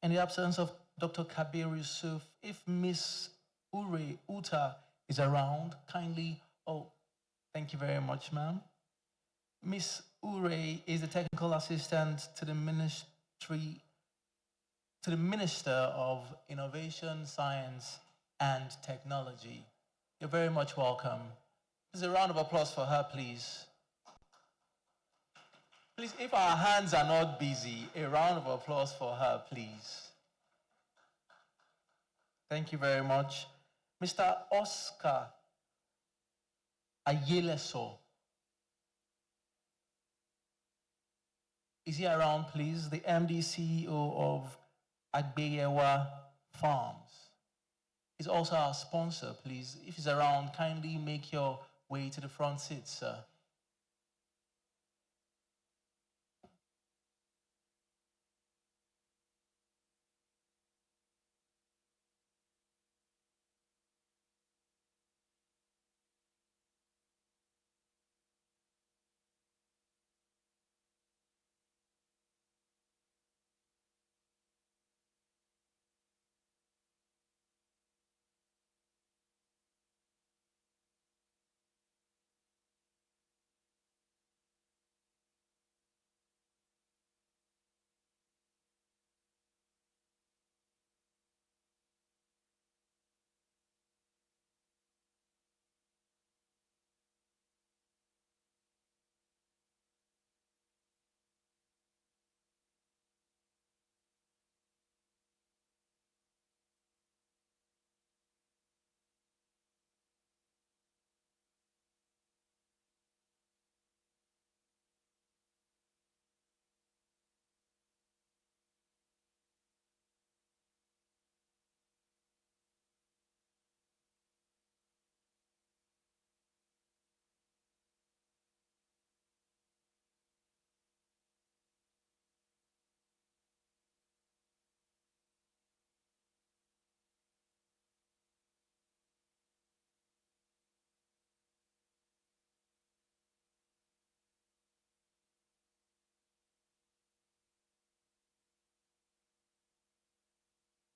In the absence of Dr. Kabir Yusuf, if Miss Ure Uta is around, kindly, thank you very much, ma'am. Miss Ure is the technical assistant to the Minister of Innovation, Science, and Technology. You're very much welcome. Please, a round of applause for her, please. Please, if our hands are not busy, a round of applause for her, please. Thank you very much. Mr. Oscar Ayeleso. Is he around, please? The MD CEO of Agbeyewa Farms. He's also our sponsor, please. If he's around, kindly make your way to the front seat, sir.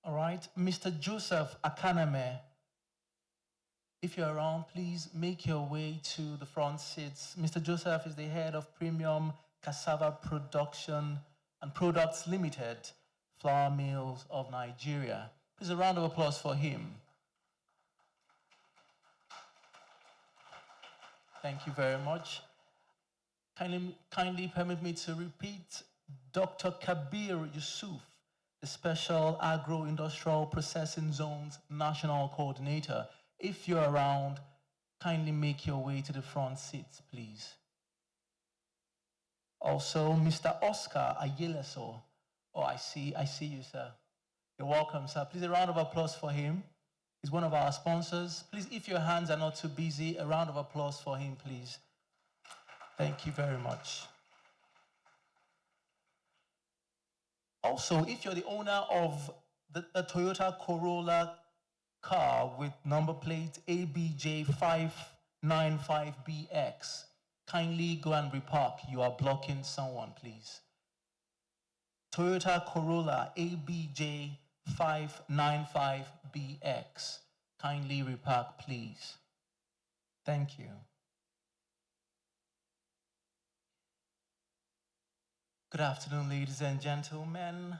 All right, Mr. Joseph Akaname, if you're around, please make your way to the front seats. Mr. Joseph is the head of Premium Cassava Production and Products Limited, Flour Mills of Nigeria. Please, a round of applause for him. Thank you very much. Kindly permit me to repeat Dr. Kabir Yusuf, the Special Agro-Industrial Processing Zones National Coordinator. If you're around, kindly make your way to the front seats, please. Also, Mr. Oscar Ayeleso. Oh, I see you, sir. You're welcome, sir. Please, a round of applause for him. He's one of our sponsors. Please, if your hands are not too busy, a round of applause for him, please. Thank you very much. Also, if you're the owner of the Toyota Corolla car with number plate ABJ595BX, kindly go and repark. You are blocking someone, please. Toyota Corolla ABJ595BX, kindly repark, please. Thank you. Good afternoon, ladies and gentlemen.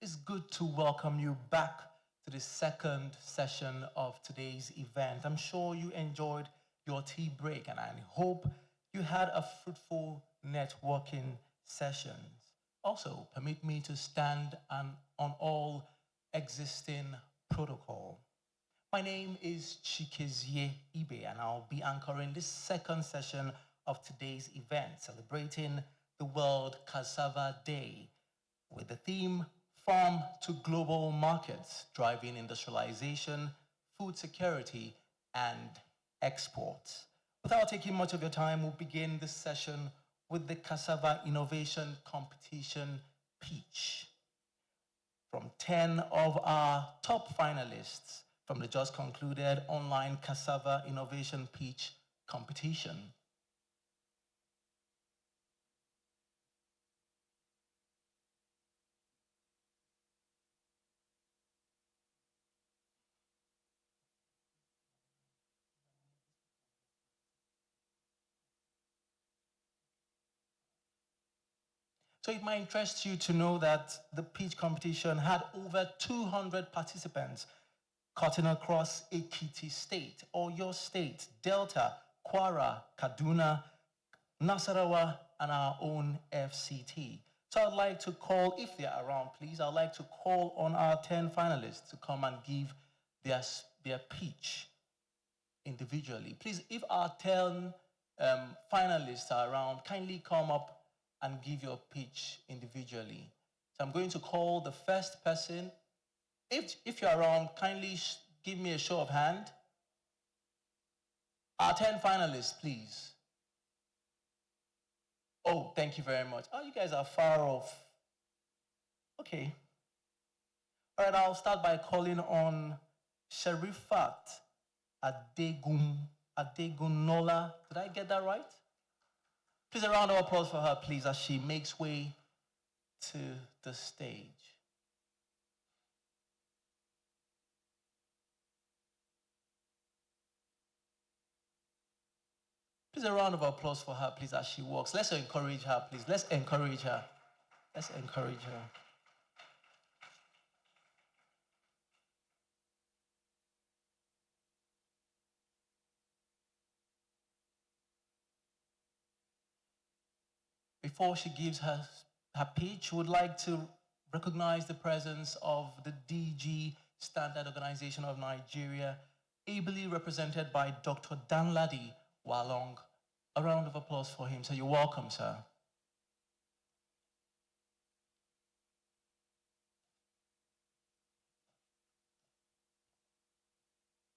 It's good to welcome you back to the second session of today's event. I'm sure you enjoyed your tea break, and I hope you had a fruitful networking sessions. Also, permit me to stand on all existing protocol. My name is Chikezie Ibe, and I'll be anchoring this second session of today's event, celebrating the World Cassava Day with the theme Farm to Global Markets, Driving Industrialization, Food Security, and Exports. Without taking much of your time, we'll begin this session with the Cassava Innovation Competition pitch. From 10 of our top finalists from the just concluded online Cassava Innovation Pitch competition. So it might interest you to know that the pitch competition had over 200 participants cutting across Ekiti State, or your state, Delta, Kwara, Kaduna, Nasarawa, and our own FCT. So I'd like to call, if they're around, please, I'd like to call on our 10 finalists to come and give their pitch individually. Please, if our 10 finalists are around, kindly come up and give your pitch individually. So I'm going to call the first person. If you're around, kindly give me a show of hand. Our 10 finalists, please. Oh, thank you very much. Oh, you guys are far off. Okay. All right, I'll start by calling on Sherifat Adegunola. Did I get that right? Please, a round of applause for her, please, as she makes way to the stage. Please, a round of applause for her, please, as she walks. Let's encourage her, please. Let's encourage her. Let's encourage her. Before she gives her pitch, we would like to recognize the presence of the DG Standard Organization of Nigeria, ably represented by Dr. Danladi Walong. A round of applause for him. So you're welcome, sir.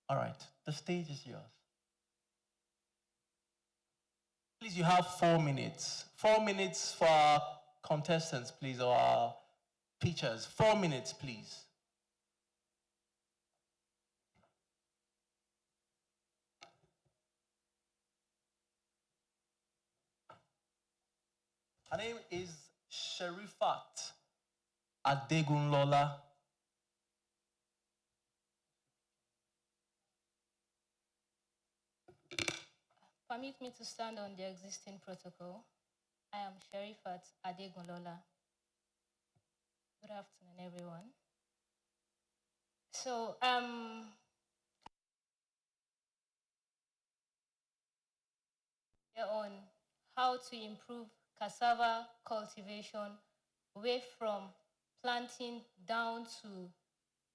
All right, the stage is yours. Please, you have 4 minutes. 4 minutes for our contestants, please, or our pitchers. 4 minutes, please. Her name is Sherifat Adegunlola. Permit me to stand on the existing protocol. I am Sherifat Adegunlola. Good afternoon, everyone. So, on how to improve cassava cultivation away from planting down to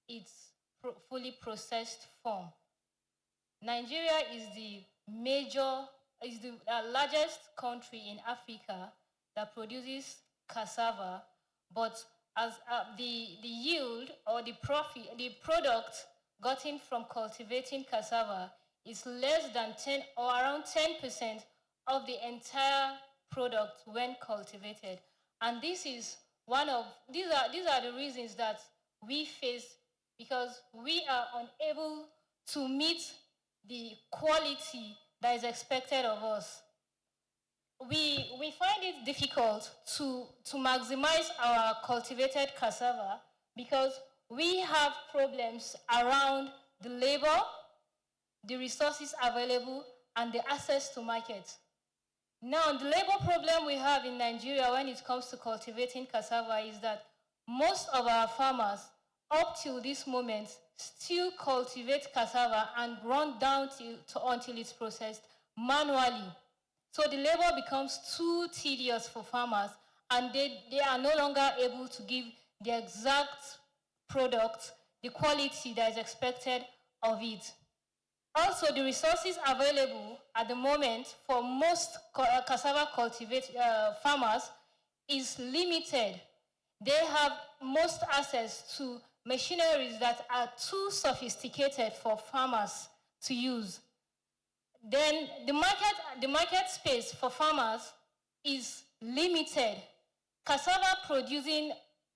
its fully processed form. Nigeria is the largest country in Africa that produces cassava, but as the yield or the profit, the product gotten from cultivating cassava is less than 10 or around 10% of the entire product when cultivated. And this is these are the reasons that we face, because we are unable to meet the quality that is expected of us. We find it difficult to maximize our cultivated cassava because we have problems around the labor, the resources available, and the access to market. Now, the labor problem we have in Nigeria when it comes to cultivating cassava is that most of our farmers, up till this moment, still cultivate cassava and run down until it's processed manually. So the labor becomes too tedious for farmers, and they are no longer able to give the exact product, the quality that is expected of it. Also, the resources available at the moment for most cassava farmers is limited. They have most access to machineries that are too sophisticated for farmers to use. Then the market space for farmers is limited. Cassava producing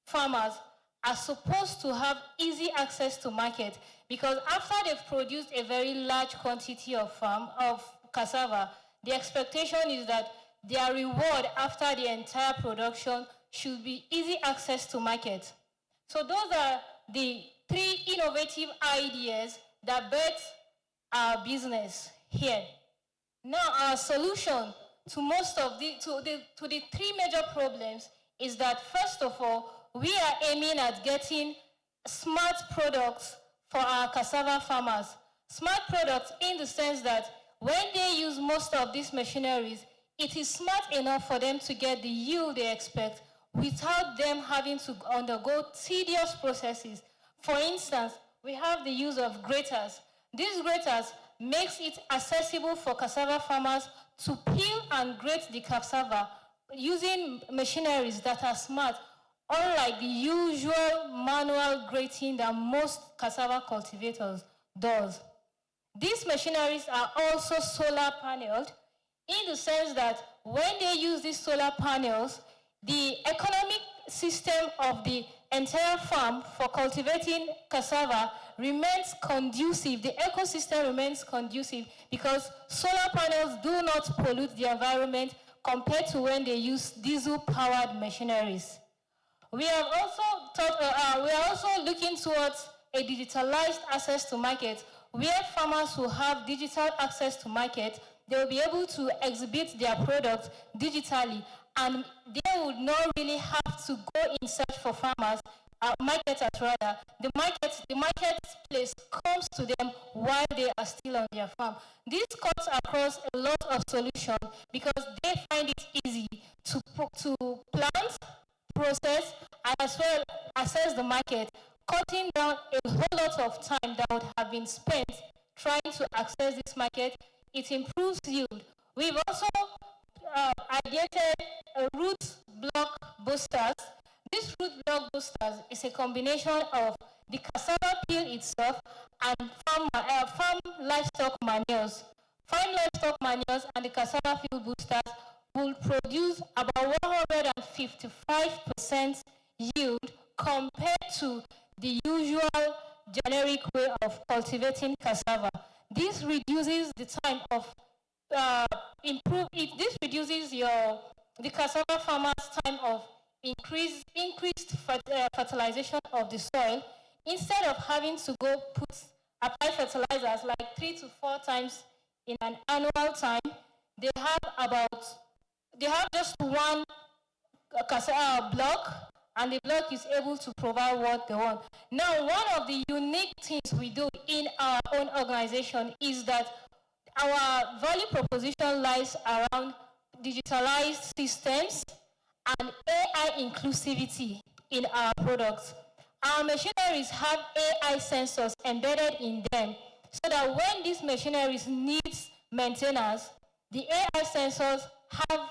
farmers are supposed to have easy access to market, because after they've produced a very large quantity of cassava, the expectation is that their reward after the entire production should be easy access to market. So those are the 3 innovative ideas that birth our business here. Now, our solution to the 3 major problems is that, first of all, we are aiming at getting smart products for our cassava farmers. Smart products in the sense that when they use most of these machineries, it is smart enough for them to get the yield they expect without them having to undergo tedious processes. For instance, we have the use of graters. These graters makes it accessible for cassava farmers to peel and grate the cassava using machineries that are smart, unlike the usual manual grating that most cassava cultivators does. These machineries are also solar paneled in the sense that when they use these solar panels, the economic system of the entire farm for cultivating cassava remains conducive. The ecosystem remains conducive because solar panels do not pollute the environment compared to when they use diesel-powered machineries. We have also we are also looking towards a digitalized access to market, where farmers who have digital access to market, they will be able to exhibit their products digitally, and they would not really have to go in search for farmers, marketers rather. The marketplace comes to them while they are still on their farm. This cuts across a lot of solutions because they find it easy to plant, process, and as well assess the market, cutting down a whole lot of time that would have been spent trying to access this market. It improves yield. We've also ideated root block boosters. This root block boosters is a combination of the cassava peel itself and farm livestock manures. Farm livestock manures and the cassava peel boosters will produce about 155% yield compared to the usual generic way of cultivating cassava. This reduces the time of this reduces the cassava farmer's time of increased fertilization of the soil. Instead of having to go apply fertilizers like 3 to 4 times in an annual time, they have just one block, and the block is able to provide what they want. Now, one of the unique things we do in our own organization is that our value proposition lies around digitalized systems and AI inclusivity in our products. Our machineries have AI sensors embedded in them so that when these machineries need maintenance, the AI sensors have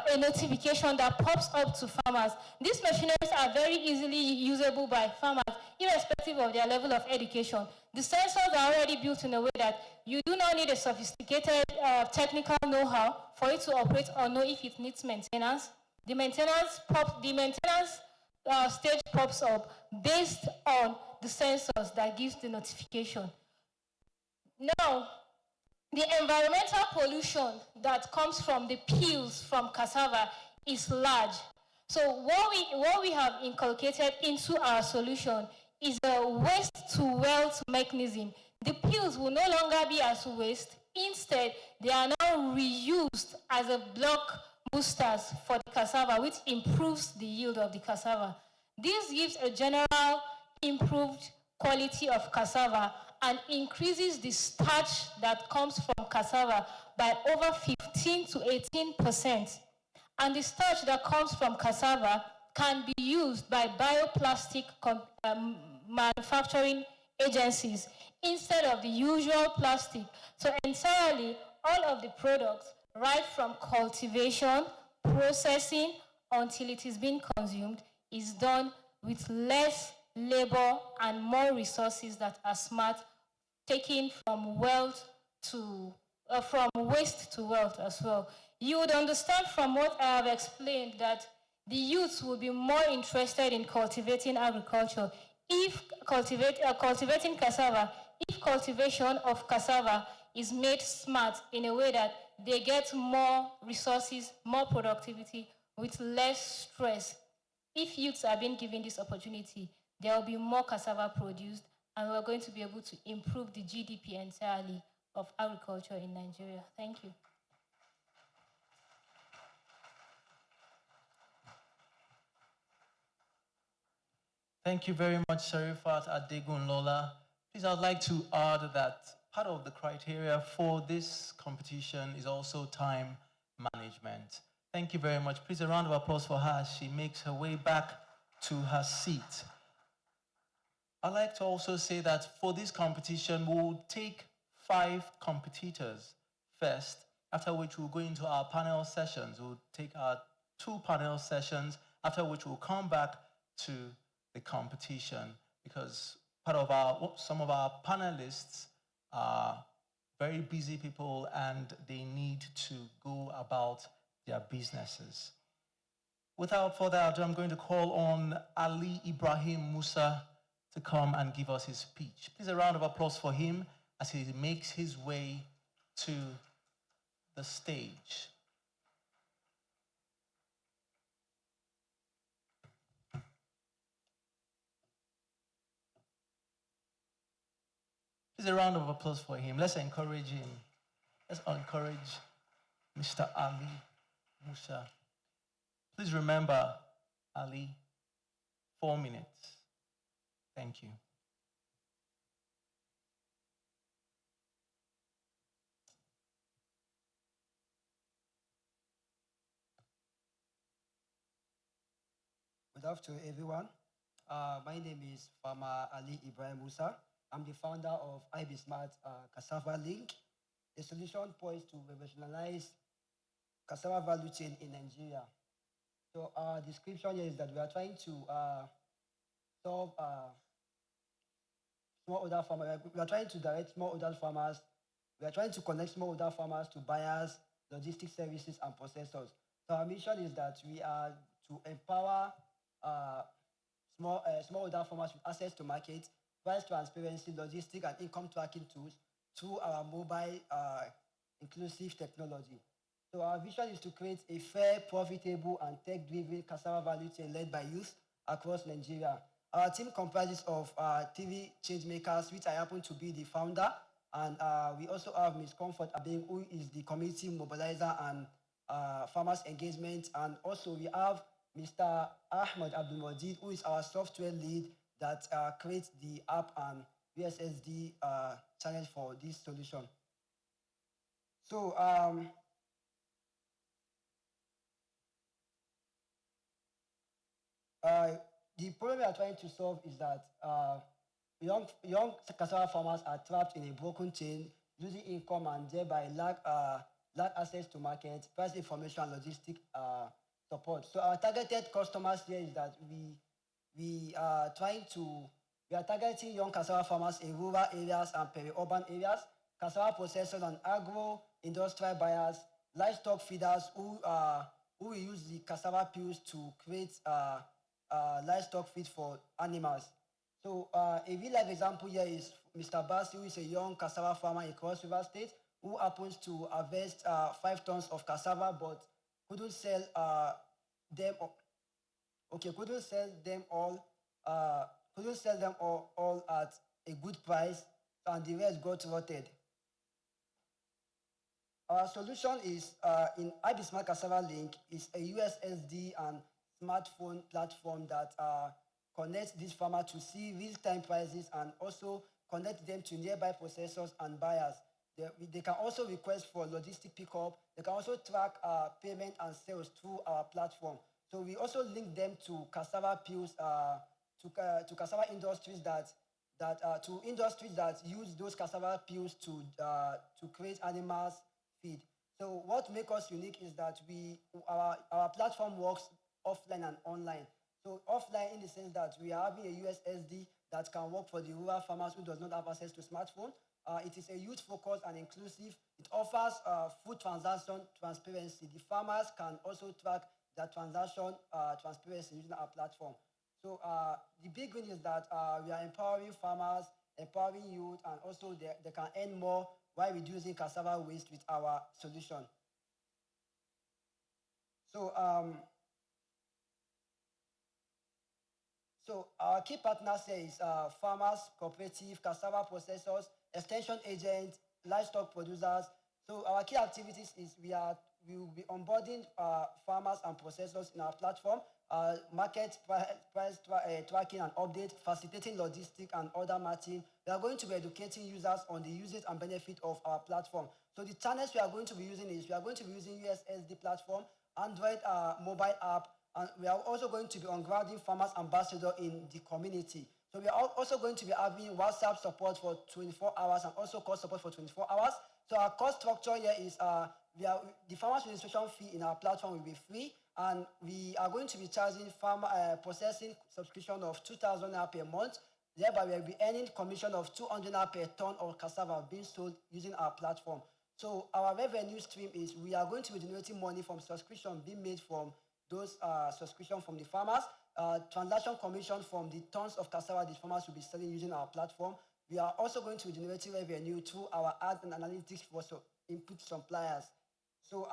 a notification that pops up to farmers. These machineries are very easily usable by farmers, irrespective of their level of education. The sensors are already built in a way that you do not need a sophisticated technical know-how for it to operate or know if it needs maintenance. The maintenance stage pops up based on the sensors that gives the notification. Now, the environmental pollution that comes from the peels from cassava is large. So what we have inculcated into our solution is a waste-to-wealth mechanism. The peels will no longer be as waste. Instead, they are now reused as a block boosters for the cassava, which improves the yield of the cassava. This gives a general improved quality of cassava and increases the starch that comes from cassava by over 15 to 18%. And the starch that comes from cassava can be used by bioplastic manufacturing agencies instead of the usual plastic. So entirely, all of the products, right from cultivation, processing, until it is being consumed, is done with less labor and more resources that are smart, taken from from waste to wealth as well. You would understand from what I have explained that the youths will be more interested in cultivating agriculture if cultivating cassava, if cultivation of cassava is made smart in a way that they get more resources, more productivity with less stress. If youths are being given this opportunity, there will be more cassava produced, and we're going to be able to improve the GDP entirely of agriculture in Nigeria. Thank you. Thank you very much, Sharifat Adegun Lola. Please, I'd like to add that part of the criteria for this competition is also time management. Thank you very much. Please, a round of applause for her as she makes her way back to her seat. I'd like to also say that for this competition, we'll take 5 competitors first, after which we'll go into our panel sessions. We'll take our 2 panel sessions, after which we'll come back to the competition because some of our panelists are very busy people and they need to go about their businesses. Without further ado, I'm going to call on Ali Ibrahim Musa to come and give us his speech. Please, a round of applause for him as he makes his way to the stage. Please, a round of applause for him. Let's encourage him. Let's encourage Mr. Ali Musa. Please remember, Ali, 4 minutes. Thank you. Good afternoon, everyone. My name is Farmer Ali Ibrahim Musa. I'm the founder of IB Smart Cassava Link, a solution poised to revolutionize cassava value chain in Nigeria. So our description here is that we are trying to solve smallholder farmers. We are trying to direct smallholder farmers. We are trying to connect smallholder farmers to buyers, logistics services, and processors. So our mission is that we are to empower smallholder farmers with access to market, price transparency, logistic, and income tracking tools through our mobile inclusive technology. So our vision is to create a fair, profitable, and tech-driven cassava value chain led by youth across Nigeria. Our team comprises of 3 changemakers, which I happen to be the founder, and we also have Ms. Comfort Abeng, who is the community mobilizer and farmers engagement, and also we have Mr. Ahmed Abdulmajid, who is our software lead that creates the app and USSD channel for this solution. So the problem we are trying to solve is that young cassava farmers are trapped in a broken chain, losing income and thereby lack access to market, price information, and logistic support. So our targeted customers here is that we are targeting young cassava farmers in rural areas and peri-urban areas, cassava processors and agro-industrial buyers, livestock feeders who will use the cassava peels to create livestock feed for animals. So a real-life example here is Mr. Basi, who is a young cassava farmer in Cross River State, who happens to harvest 5 tons of cassava, but couldn't sell them. Couldn't sell them all. Couldn't sell them all at a good price, and the rest got rotted. Our solution is in IB Smart Cassava Link is a USSD and smartphone platform that connects this farmer to see real-time prices and also connect them to nearby processors and buyers. They can also request for logistic pickup. They can also track payment and sales through our platform. So we also link them to cassava peels, to cassava industries to industries that use those cassava peels to create animals feed. So what makes us unique is that our platform works offline and online. So offline in the sense that we are having a USSD that can work for the rural farmers who does not have access to smartphone. It is a youth-focused and inclusive. It offers food transaction transparency. The farmers can also track their transaction transparency using our platform. So the big win is that we are empowering farmers, empowering youth, and also they can earn more while reducing cassava waste with our solution. So our key partners here is farmers, cooperative, cassava processors, extension agents, livestock producers. So our key activities is we will be onboarding farmers and processors in our platform. market tracking and update, facilitating logistic and order matching. We are going to be educating users on the uses and benefit of our platform. So the channels we are going to be using is we are going to be using USSD platform, Android mobile app, and we are also going to be ungrounding farmers ambassador in the community. So we are also going to be having WhatsApp support for 24 hours and also call support for 24 hours. So our cost structure here is the farmers registration fee in our platform will be free, and we are going to be charging farmer processing subscription of 2,000 naira per month. Thereby, we will be earning commission of 200 naira per ton of cassava being sold using our platform. So our revenue stream is we are going to be generating money from subscription being made from those subscription from the farmers, transaction commission from the tons of cassava the farmers will be selling using our platform. We are also going to be generating revenue through our ads and analytics for input suppliers. So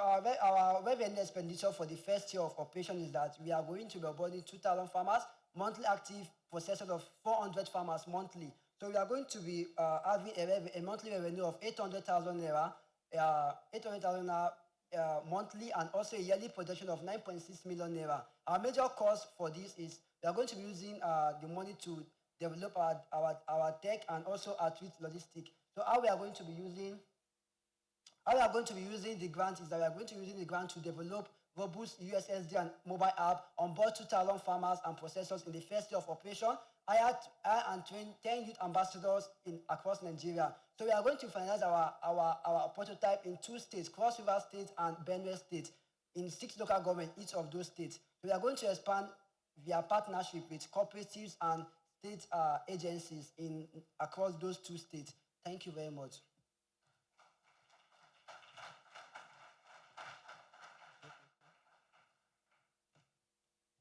our revenue expenditure for the first year of operation is that we are going to be onboarding 2,000 farmers, monthly active processors of 400 farmers monthly. So we are going to be having a monthly revenue of 800,000 naira, monthly, and also a yearly production of 9.6 million naira. Our major cost for this is we are going to be using the money to develop our tech and also our tweet logistic. So how we are going to be using the grant is that we are going to be using the grant to develop robust USSD and mobile app, onboard 2,000 farmers and processors in the first year of operation, hire and train 10 youth ambassadors across Nigeria. So we are going to finalize our prototype in 2 states, Cross River State and Benue State, in 6 local governments, each of those states. So we are going to expand via partnership with cooperatives and state agencies across those 2 states. Thank you very much.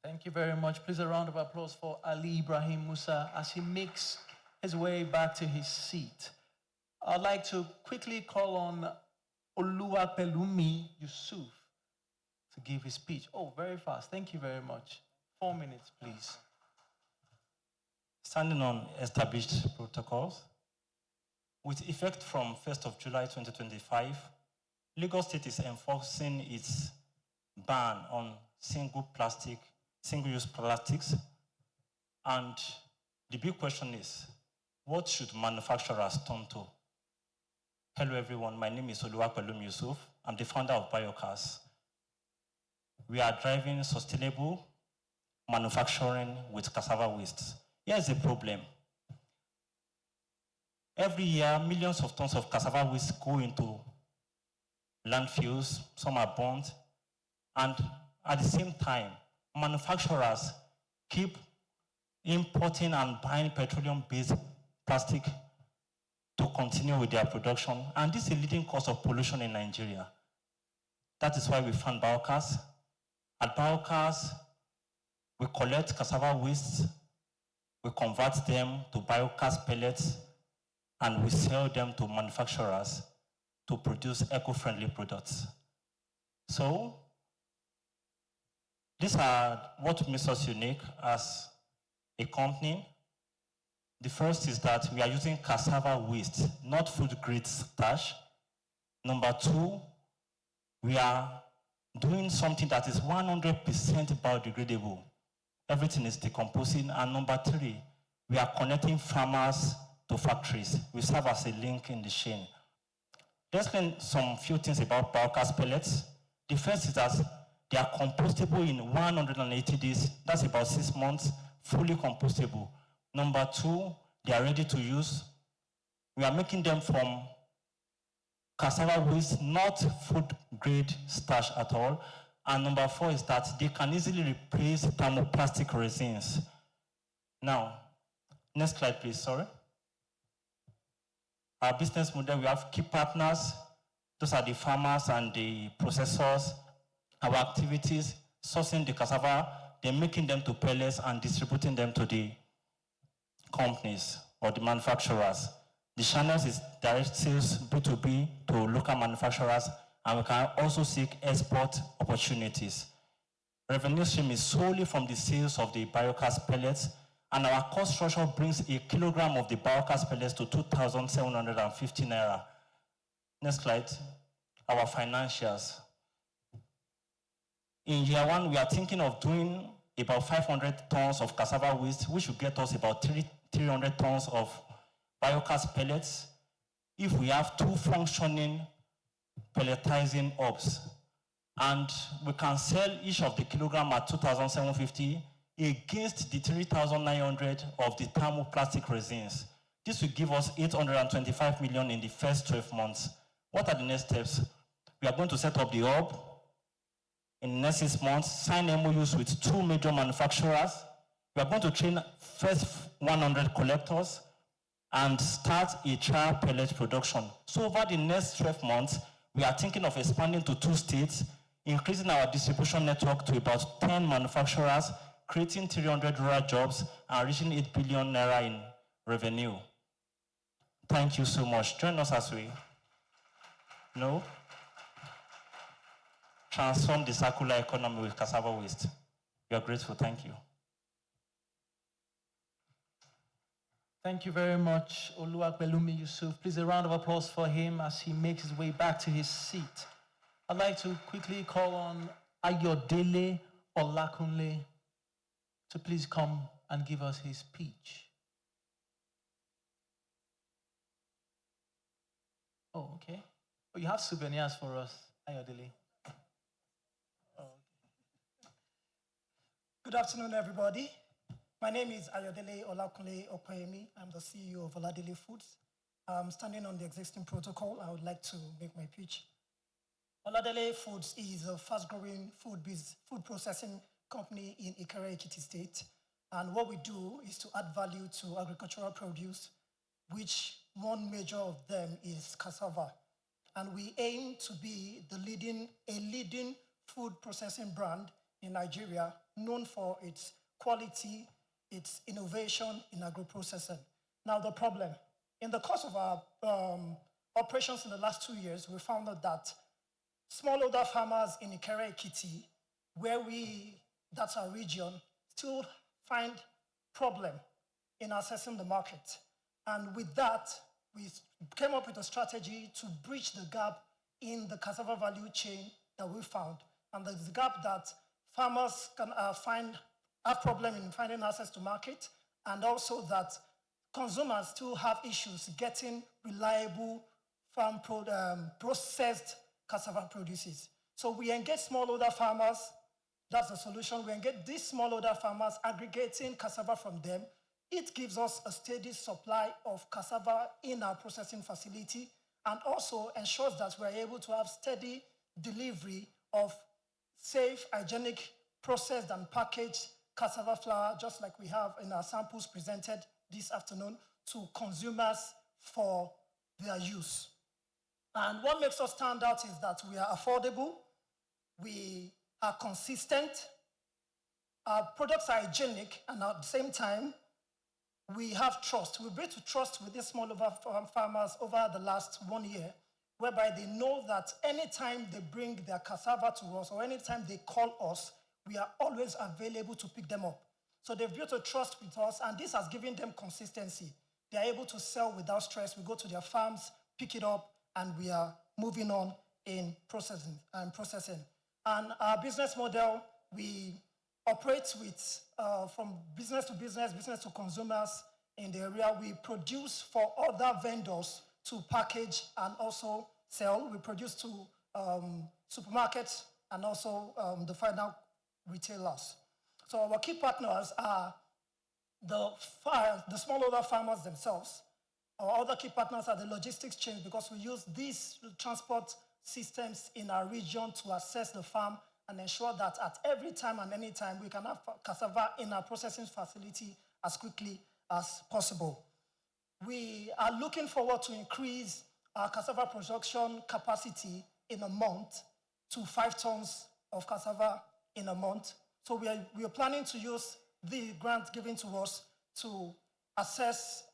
Thank you very much. Please, a round of applause for Ali Ibrahim Musa as he makes his way back to his seat. I'd like to quickly call on Oluwapelumi Yusuf to give his speech. Oh, very fast. Thank you very much. 4 minutes, please. Standing on established protocols, with effect from 1st of July 2025, Lagos State is enforcing its ban on single-use plastics. And the big question is, what should manufacturers turn to? Hello everyone, my name is Oluwapelumi Yusuf. I'm the founder of BioCars. We are driving sustainable manufacturing with cassava waste. Here's the problem. Every year, millions of tons of cassava waste go into landfills, some are burnt, and at the same time, manufacturers keep importing and buying petroleum-based plastic to continue with their production, and this is a leading cause of pollution in Nigeria. That is why we found BioCars. At BioCars, we collect cassava waste, we convert them to biogas pellets, and we sell them to manufacturers to produce eco-friendly products. So, these are what makes us unique as a company. The first is that we are using cassava waste, not food-grade starch. Number 2, we are doing something that is 100% biodegradable. Everything is decomposing. And number 3, we are connecting farmers to factories. We serve as a link in the chain. Let's learn some few things about biogas pellets. The first is that they are compostable in 180 days. That's about 6 months, fully compostable. Number 2, they are ready to use. We are making them from cassava waste, not food-grade starch at all. And number 4 is that they can easily replace thermoplastic resins. Now, next slide, please, sorry. Our business model, we have key partners. Those are the farmers and the processors. Our activities, sourcing the cassava, then making them to pellets and distributing them to the companies or the manufacturers. The channels is direct sales, B2B, to local manufacturers, and we can also seek export opportunities. Revenue stream is solely from the sales of the biogas pellets, And our cost structure brings a kilogram of the biogas pellets to 2,750 naira. Next slide. Our financials. In year one, we are thinking of doing about 500 tons of cassava waste, which will get us about 300 tons of biogas pellets. If we have 2 functioning pelletizing hubs, and we can sell each of the kilogram at 2,750 against the 3,900 of the thermoplastic resins. This will give us 825 million in the first 12 months. What are the next steps? We are going to set up the hub in the next 6 months, sign MOUs with 2 major manufacturers. We are going to train first 100 collectors and start a trial pellet production. So over the next 12 months, we are thinking of expanding to 2 states, increasing our distribution network to about 10 manufacturers, creating 300 rural jobs, and reaching 8 billion naira in revenue. Thank you so much. Join us as we transform the circular economy with cassava waste. We are grateful. Thank you. Thank you very much, Oluwapelumi Yusuf. Please, a round of applause for him as he makes his way back to his seat. I'd like to quickly call on Ayodele Olakunle to please come and give us his speech. Oh, okay. Oh, you have souvenirs for us, Ayodele. Good afternoon, everybody. My name is Ayodele Olakunle Okoyemi. I'm the CEO of Oladele Foods. Standing on the existing protocol, I would like to make my pitch. Oladele Foods is a fast-growing food processing company in Ikere Ekiti State. And what we do is to add value to agricultural produce, which one major of them is cassava. And we aim to be a leading food processing brand in Nigeria, known for its quality, its innovation in agro-processing. Now, the problem, in the course of our operations in the last 2 years, we found out that smallholder farmers in Ikere Ekiti, that's our region, still find problem in accessing the market. And with that, we came up with a strategy to bridge the gap in the cassava value chain that we found. And there's a gap that farmers can have problem in finding access to market, and also that consumers still have issues getting reliable farm processed cassava produces. So we engage smallholder farmers. That's the solution. We engage these smallholder farmers, aggregating cassava from them. It gives us a steady supply of cassava in our processing facility, and also ensures that we're able to have steady delivery of safe, hygienic, processed and packaged cassava flour, just like we have in our samples presented this afternoon, to consumers for their use. And what makes us stand out is that we are affordable, we are consistent, our products are hygienic, and at the same time, we have trust. We built trust with these smallholder farmers over the last 1 year, whereby they know that anytime they bring their cassava to us or anytime they call us, we are always available to pick them up. So they've built a trust with us, and this has given them consistency. They are able to sell without stress. We go to their farms, pick it up, and we are moving on in processing. And our business model, we operate with from business to consumers in the area. We produce for other vendors to package and also sell. We produce to supermarkets and also the final retailers. So our key partners are the smallholder farmers themselves. Our other key partners are the logistics chains, because we use these transport systems in our region to assess the farm and ensure that at every time and any time we can have cassava in our processing facility as quickly as possible. We are looking forward to increase our cassava production capacity in a month to 5 tons of cassava in a month. So we are planning to use the grant given to us to assess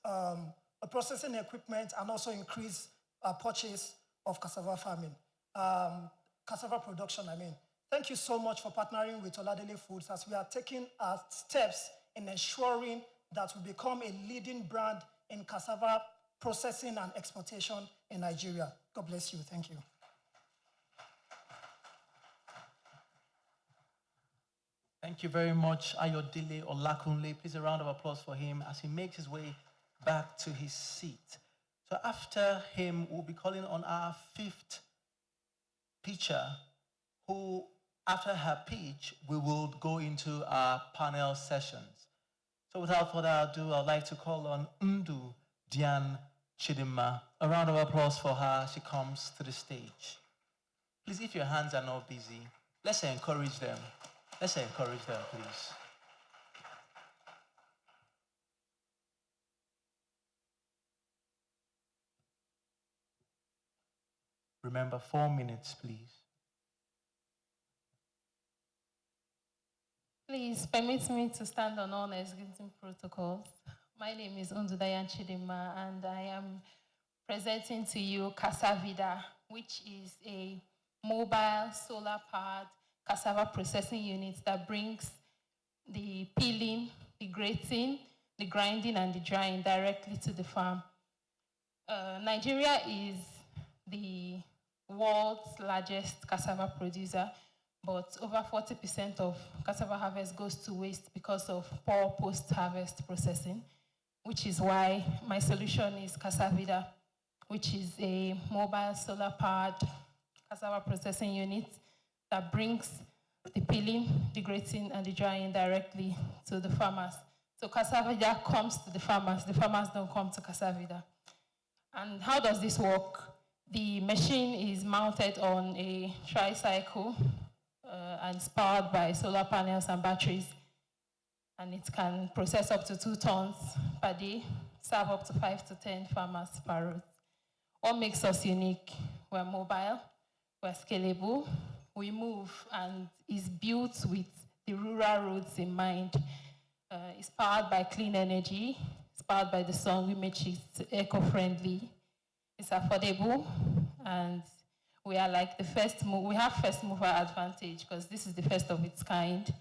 processing equipment and also increase our purchase of cassava production. Thank you so much for partnering with Oladele Foods as we are taking our steps in ensuring that will become a leading brand in cassava processing and exportation in Nigeria. God bless you. Thank you. Thank you very much, Ayodele Olakunle. Please a round of applause for him as he makes his way back to his seat. So after him, we'll be calling on our fifth pitcher, who, after her pitch, we will go into our panel sessions. So without further ado, I'd like to call on Ndu Dian Chidima. A round of applause for her. She comes to the stage. Please, if your hands are not busy, let's encourage them. Let's encourage them, please. Remember, 4 minutes, please. Please permit me to stand on all executive protocols. My name is Undudayan Chidima, and I am presenting to you Cassavida, which is a mobile solar-powered cassava processing unit that brings the peeling, the grating, the grinding, and the drying directly to the farm. Nigeria is the world's largest cassava producer, but over 40% of cassava harvest goes to waste because of poor post-harvest processing, which is why my solution is Cassavida, which is a mobile solar-powered cassava processing unit that brings the peeling, the grating, and the drying directly to the farmers. So Cassavida comes to the farmers don't come to Cassavida. And how does this work? The machine is mounted on a tricycle and it's powered by solar panels and batteries. And it can process up to 2 tons per day, serve up to 5 to 10 farmers per route. What makes us unique? We're mobile, we're scalable, we move, and is built with the rural roads in mind. It's powered by clean energy, it's powered by the sun, which makes it eco-friendly. It's affordable, and we are like the we have first mover advantage because this is the first of its kind.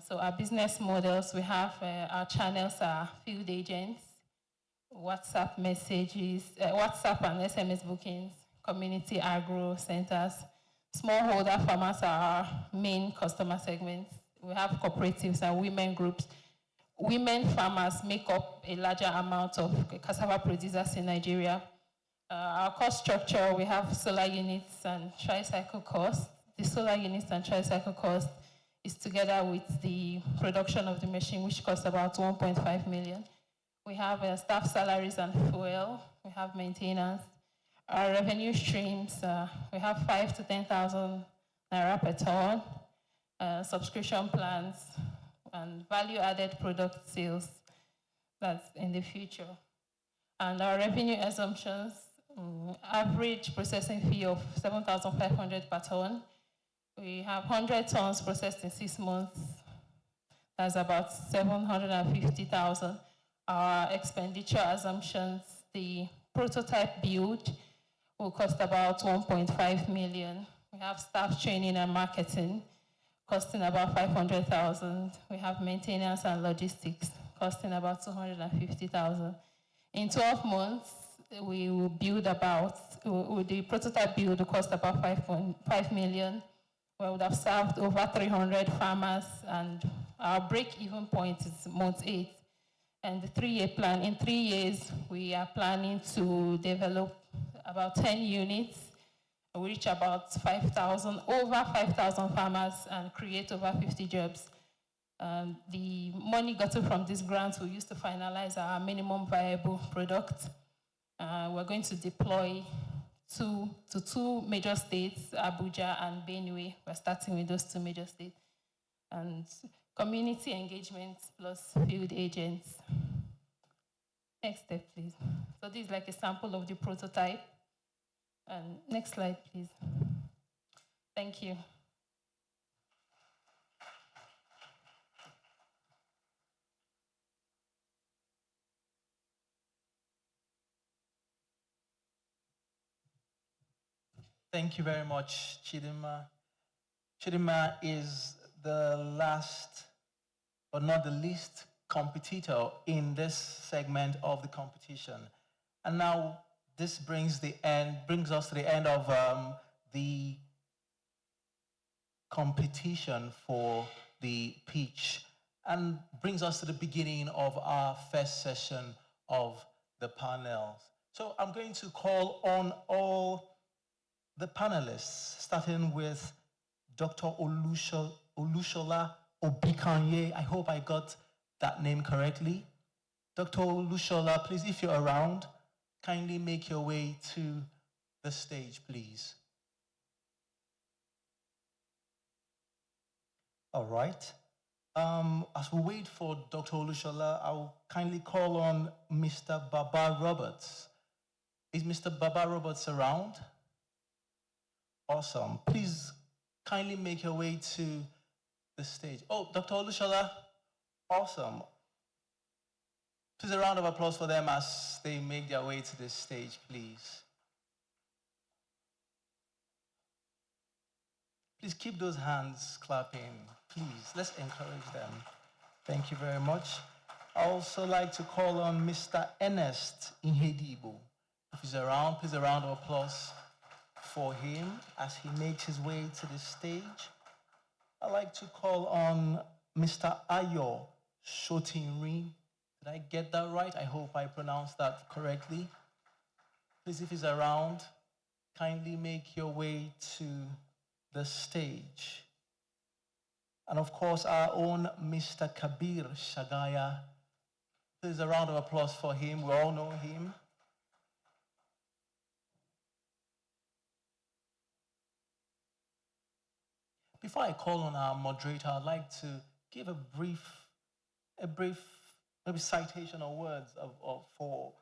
So our business models, we have our channels are field agents, WhatsApp messages, WhatsApp and SMS bookings, community agro centers. Smallholder farmers are our main customer segments. We have cooperatives and women groups. Women farmers make up a larger amount of cassava producers in Nigeria. Our cost structure, we have solar units and tricycle cost. The solar units and tricycle cost is together with the production of the machine, which costs about 1.5 million. We have staff salaries and fuel. We have maintenance. Our revenue streams, we have 5 to 10,000 naira per ton, subscription plans, and value-added product sales. That's in the future. And our revenue assumptions, average processing fee of 7,500 per ton. We have 100 tons processed in 6 months. That's about 750,000. Our expenditure assumptions, the prototype build will cost about 1.5 million. We have staff training and marketing costing about 500,000. We have maintenance and logistics costing about 250,000. In 12 months, we will build the prototype build will cost about 5.5 million. We would have served over 300 farmers, and our break-even point is month 8. And the 3-year plan, in 3 years, we are planning to develop about 10 units, reach about over 5,000 farmers, and create over 50 jobs. The money gotten from these grants we use to finalize our minimum viable product. We're going to deploy to 2 major states, Abuja and Benue. We're starting with those 2 major states. And community engagement plus field agents. Next step, please. So this is like a sample of the prototype. And next slide, please. Thank you. Thank you very much, Chidima. Chidima is the last, but not the least, competitor in this segment of the competition. And now this brings us to the end of the competition for the pitch, and brings us to the beginning of our first session of the panels. So I'm going to call on all the panelists, starting with Dr. Olushola Obikanye. I hope I got that name correctly. Dr. Olushola, please, if you're around, kindly make your way to the stage, please. All right. As we wait for Dr. Olushola, I'll kindly call on Mr. Baba Roberts. Is Mr. Baba Roberts around? Awesome. Please kindly make your way to the stage. Oh, Dr. Olushola, awesome. Please a round of applause for them as they make their way to this stage, please. Please keep those hands clapping. Please, let's encourage them. Thank you very much. I also like to call on Mr. Ernest Inhedibo. If he's around, please a round of applause for him as he makes his way to the stage. I'd like to call on Mr. Ayo Shotinri. Did I get that right? I hope I pronounced that correctly. Please, if he's around, kindly make your way to the stage. And of course, our own Mr. Kabir Shagaya. Please a round of applause for him. We all know him. Before I call on our moderator, I'd like to give a brief maybe citation or words for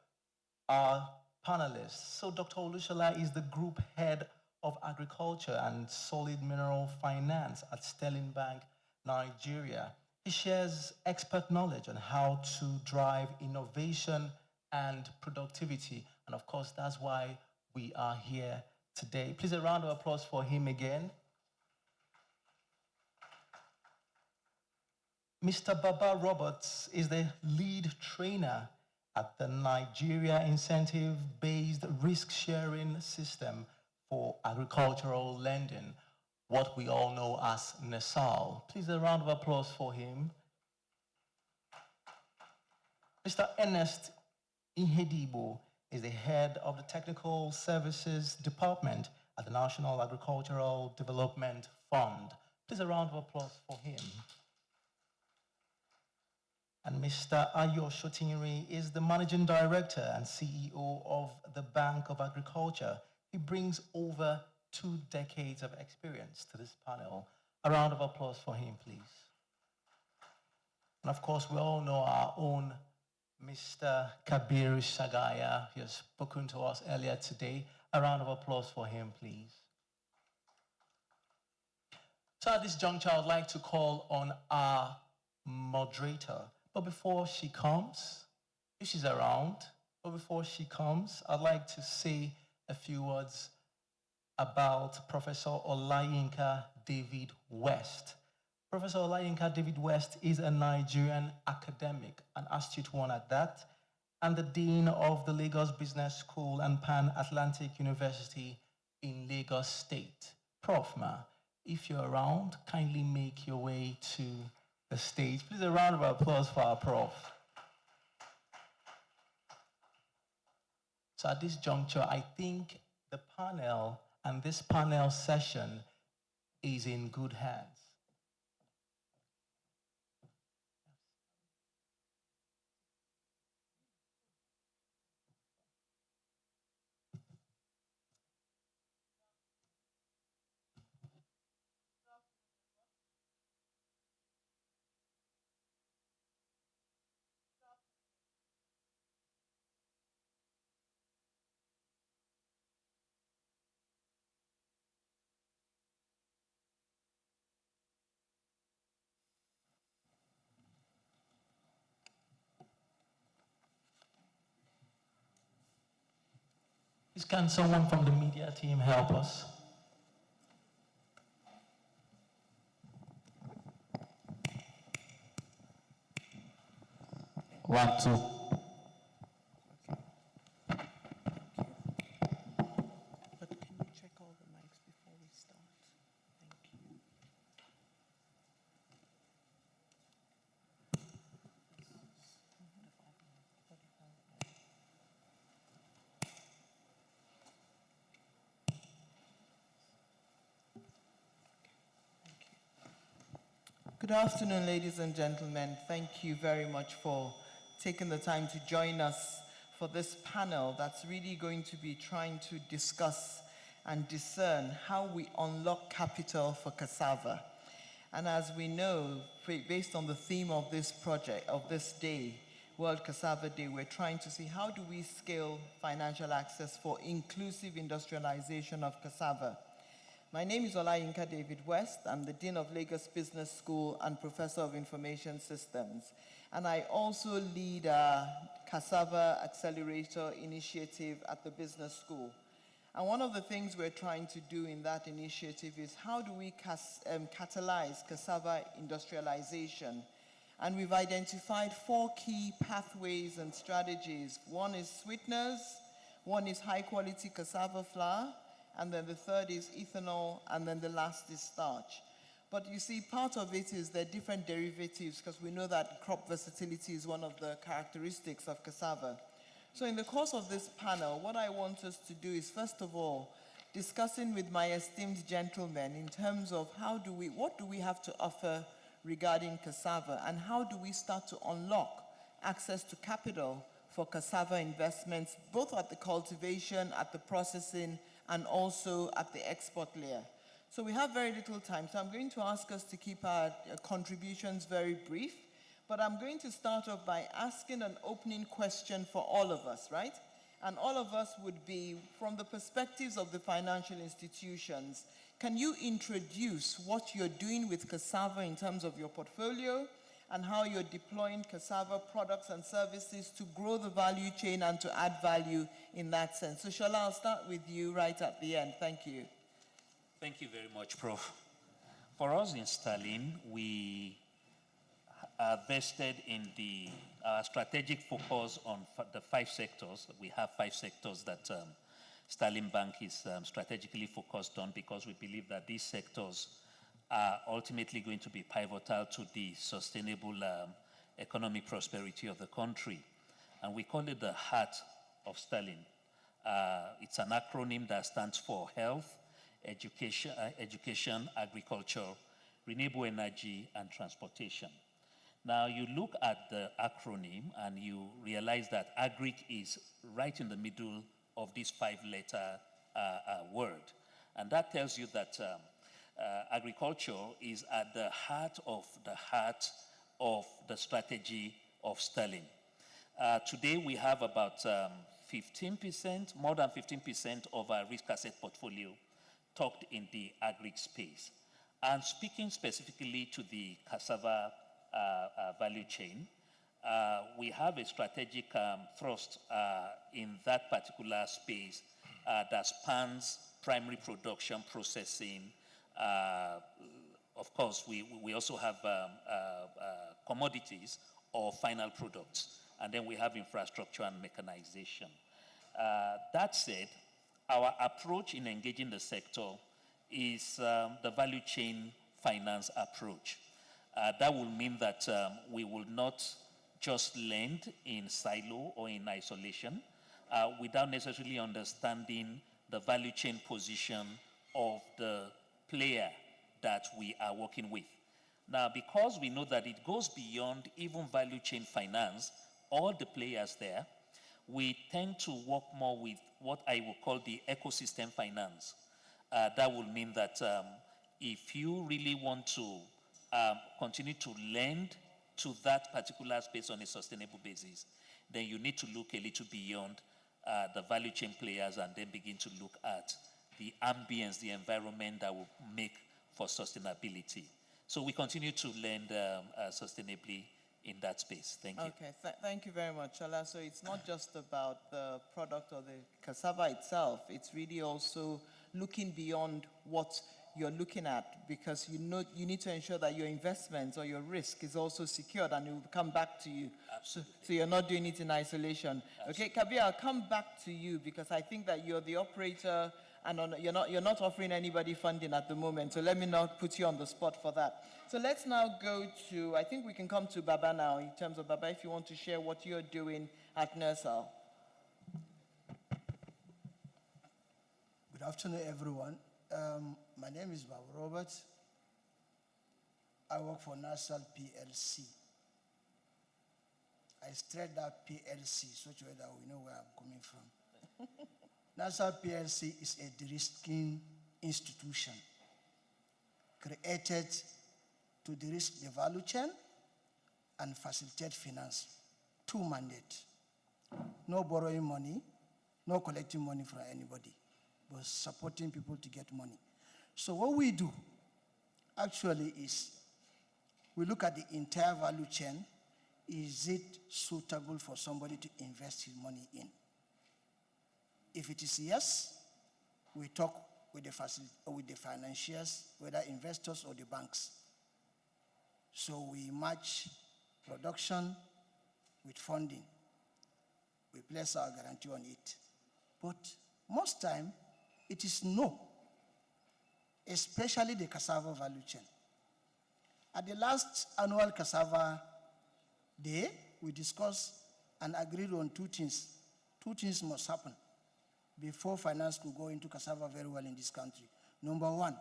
our panelists. So Dr. Olushola is the group head of agriculture and solid mineral finance at Sterling Bank, Nigeria. He shares expert knowledge on how to drive innovation and productivity. And of course, that's why we are here today. Please a round of applause for him again. Mr. Baba Roberts is the lead trainer at the Nigeria Incentive-Based Risk-Sharing System for Agricultural Lending, what we all know as NESAL. Please a round of applause for him. Mr. Ernest Ihedibo is the head of the Technical Services Department at the National Agricultural Development Fund. Please a round of applause for him. And Mr. Ayo Shotinri is the Managing Director and CEO of the Bank of Agriculture. He brings over 2 decades of experience to this panel. A round of applause for him, please. And of course, we all know our own Mr. Kabir Shagaya. He has spoken to us earlier today. A round of applause for him, please. So at this juncture, I would like to call on our moderator. But before she comes, if she's around, I'd like to say a few words about Professor Olayinka David West. Professor Olayinka David West is a Nigerian academic, an astute one at that, and the Dean of the Lagos Business School and Pan Atlantic University in Lagos State. Prof. Ma, if you're around, kindly make your way to the stage. Please a round of applause for our prof. So at this juncture, I think the panel and this panel session is in good hands. Please, can someone from the media team help us? 1, 2. But can you check all the mics before we start? Thank you. Good afternoon, ladies and gentlemen. Thank you very much for taking the time to join us for this panel that's really going to be trying to discuss and discern how we unlock capital for Cassava. And as we know, based on the theme of this project, of this day, World Cassava Day, we're trying to see how do we scale financial access for inclusive industrialization of cassava. My name is Olayinka David West. I'm the Dean of Lagos Business School and Professor of Information Systems. And I also lead a Cassava Accelerator initiative at the Business School. And one of the things we're trying to do in that initiative is how do we catalyze cassava industrialization? And we've identified 4 key pathways and strategies. One is sweeteners, one is high quality cassava flour, and then the third is ethanol, and then the last is starch. But you see, part of it is the different derivatives, because we know that crop versatility is one of the characteristics of cassava. So in the course of this panel, what I want us to do is, first of all, discussing with my esteemed gentlemen in terms of what do we have to offer regarding cassava, and how do we start to unlock access to capital for cassava investments, both at the cultivation, at the processing, and also at the export layer. So we have very little time, so I'm going to ask us to keep our contributions very brief, but I'm going to start off by asking an opening question for all of us, right? And all of us would be, from the perspectives of the financial institutions, can you introduce what you're doing with cassava in terms of your portfolio, and how you're deploying cassava products and services to grow the value chain and to add value in that sense? So Shola, I'll start with you right at the end. Thank you. Thank you very much, Prof. For us in Sterling, we are vested in the strategic focus on the 5 sectors. We have 5 sectors that Sterling Bank is strategically focused on, because we believe that these sectors are ultimately going to be pivotal to the sustainable economic prosperity of the country. And we call it the heart of Sterling. It's an acronym that stands for health, education, agriculture, renewable energy, and transportation. Now you look at the acronym and you realize that agric is right in the middle of this 5-letter word. And that tells you that agriculture is at the heart of the strategy of Sterling. Today we have about 15%, more than 15% of our risk asset portfolio tucked in the agric space. And speaking specifically to the cassava value chain, we have a strategic thrust in that particular space that spans primary production, processing. Of course, we also have commodities or final products, and then we have infrastructure and mechanization. That said, our approach in engaging the sector is the value chain finance approach. That will mean that we will not just lend in silo or in isolation without necessarily understanding the value chain position of the player that we are working with. Now, because we know that it goes beyond even value chain finance, all the players there, we tend to work more with what I would call the ecosystem finance. That will mean that if you really want to continue to lend to that particular space on a sustainable basis, then you need to look a little beyond the value chain players and then begin to look at the ambience, the environment that will make for sustainability. So we continue to lend sustainably in that space. Thank you. Okay, thank you very much, Shola. So it's not just about the product or the cassava itself. It's really also looking beyond what you're looking at, because you know you need to ensure that your investments or your risk is also secured and it will come back to you. So you're not doing it in isolation. Absolutely. Okay, Kabir, I'll come back to you because I think that you're the operator and you're not offering anybody funding at the moment. So let me not put you on the spot for that. So let's now go to, I think we can come to Baba now in terms of Baba, if you want to share what you're doing at Nursal. Good afternoon, everyone. My name is Bob Robert. I work for Nursal PLC. I straight that PLC such a way that we know where I'm coming from. Nursal PLC is a de-risking institution created to de-risk the value chain and facilitate finance. Two mandates. No borrowing money, no collecting money from anybody, but supporting people to get money. So what we do actually is we look at the entire value chain. Is it suitable for somebody to invest his money in? If it is yes, we talk with the financiers, whether investors or the banks. So we match production with funding. We place our guarantee on it. But most time, it is no, especially the cassava value chain. At the last annual cassava day, we discussed and agreed on two things. Two things must happen before finance could go into cassava very well in this country. Number one,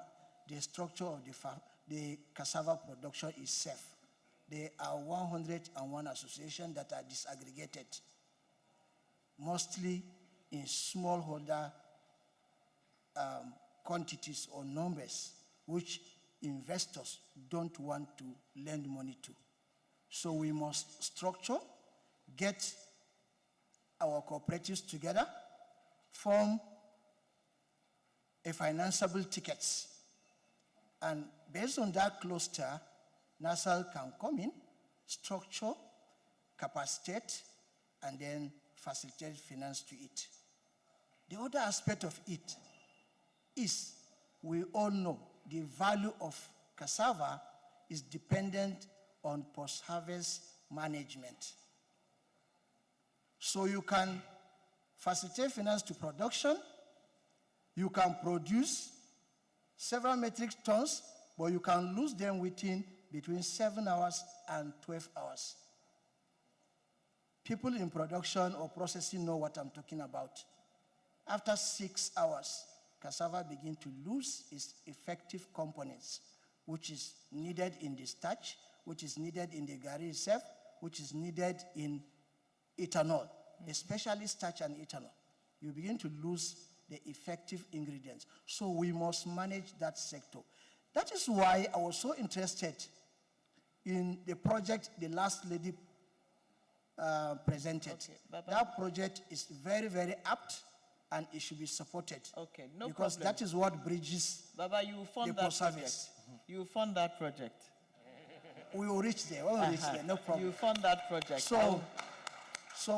the structure of the cassava production is safe. There are 101 associations that are disaggregated, mostly in smallholder quantities or numbers, which investors don't want to lend money to. So we must structure, get our cooperatives together, form a financeable tickets. And based on that cluster, Nursal can come in, structure, capacitate, and then facilitate finance to it. The other aspect of it is we all know the value of cassava is dependent on post-harvest management. So you can facilitate finance to production, you can produce several metric tons, but you can lose them within between 7 hours and 12 hours. People in production or processing know what I'm talking about. After 6 hours, cassava begins to lose its effective components, which is needed in the starch, which is needed in the gari itself, which is needed in ethanol, especially starch and ethanol. You begin to lose the effective ingredients. So we must manage that sector. That is why I was so interested in the project the last lady presented. Okay, that project is very, very apt and it should be supported. Okay, no because problem. that is what bridges Baba, you fund the that post-harvest. project. You fund that project. We will reach there. We will reach there, no problem. You fund that project. So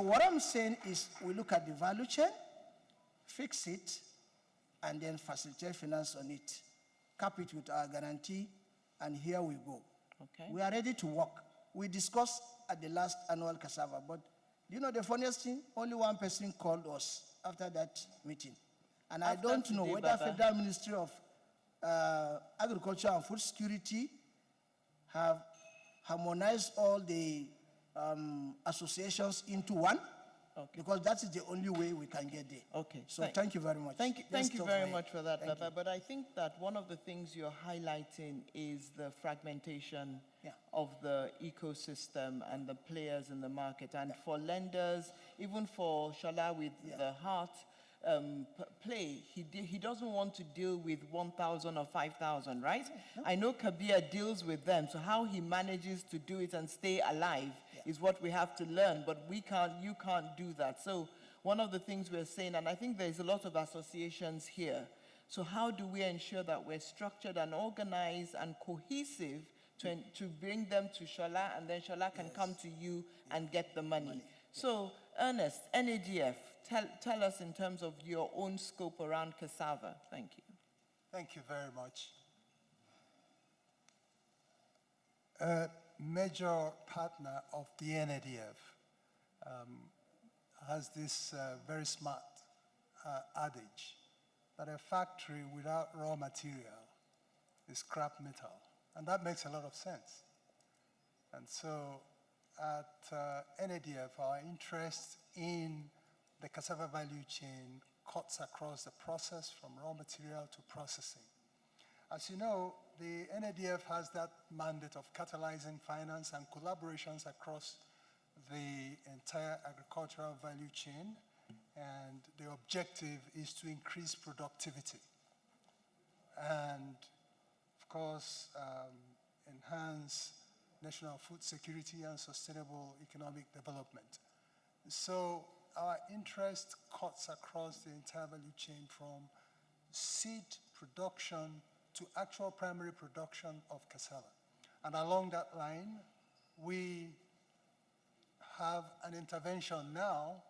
what I'm saying is we look at the value chain, fix it, and then facilitate finance on it. Cap it with our guarantee, and here we go. Okay. We are ready to work. We discussed at the last annual cassava, but you know the funniest thing? Only one person called us after that meeting. And I don't know today, whether Baba, Federal Ministry of Agriculture and Food Security have harmonized all the associations into one, because that is the only way we can get there. Okay. So thank you very much. Thank you very much for that, Thank Baba. you. But I think that one of the things you're highlighting is the fragmentation of the ecosystem and the players in the market. And for lenders, even for Shola with the heart play, he doesn't want to deal with 1,000 or 5,000, right? No. I know Kabir deals with them, so how he manages to do it and stay alive is what we have to learn, but you can't do that. So one of the things we're saying, and I think there's a lot of associations here, so how do we ensure that we're structured and organized and cohesive to bring them to Shola, and then Shola can come to you and get the money. So Ernest, NADF, tell us in terms of your own scope around cassava. Thank you. Thank you very much. a major partner of the NADF has this very smart adage that a factory without raw material is scrap metal. And that makes a lot of sense. And so at NADF, our interest in the cassava value chain cuts across the process from raw material to processing. As you know, the NADF has that mandate of catalyzing finance and collaborations across the entire agricultural value chain, and the objective is to increase productivity and, of course, enhance national food security and sustainable economic development. So our interest cuts across the entire value chain from seed production to actual primary production of cassava. And along that line, we have an intervention now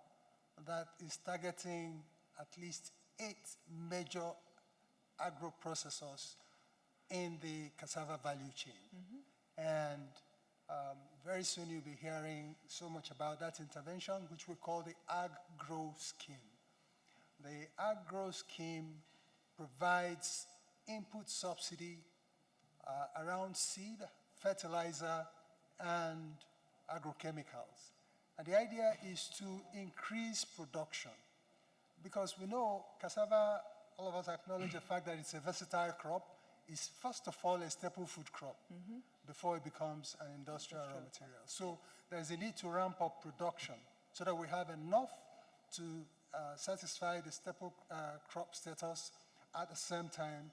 that is targeting at least 8 major agro-processors in the cassava value chain. And very soon you'll be hearing so much about that intervention, which we call the Ag-Grow Scheme. The Ag-Grow Scheme provides input subsidy around seed, fertilizer, and agrochemicals. And the idea is to increase production, because we know cassava, all of us acknowledge the fact that it's a versatile crop. It's first of all a staple food crop before it becomes an industrial raw material. So there's a need to ramp up production so that we have enough to satisfy the staple crop status, at the same time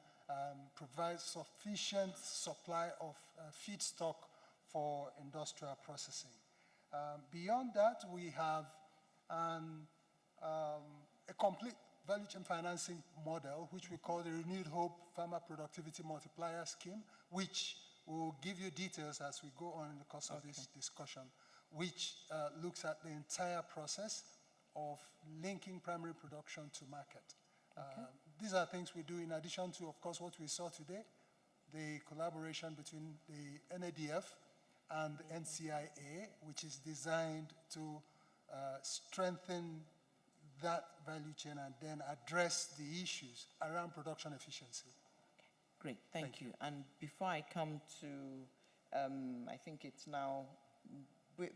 provide sufficient supply of feedstock for industrial processing. Beyond that, we have a complete value chain financing model, which we call the Renewed Hope Farmer Productivity Multiplier Scheme, which we'll give you details as we go on in the course of this discussion, which looks at the entire process of linking primary production to market. These are things we do in addition to, of course, what we saw today, the collaboration between the NADF and the NCIA, which is designed to strengthen that value chain and then address the issues around production efficiency. Great, thank you. And before I come to, I think it's now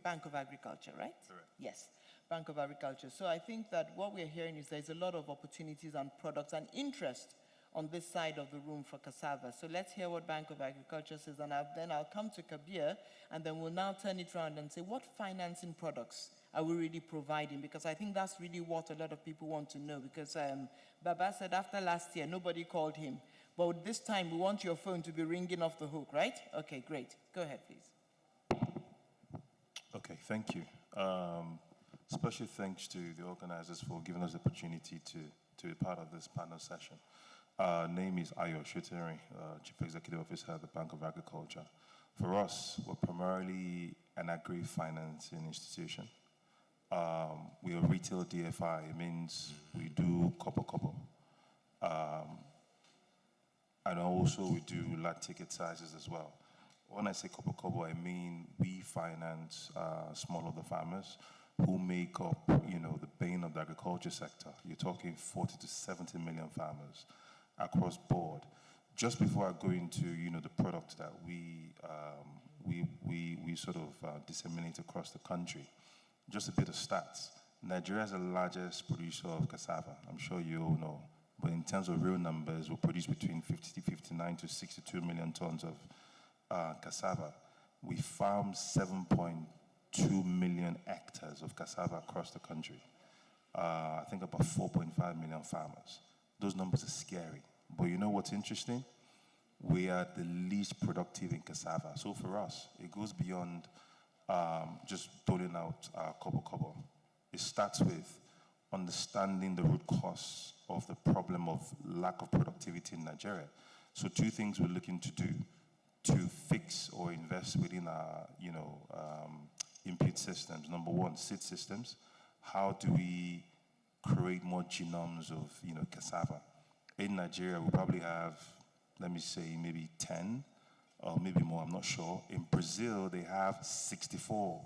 Bank of Agriculture, right? Correct. Yes, Bank of Agriculture. So I think that what we're hearing is there's a lot of opportunities and products and interest on this side of the room for cassava. So let's hear what Bank of Agriculture says, and then I'll come to Kabir, and then we'll now turn it around and say, what financing products are we really providing? Because I think that's really what a lot of people want to know, because Baba said after last year, nobody called him. But this time, we want your phone to be ringing off the hook, right? Okay, great. Go ahead, please. Okay, thank you. Special thanks to the organizers for giving us the opportunity to be part of this panel session. Name is Ayo Shuteri, Chief Executive Officer at the Bank of Agriculture. For us, we're primarily an agri-financing institution. We are retail DFI. It means we do couple. And also we do large ticket sizes as well. When I say couple, I mean we finance smallholder farmers who make up, the bane of the agriculture sector. You're talking 40 to 70 million farmers across board. Just before I go into, the product that we sort of disseminate across the country, just a bit of stats. Nigeria is the largest producer of cassava. I'm sure you all know. But in terms of real numbers, we produce between 59 to 62 million tons of cassava. We farm 7.2 million hectares of cassava across the country. I think about 4.5 million farmers. Those numbers are scary. But you know what's interesting? We are the least productive in cassava. So for us, it goes beyond just doling out couple. It starts with understanding the root cause of the problem of lack of productivity in Nigeria. So 2 things we're looking to do to fix or invest within our, input systems. Number 1, seed systems. How do we create more genomes of, cassava? In Nigeria, we probably have, let me say, maybe 10 or maybe more, I'm not sure. In Brazil, they have 64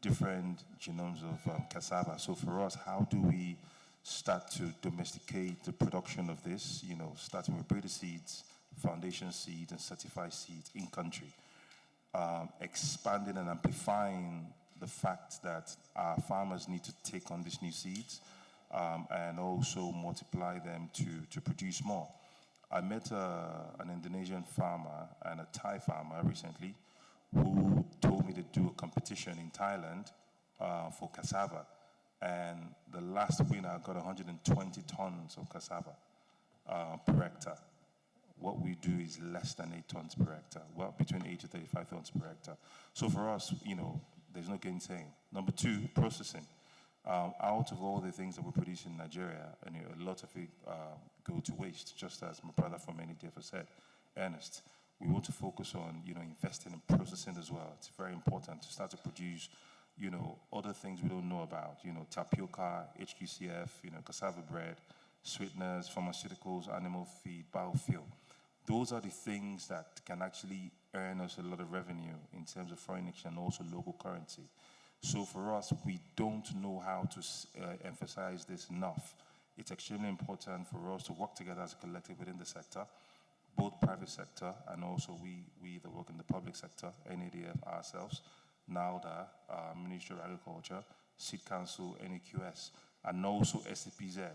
different genomes of cassava. So for us, how do we start to domesticate the production of this, starting with breeder seeds, foundation seeds, and certified seeds in country, expanding and amplifying the fact that our farmers need to take on these new seeds and also multiply them to produce more. I met an Indonesian farmer and a Thai farmer recently who told me to do a competition in Thailand for cassava. And the last winner got 120 tons of cassava per hectare. What we do is less than 8 tons per hectare, well, between 8 to 35 tons per hectare. So for us, there's no gainsaying. Number two, processing. Out of all the things that we produce in Nigeria, and a lot of it go to waste, just as my brother from NEDF has said, Ernest, we want to focus on, investing in processing as well. It's very important to start to produce, other things we don't know about, tapioca, HQCF, cassava bread, sweeteners, pharmaceuticals, animal feed, biofuel. Those are the things that can actually earn us a lot of revenue in terms of foreign exchange and also local currency. So for us, we don't know how to emphasize this enough. It's extremely important for us to work together as a collective within the sector, both private sector and also we that work in the public sector, NADF ourselves, NALDA, Ministry of Agriculture, Seed Council, NAQS, and also SCPZ.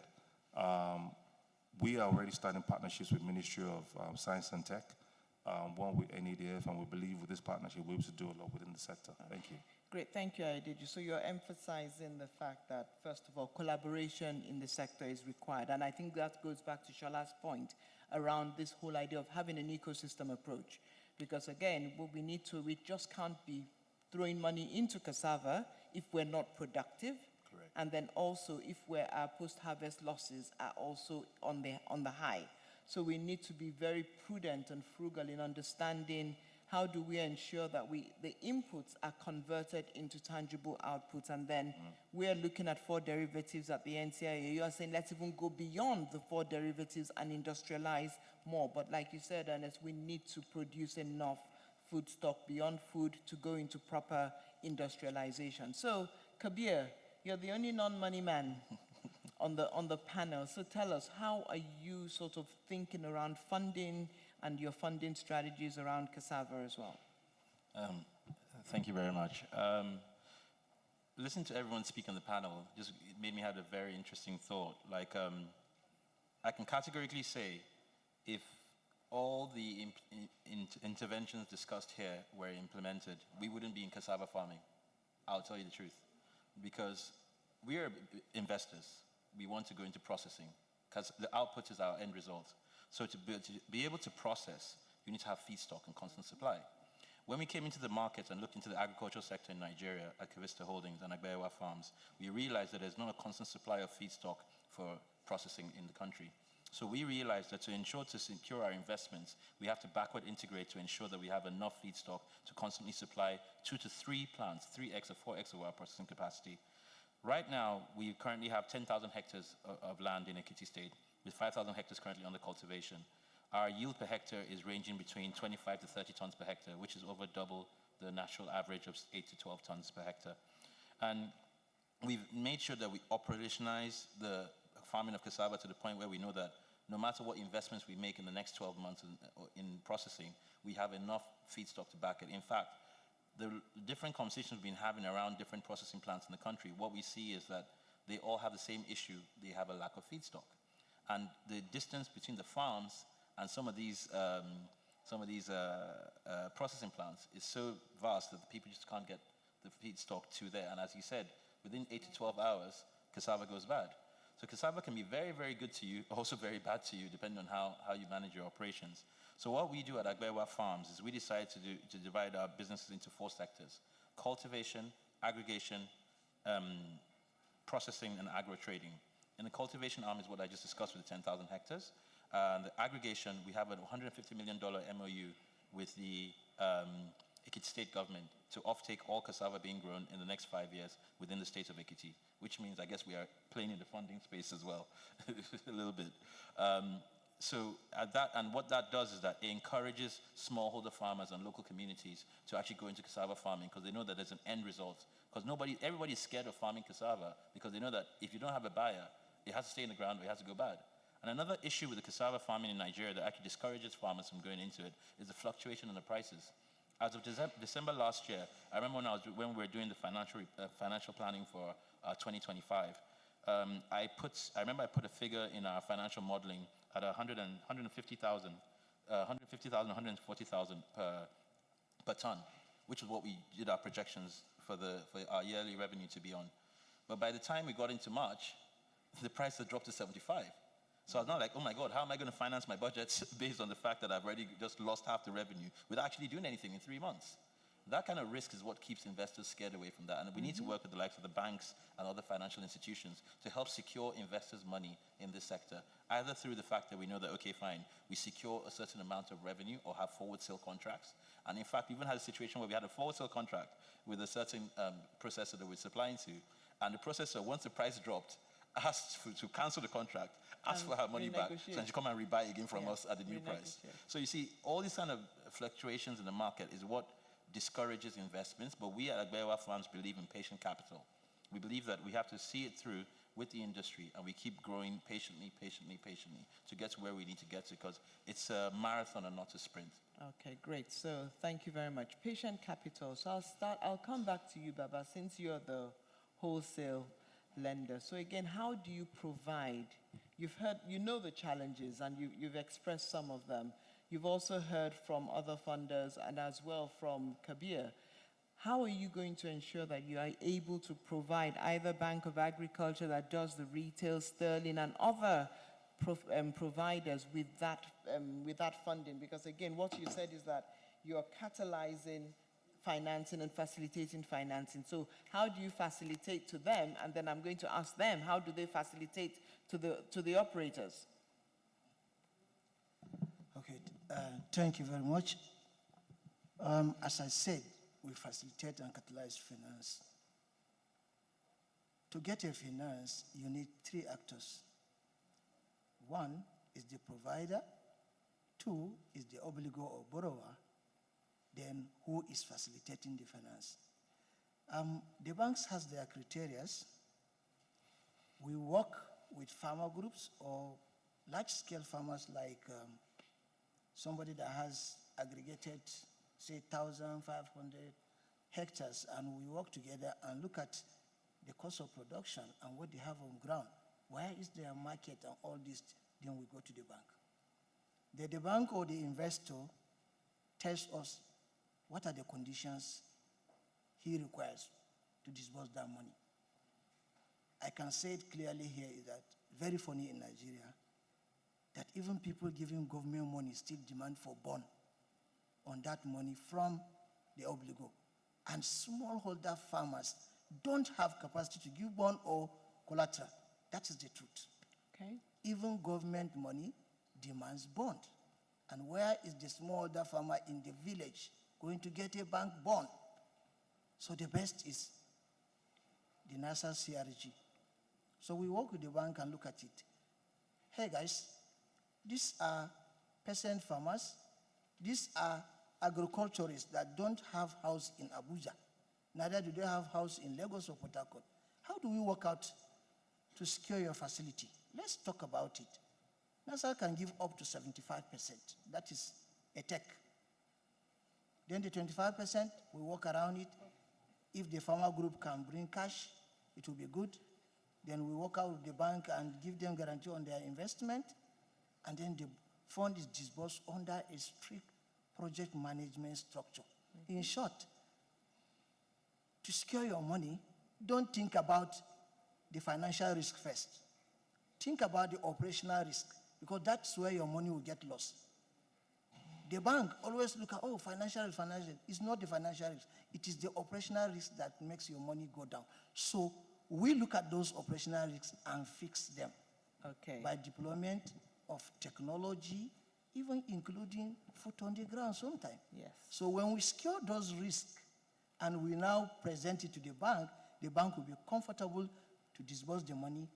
We are already starting partnerships with Ministry of Science and Tech, one with NADF, and we believe with this partnership we're able to do a lot within the sector. Thank you. Great, thank you, Adeju. So you're emphasizing the fact that, first of all, collaboration in the sector is required. And I think that goes back to Shola's point around this whole idea of having an ecosystem approach. Because again, we just can't be throwing money into cassava if we're not productive. Correct. And then also if our post-harvest losses are also on the high. So we need to be very prudent and frugal in understanding how do we ensure that the inputs are converted into tangible outputs, and then we're looking at 4 derivatives at the NCIA. You are saying let's even go beyond the 4 derivatives and industrialize more. But like you said, Ernest, we need to produce enough food stock beyond food to go into proper industrialization. So, Kabir, you're the only non-money man on the panel. So tell us, how are you sort of thinking around funding and your funding strategies around cassava as well? Thank you very much. Listening to everyone speak on the panel just made me have a very interesting thought. I can categorically say, if all the interventions discussed here were implemented, we wouldn't be in cassava farming. I'll tell you the truth. Because we are investors. We want to go into processing, because the output is our end result. So to be able to process, you need to have feedstock and constant supply. When we came into the market and looked into the agricultural sector in Nigeria at Cavista Holdings and Agbewa Farms, we realized that there's not a constant supply of feedstock for processing in the country. So we realized that to ensure to secure our investments, we have to backward integrate to ensure that we have enough feedstock to constantly supply 2 to 3 plants, 3x or 4x of our processing capacity. Right now, we currently have 10,000 hectares of land in Ekiti State, with 5,000 hectares currently under cultivation. Our yield per hectare is ranging between 25 to 30 tons per hectare, which is over double the national average of 8 to 12 tons per hectare. And we've made sure that we operationalize the farming of cassava to the point where we know that no matter what investments we make in the next 12 months in processing, we have enough feedstock to back it. In fact, the different conversations we've been having around different processing plants in the country, what we see is that they all have the same issue. They have a lack of feedstock. And the distance between the farms and some of these processing plants is so vast that the people just can't get the feedstock to there. And as you said, within 8 to 12 hours, cassava goes bad. So cassava can be very, very good to you, also very bad to you, depending on how you manage your operations. So what we do at Agbewa Farms is we decide to divide our businesses into 4 sectors: cultivation, aggregation, processing, and agro-trading. In the cultivation arm is what I just discussed with the 10,000 hectares. The aggregation, we have a $150 million MOU with the Ekiti State government to offtake all cassava being grown in the next 5 years within the state of Ekiti, which means I guess we are playing in the funding space as well, a little bit. So and what that does is that it encourages smallholder farmers and local communities to actually go into cassava farming because they know that there's an end result. Because everybody's scared of farming cassava because they know that if you don't have a buyer, it has to stay in the ground or it has to go bad. And another issue with the cassava farming in Nigeria that actually discourages farmers from going into it is the fluctuation in the prices. As of December last year, I remember when we were doing the financial planning for 2025, I remember I put a figure in our financial modeling at 150,000, 140,000 per ton, which is what we did our projections for our yearly revenue to be on. But by the time we got into March, the price had dropped to 75. So I was not like, oh my God, how am I going to finance my budgets based on the fact that I've already just lost half the revenue without actually doing anything in 3 months? That kind of risk is what keeps investors scared away from that. And we need to work with the likes of the banks and other financial institutions to help secure investors' money in this sector, either through the fact that we know that, okay, fine, we secure a certain amount of revenue or have forward sale contracts. And in fact, we even had a situation where we had a forward sale contract with a certain processor that we're supplying to. And the processor, once the price dropped, asked to cancel the contract, asked for her money back, so then she come and rebuy again from us at the new price. So you see, all these kind of fluctuations in the market is what discourages investments, but we at Agbewa Farms believe in patient capital. We believe that we have to see it through with the industry, and we keep growing patiently to get to where we need to get to, because it's a marathon and not a sprint. Okay, great. So thank you very much. Patient capital. So I'll come back to you, Baba, since you're the wholesale lender. So again, how do you provide? You know the challenges, and you've expressed some of them. You've also heard from other funders and as well from Kabir. How are you going to ensure that you are able to provide either Bank of Agriculture that does the retail, Sterling, and other providers with that funding? Because again, what you said is that you're catalyzing financing and facilitating financing. So how do you facilitate to them? And then I'm going to ask them, how do they facilitate to the operators? Okay, thank you very much. As I said, we facilitate and catalyze finance. To get a finance, you need 3 actors. 1 is the provider, 2 is the obligor or borrower, then who is facilitating the finance. The banks has their criteria. We work with farmer groups or large-scale farmers like somebody that has aggregated, say, 1,500 hectares, and we work together and look at the cost of production and what they have on ground. Where is their market and all this? Then we go to the bank. The bank or the investor tells us what are the conditions he requires to disburse that money. I can say it clearly here is that very funny in Nigeria that even people giving government money still demand for bond on that money from the obligor. And smallholder farmers don't have capacity to give bond or collateral. That is the truth. Okay. Even government money demands bond. And where is the smallholder farmer in the village going to get a bank bond? So the best is the NASA CRG. So we work with the bank and look at it. Hey guys, these are peasant farmers. These are agriculturists that don't have house in Abuja. Neither do they have house in Lagos or Port Harcourt. How do we work out to secure your facility? Let's talk about it. NASA can give up to 75%. That is a tech. Then the 25%, we work around it. If the farmer group can bring cash, it will be good. Then we work out with the bank and give them guarantee on their investment. And then the fund is disbursed under a strict project management structure. In short, to secure your money, don't think about the financial risk first. Think about the operational risk, because that's where your money will get lost. The bank always look at, financial. It's not the financial risk. It is the operational risk that makes your money go down. So we look at those operational risks and fix them. Okay. By deployment of technology, even including foot on the ground sometimes. Yes. So when we secure those risks and we now present it to the bank will be comfortable to disburse the money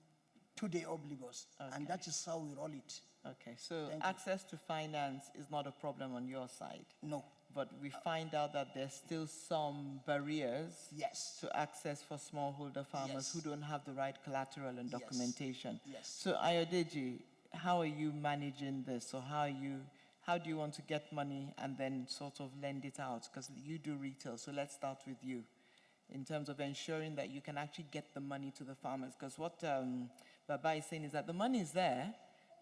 to the obligors. Okay. And that is how we roll it. Okay, so Thank you. access to finance is not a problem on your side, No. but we find out that there's still some barriers Yes. to access for smallholder farmers who Yes. don't have the right collateral and Yes. documentation. Yes. So Ayodeji, how are you managing this? So how do you want to get money and then sort of lend it out? Because you do retail, so let's start with you in terms of ensuring that you can actually get the money to the farmers. Because what Baba is saying is that the money is there.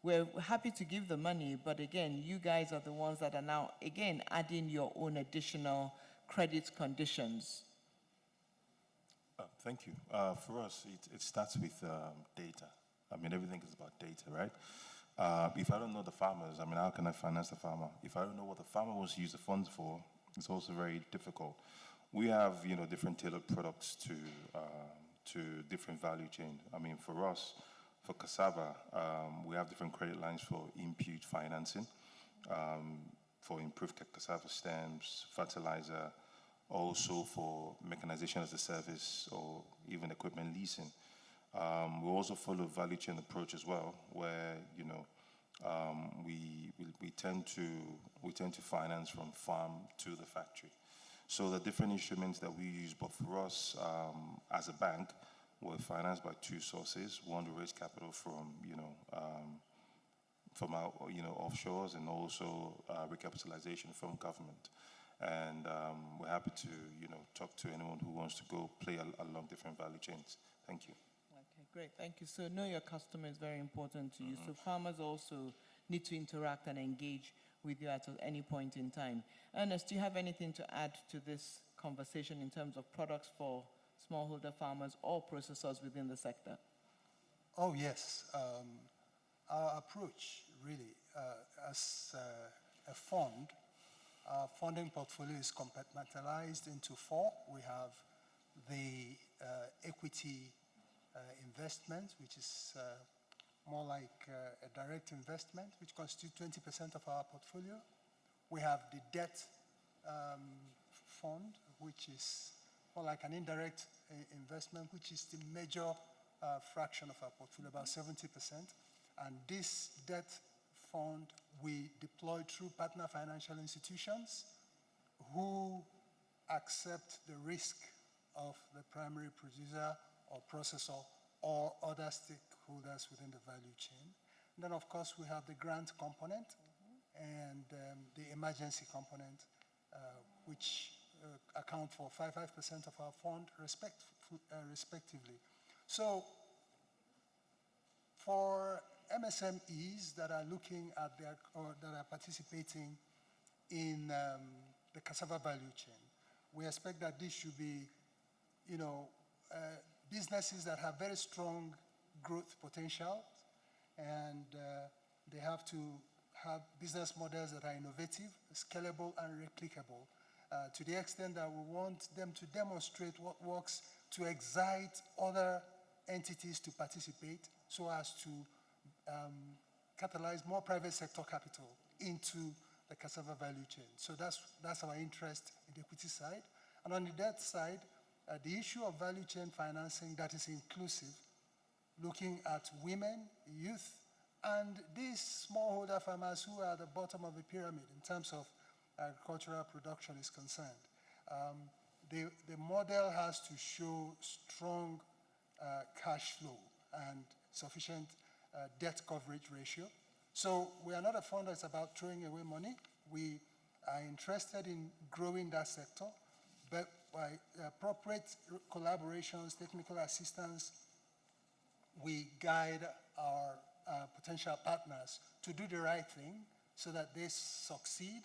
We're happy to give the money, but again, you guys are the ones that are now, again, adding your own additional credit conditions. Thank you. For us, it starts with data. I mean, everything is about data, right? If I don't know the farmers, I mean, how can I finance the farmer? If I don't know what the farmer wants to use the funds for, it's also very difficult. We have, different tailored products to different value chain. I mean, for us, for cassava, we have different credit lines for input financing, for improved cassava stems, fertilizer, also for mechanization as a service or even equipment leasing. We also follow value chain approach as well, where we tend to finance from farm to the factory. So the different instruments that we use, but for us as a bank, we're financed by two sources. One, we raise capital from our offshores, and also recapitalization from government. And we're happy to talk to anyone who wants to go play along different value chains. Thank you. Okay, great. Thank you. So know your customer is very important to you. So farmers also need to interact and engage with you at any point in time. Ernest, do you have anything to add to this conversation in terms of products for smallholder farmers or processors within the sector? Oh, yes. Our approach, really, as a fund, our funding portfolio is compartmentalized into four. We have the equity investment, which is more like a direct investment, which constitutes 20% of our portfolio. We have the debt fund, which is more like an indirect investment, which is the major fraction of our portfolio, about 70%. And this debt fund we deploy through partner financial institutions who accept the risk of the primary producer or processor or other stakeholders within the value chain. And then, of course, we have the grant component and the emergency component, which account for 5% of our fund respectively. So for MSMEs that are looking at or that are participating in the cassava value chain, we expect that this should be, businesses that have very strong growth potential, and they have to have business models that are innovative, scalable, and replicable, to the extent that we want them to demonstrate what works to excite other entities to participate so as to catalyze more private sector capital into the cassava value chain. So that's our interest in the equity side. And on the debt side, the issue of value chain financing that is inclusive, looking at women, youth, and these smallholder farmers who are at the bottom of the pyramid in terms of agricultural production is concerned. The model has to show strong cash flow and sufficient debt coverage ratio. So we are not a fund that's about throwing away money. We are interested in growing that sector, but by appropriate collaborations, technical assistance, we guide our potential partners to do the right thing so that they succeed,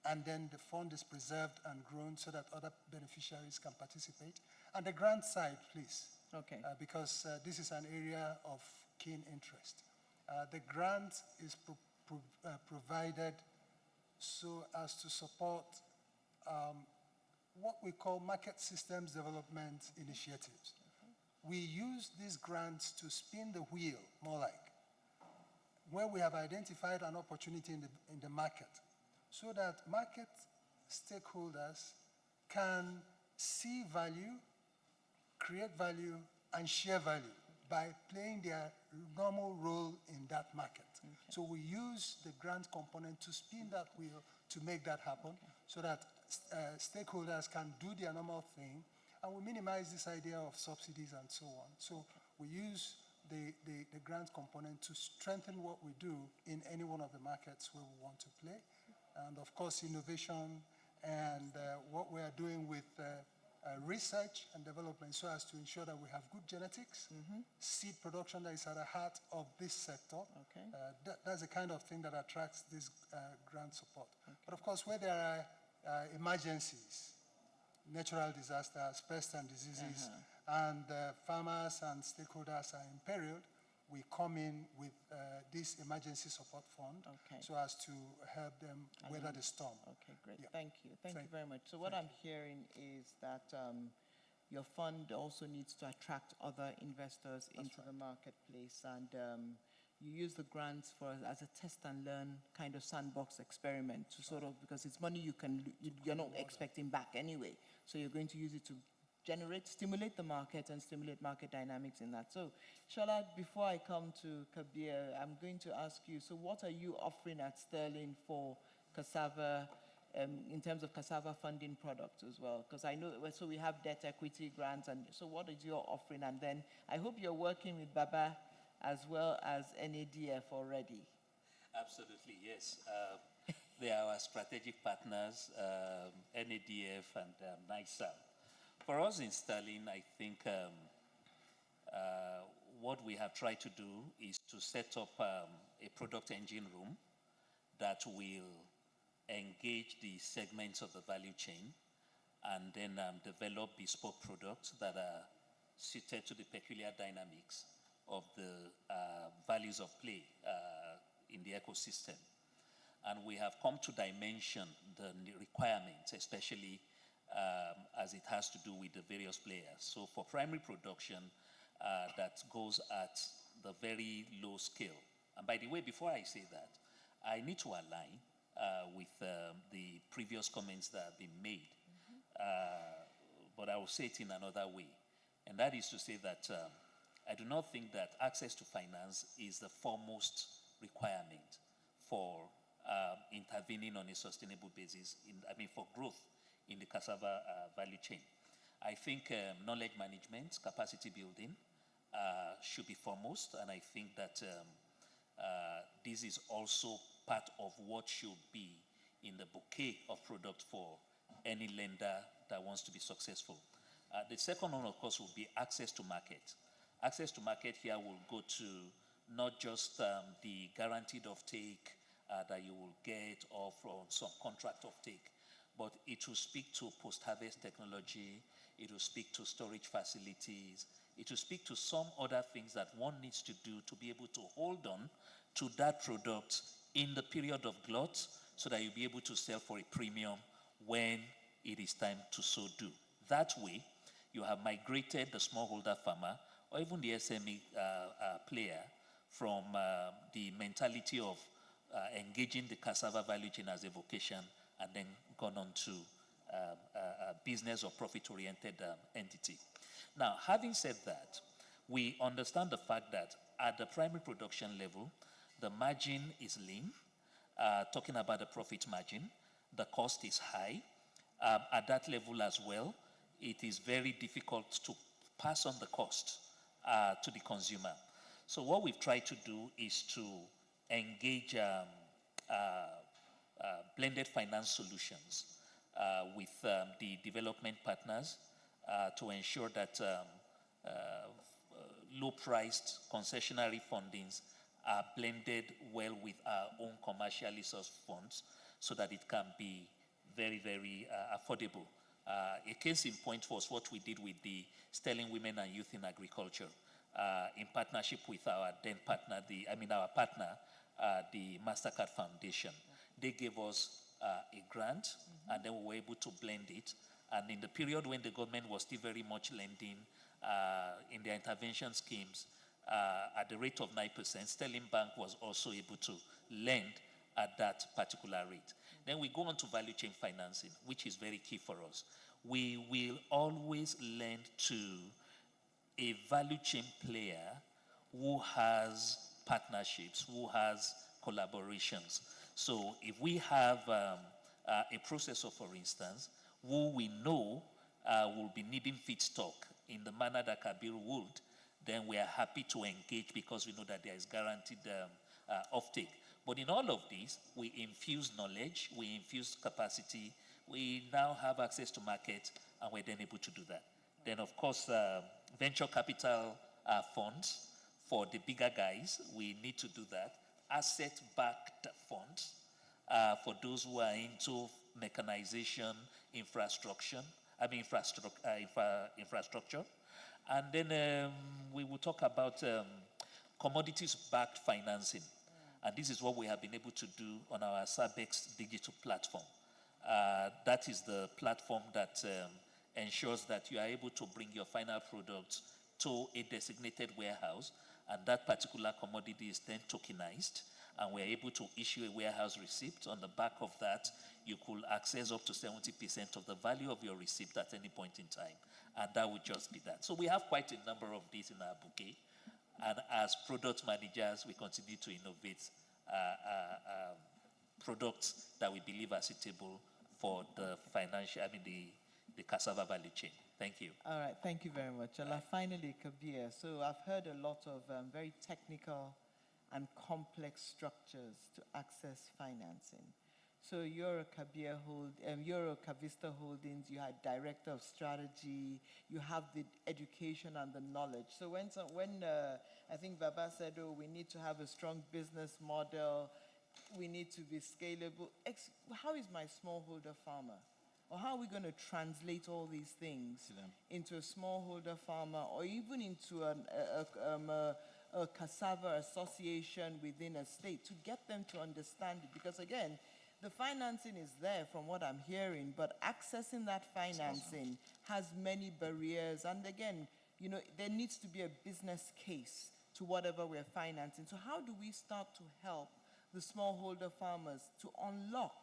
and then the fund is preserved and grown so that other beneficiaries can participate. And the grant side, please. Okay. Because this is an area of keen interest. The grant is provided so as to support what we call market systems development initiatives. We use these grants to spin the wheel, more like, where we have identified an opportunity in the market, so that market stakeholders can see value, create value, and share value by playing their normal role in that market. So we use the grant component to spin that wheel to make that happen so that stakeholders can do their normal thing, and we minimize this idea of subsidies and so on. So we use the grant component to strengthen what we do in any one of the markets where we want to play. And of course, innovation and what we are doing with research and development so as to ensure that we have good genetics, seed production that is at the heart of this sector. That's the kind of thing that attracts this grant support. But of course, where there are emergencies, natural disasters, pests and diseases, and farmers and stakeholders are imperiled, we come in with this emergency support fund so as to help them weather the storm. Okay, great. Yeah. Thank you. Thank you very much. So what I'm hearing is that your fund also needs to attract other investors into the marketplace, and you use the grants as a test and learn kind of sandbox experiment to sort of, because it's money you're not expecting back anyway. So you're going to use it to stimulate the market and stimulate market dynamics in that. So, Shola, before I come to Kabir, I'm going to ask you, so what are you offering at Sterling for Cassava, in terms of Cassava funding products as well? Because I know, so we have debt equity grants, and so what is your offering? And then I hope you're working with Baba as well as NADF already. Absolutely, yes. They are our strategic partners, NADF and NISA. For us in Sterling, I think what we have tried to do is to set up a product engine room that will engage the segments of the value chain and then develop bespoke products that are suited to the peculiar dynamics of the values of play in the ecosystem. And we have come to dimension the requirements, especially as it has to do with the various players. So for primary production, that goes at the very low scale. And by the way, before I say that, I need to align with the previous comments that have been made. But I will say it in another way. And that is to say that I do not think that access to finance is the foremost requirement for intervening on a sustainable basis, for growth in the cassava value chain. I think knowledge management, capacity building should be foremost, and I think that this is also part of what should be in the bouquet of product for any lender that wants to be successful. The second one, of course, will be access to market. Access to market here will go to not just the guaranteed offtake that you will get or from some contract offtake, but it will speak to post-harvest technology, it will speak to storage facilities, it will speak to some other things that one needs to do to be able to hold on to that product in the period of glut so that you'll be able to sell for a premium when it is time to so do. That way, you have migrated the smallholder farmer or even the SME player from the mentality of engaging the cassava value chain as a vocation and then gone on to a business or profit-oriented entity. Now, having said that, we understand the fact that at the primary production level, the margin is lean. Talking about the profit margin, the cost is high. At that level as well, it is very difficult to pass on the cost to the consumer. So what we've tried to do is to engage blended finance solutions with the development partners to ensure that low-priced concessionary fundings are blended well with our own commercially sourced funds so that it can be very, very affordable. A case in point was what we did with the Sterling Women and Youth in Agriculture in partnership with our then partner, our partner, the MasterCard Foundation. They gave us a grant, and then we were able to blend it. And in the period when the government was still very much lending in their intervention schemes at the rate of 9%, Sterling Bank was also able to lend at that particular rate. Then we go on to value chain financing, which is very key for us. We will always lend to a value chain player who has partnerships, who has collaborations. So if we have a processor, for instance, who we know will be needing feedstock in the manner that Kabir would, then we are happy to engage because we know that there is guaranteed offtake. But in all of this, we infuse knowledge, we infuse capacity, we now have access to market, and we're then able to do that. Then, of course, venture capital funds for the bigger guys, we need to do that. Asset-backed funds for those who are into mechanization, infrastructure. And then we will talk about commodities-backed financing. And this is what we have been able to do on our Sabex digital platform. That is the platform that ensures that you are able to bring your final products to a designated warehouse, and that particular commodity is then tokenized, and we're able to issue a warehouse receipt. On the back of that, you could access up to 70% of the value of your receipt at any point in time, and that would just be that. So we have quite a number of these in our bouquet, and as product managers, we continue to innovate products that we believe are suitable for the the cassava value chain. Thank you. All right, thank you very much. Finally, Kabir. So I've heard a lot of very technical and complex structures to access financing. So you're a you're a Cavista Holdings, you are director of strategy, you have the education and the knowledge. So when I think Baba said, oh, we need to have a strong business model, we need to be scalable. How is my smallholder farmer? Or how are we going to translate all these things into a smallholder farmer, or even into a cassava association within a state, to get them to understand it? Because again, the financing is there from what I'm hearing, but accessing that financing has many barriers. And again, there needs to be a business case to whatever we're financing. So how do we start to help the smallholder farmers to unlock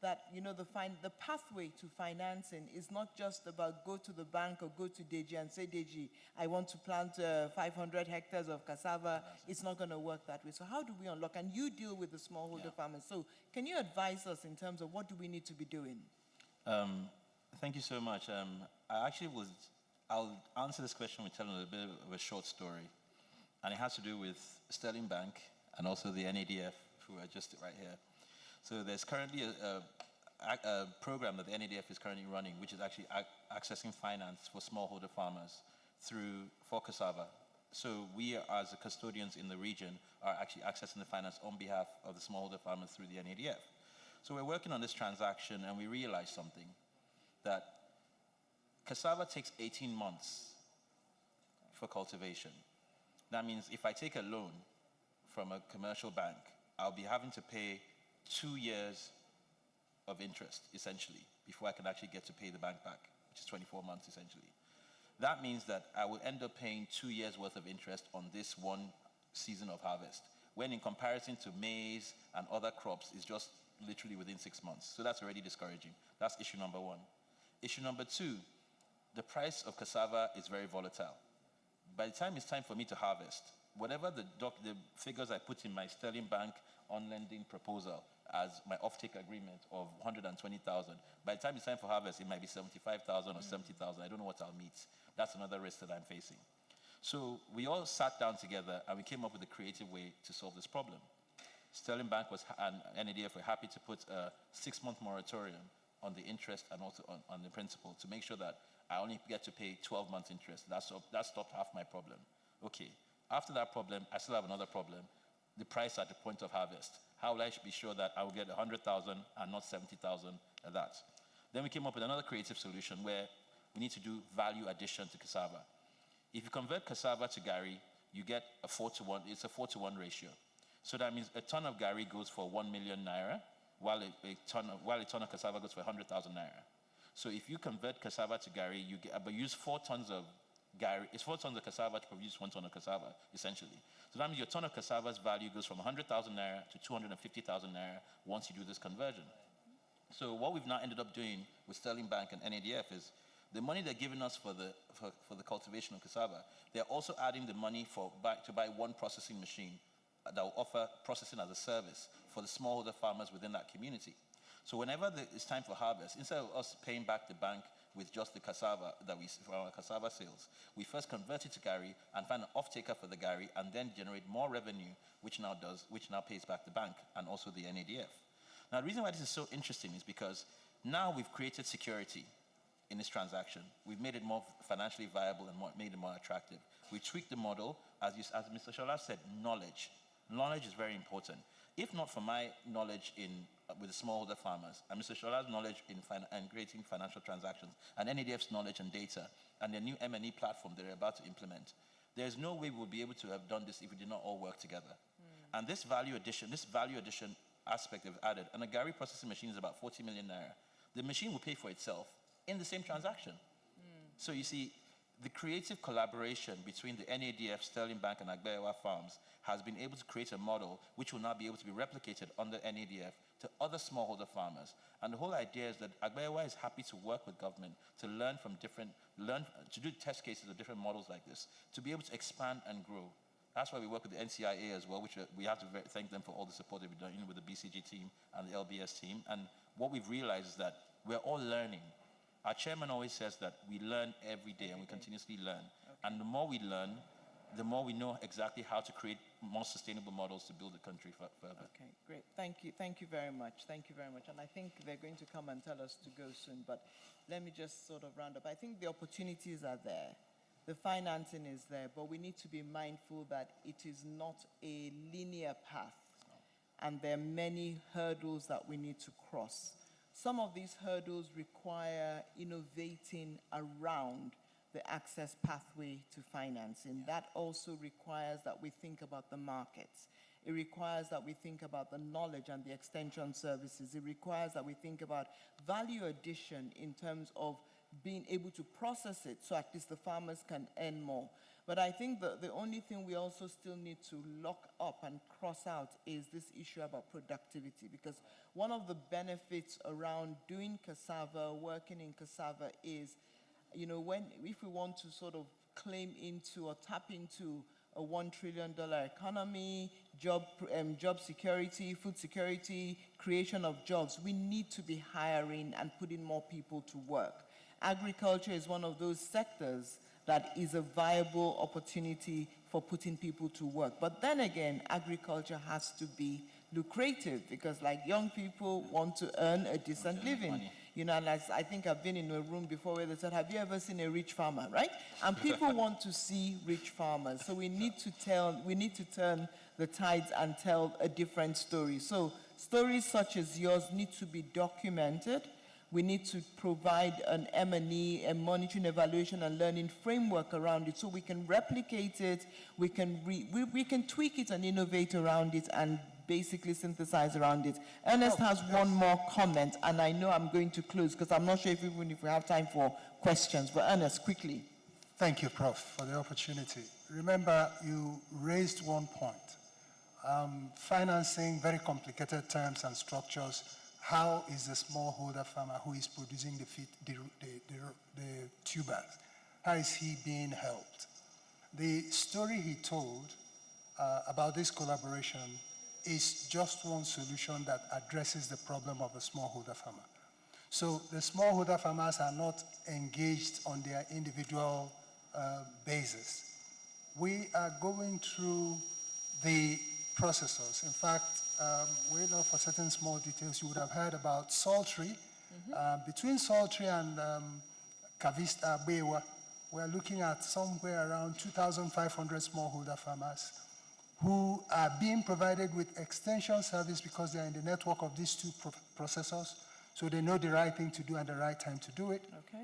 that, the pathway to financing is not just about go to the bank or go to Deji and say, Deji, I want to plant 500 hectares of cassava. It's not going to work that way. So how do we unlock? And you deal with the smallholder farmers. So can you advise us in terms of what do we need to be doing? Thank you so much. I'll answer this question with telling a bit of a short story. And it has to do with Sterling Bank and also the NADF, who are just right here. So there's currently a program that the NADF is currently running, which is actually accessing finance for smallholder farmers for cassava. So we, as the custodians in the region, are actually accessing the finance on behalf of the smallholder farmers through the NADF. So we're working on this transaction, and we realized something, that cassava takes 18 months for cultivation. That means if I take a loan from a commercial bank, I'll be having to pay 2 years of interest, essentially, before I can actually get to pay the bank back, which is 24 months, essentially. That means that I will end up paying 2 years' worth of interest on this one season of harvest, when in comparison to maize and other crops, it's just literally within 6 months. So that's already discouraging. That's issue number one. Issue number two, the price of cassava is very volatile. By the time it's time for me to harvest, whatever the figures I put in my Sterling Bank on-lending proposal as my offtake agreement of 120,000, by the time it's time for harvest, it might be 75,000 or 70,000. I don't know what I'll meet. That's another risk that I'm facing. So we all sat down together and we came up with a creative way to solve this problem. Sterling Bank and NADF were happy to put a 6-month moratorium on the interest and also on the principal to make sure that I only get to pay 12 months interest. That stopped half my problem. Okay. After that problem, I still have another problem. The price at the point of harvest. How will I be sure that I will get 100,000 and not 70,000 at that? Then we came up with another creative solution where we need to do value addition to cassava. If you convert cassava to gari, you get a 4-to-1. It's a 4-to-1 ratio. So that means a ton of gari goes for 1 million naira, while a ton of cassava goes for 100,000 naira. So if you convert cassava to gari, but use 4 tons of gari. It's 4 tons of cassava to produce 1 ton of cassava, essentially. So that means your ton of cassava's value goes from 100,000 naira to 250,000 naira once you do this conversion. So what we've now ended up doing with Sterling Bank and NADF is the money they're giving us for the cultivation of cassava, they're also adding the money to buy one processing machine that will offer processing as a service for the smallholder farmers within that community. So whenever it's time for harvest, instead of us paying back the bank with just the cassava for our cassava sales, we first convert it to Gary and find an off-taker for the Gary and then generate more revenue, which now pays back the bank and also the NADF. Now, the reason why this is so interesting is because now we've created security in this transaction. We've made it more financially viable and made it more attractive. We tweaked the model, as Mr. Shola said, knowledge. Knowledge is very important. If not for my knowledge with the smallholder farmers, and Mr. Shola's knowledge in creating financial transactions, and NADF's knowledge and data, and the new M&E platform they're about to implement, there's no way we would be able to have done this if we did not all work together. And this value addition aspect they've added, and a Gary processing machine is about 40 million naira. The machine will pay for itself in the same transaction. So you see, the creative collaboration between the NADF, Sterling Bank, and Agbewa farms has been able to create a model which will now be able to be replicated under NADF to other smallholder farmers. And the whole idea is that Agbewa is happy to work with government to learn from to do test cases of different models like this, to be able to expand and grow. That's why we work with the NCIA as well, which we have to thank them for all the support they've done with the BCG team and the LBS team. And what we've realized is that we're all learning. Our chairman always says that we learn every day and we continuously learn. Okay. And the more we learn, the more we know exactly how to create more sustainable models to build the country further. Okay, great. Thank you. Thank you very much. Thank you very much. And I think they're going to come and tell us to go soon, but let me just sort of round up. I think the opportunities are there. The financing is there, but we need to be mindful that it is not a linear path. And there are many hurdles that we need to cross. Some of these hurdles require innovating around the access pathway to financing. That also requires that we think about the markets. It requires that we think about the knowledge and the extension services. It requires that we think about value addition in terms of being able to process it so at least the farmers can earn more. But I think the only thing we also still need to lock up and cross out is this issue about productivity, because one of the benefits around doing cassava, working in cassava is, if we want to sort of claim into or tap into a $1 trillion economy, job security, food security, creation of jobs, we need to be hiring and putting more people to work. Agriculture is one of those sectors that is a viable opportunity for putting people to work. But then again, agriculture has to be lucrative because young people want to earn a decent living. And I think I've been in a room before where they said, have you ever seen a rich farmer, right? And people want to see rich farmers. So we need to turn the tides and tell a different story. So stories such as yours need to be documented. We need to provide an M&E, a monitoring, evaluation, and learning framework around it so we can replicate it, we can tweak it and innovate around it and basically synthesize around it. Ernest has one more comment, and I know I'm going to close because I'm not sure if we have time for questions. But Ernest, quickly. Thank you, Prof, for the opportunity. Remember, you raised one point. Financing, very complicated terms and structures. How is the smallholder farmer who is producing the tubers, how is he being helped? The story he told about this collaboration is just one solution that addresses the problem of the smallholder farmer. So the smallholder farmers are not engaged on their individual basis. We are going through the processors. In fact, we know for certain small details, you would have heard about Sultry. Between Sultry and Kavista Bewa, we're looking at somewhere around 2,500 smallholder farmers who are being provided with extension service because they're in the network of these two processors, so they know the right thing to do and the right time to do it,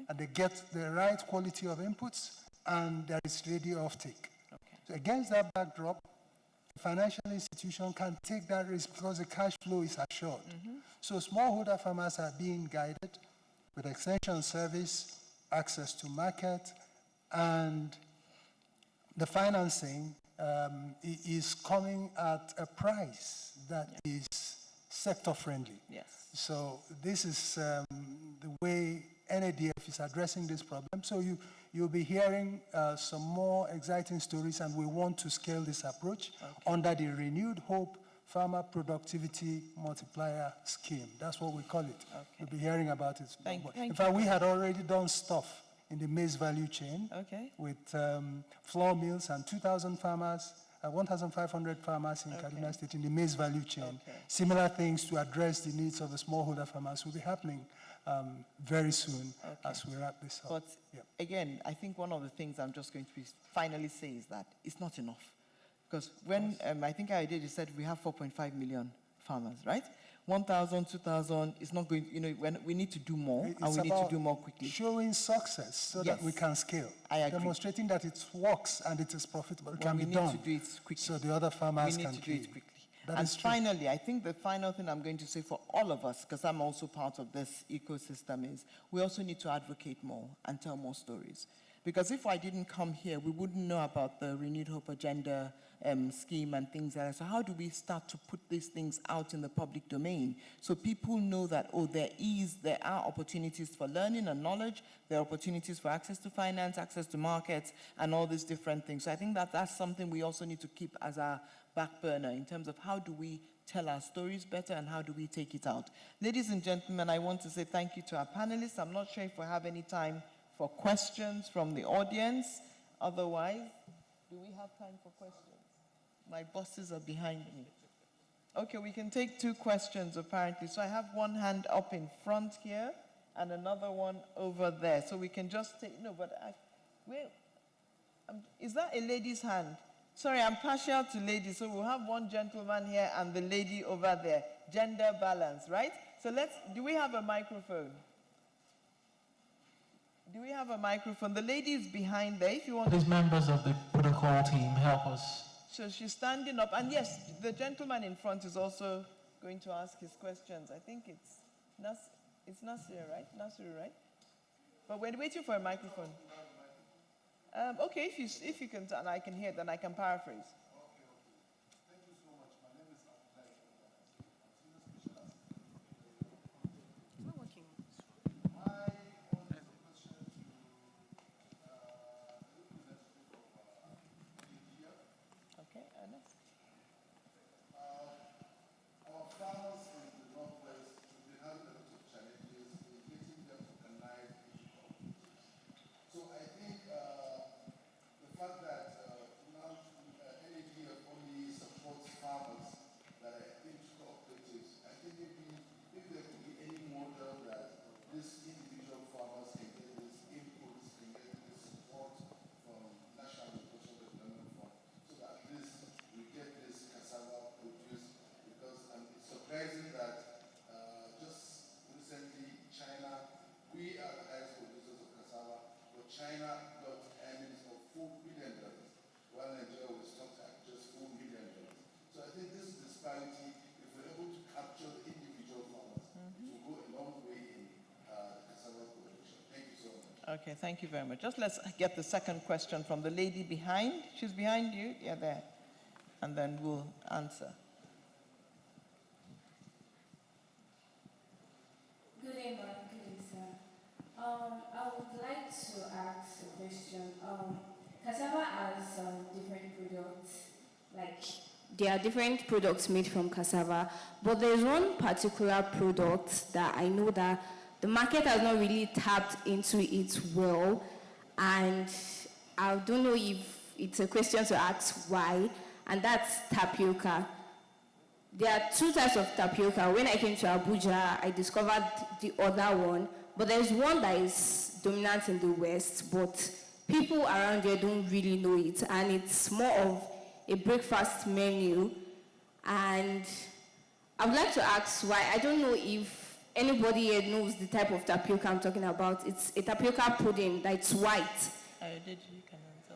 and they get the right quality of inputs, and there is ready offtake. So against that backdrop, financial institution can take that risk because the cash flow is assured. So smallholder farmers are being guided with extension service, access to market, and the financing is coming at a price that is sector friendly. Yes. So this is the way NADF is addressing this problem. So you'll be hearing some more exciting stories, and we want to scale this approach under the Renewed Hope Farmer Productivity Multiplier Scheme. That's what we call it. You'll be hearing about it. In fact, we had already done stuff in the maize value chain with flour mills and 2,000 farmers, 1,500 farmers in Kaduna State in the maize value chain. Similar things to address the needs of the smallholder farmers will be happening very soon as we wrap this up. But again, I think one of the things I'm just going to finally say is that it's not enough. Because when, I think I did, you said we have 4.5 million farmers, right? 1,000, 2,000 is not going, we need to do more, and we need to do more quickly. Showing success so that we can scale. I agree. Demonstrating that it works and it is profitable. It can be done. We need to do it quickly. So the other farmers can We need to do it quickly. That and finally, I think the final thing I'm going to say for all of us, because I'm also part of this ecosystem, is we also need to advocate more and tell more stories. Because if I didn't come here, we wouldn't know about the Renewed Hope Agenda scheme and things like that. So how do we start to put these things out in the public domain so people know that, there are opportunities for learning and knowledge, there are opportunities for access to finance, access to markets, and all these different things. So I think that that's something we also need to keep as our back burner in terms of how do we tell our stories better and how do we take it out. Ladies and gentlemen, I want to say thank you to our panelists. I'm not sure if we have any time for questions from the audience. Otherwise, do we have time for questions? My bosses are behind me. Okay, we can take 2 questions apparently. So I have one hand up in front here and another one over there. So we can just take, is that a lady's hand? Sorry, I'm partial to ladies, so we'll have one gentleman here and the lady over there. Gender balance, right? So do we have a microphone? Do we have a microphone? The lady is behind there. If you want. These members of the protocol team help us. So she's standing up. And yes, the gentleman in front is also going to ask his questions. I think it's Nasir, right? Nasir, right? But we're waiting for a microphone. Okay, if you can, and I can hear, then I can paraphrase. Thank you so much. My name is It's not working. Okay, Ernest. Our farmers in the Northwest, they have a lot of challenges in getting them organized. So I think the fact that now NADF only supports farmers that are into cooperatives, I think maybe if there could be any model that these individual farmers can get this inputs, can get this support from National Agricultural Development Fund, so that at least we get this cassava produced, because it's surprising that just recently China, we are the highest producers of cassava, but China got earnings of $4 billion, while Nigeria was stopped at just $4 million. So I think this disparity, if we're able to capture the individual farmers, it will go a long way in the cassava production. Thank you so much. Okay, thank you very much. Just let's get the second question from the lady behind. She's behind you. Yeah, there. And then we'll answer. Good day, ma'am. Good day, sir. I would like to ask a question. Cassava has different products. Like, there are different products made from cassava, but there's one particular product that I know that the market has not really tapped into it well, and I don't know if it's a question to ask why, and that's tapioca. There are 2 types of tapioca. When I came to Abuja, I discovered the other one, but there's one that is dominant in the West, but people around here don't really know it, and it's more of a breakfast menu. And I would like to ask why. I don't know if anybody here knows the type of tapioca I'm talking about. It's a tapioca pudding that's white. You can answer.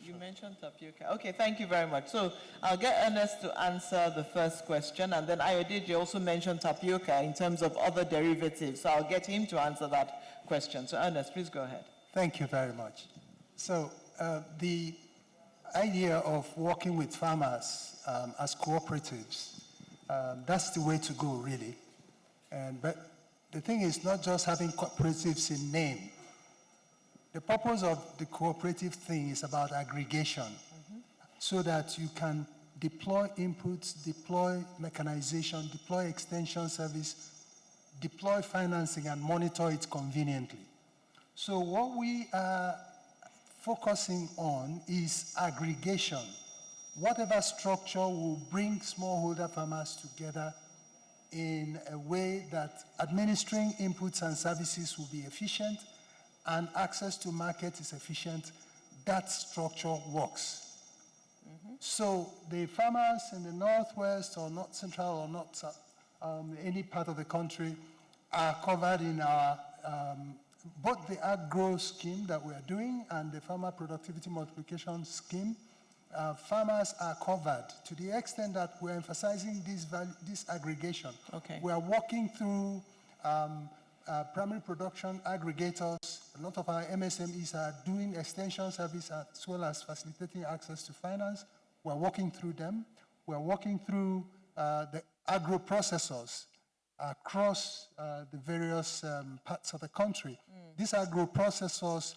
You mentioned tapioca. Okay, thank you very much. So I'll get Ernest to answer the first question, and then Ayodeji also mentioned tapioca in terms of other derivatives. So I'll get him to answer that question. So Ernest, please go ahead. Thank you very much. So the idea of working with farmers as cooperatives That's the way to go, really. But the thing is not just having cooperatives in name. The purpose of the cooperative thing is about aggregation, so that you can deploy inputs, deploy mechanization, deploy extension service, deploy financing, and monitor it conveniently. So what we are focusing on is aggregation. Whatever structure will bring smallholder farmers together in a way that administering inputs and services will be efficient and access to market is efficient, that structure works. So the farmers in the Northwest or North Central or not any part of the country are covered in our both the agro scheme that we are doing and the farmer productivity multiplication scheme. Farmers are covered to the extent that we're emphasizing this aggregation. Okay. We are working through primary production aggregators. A lot of our MSMEs are doing extension service as well as facilitating access to finance. We're working through them. We're working through the agro processors across the various parts of the country. These agro processors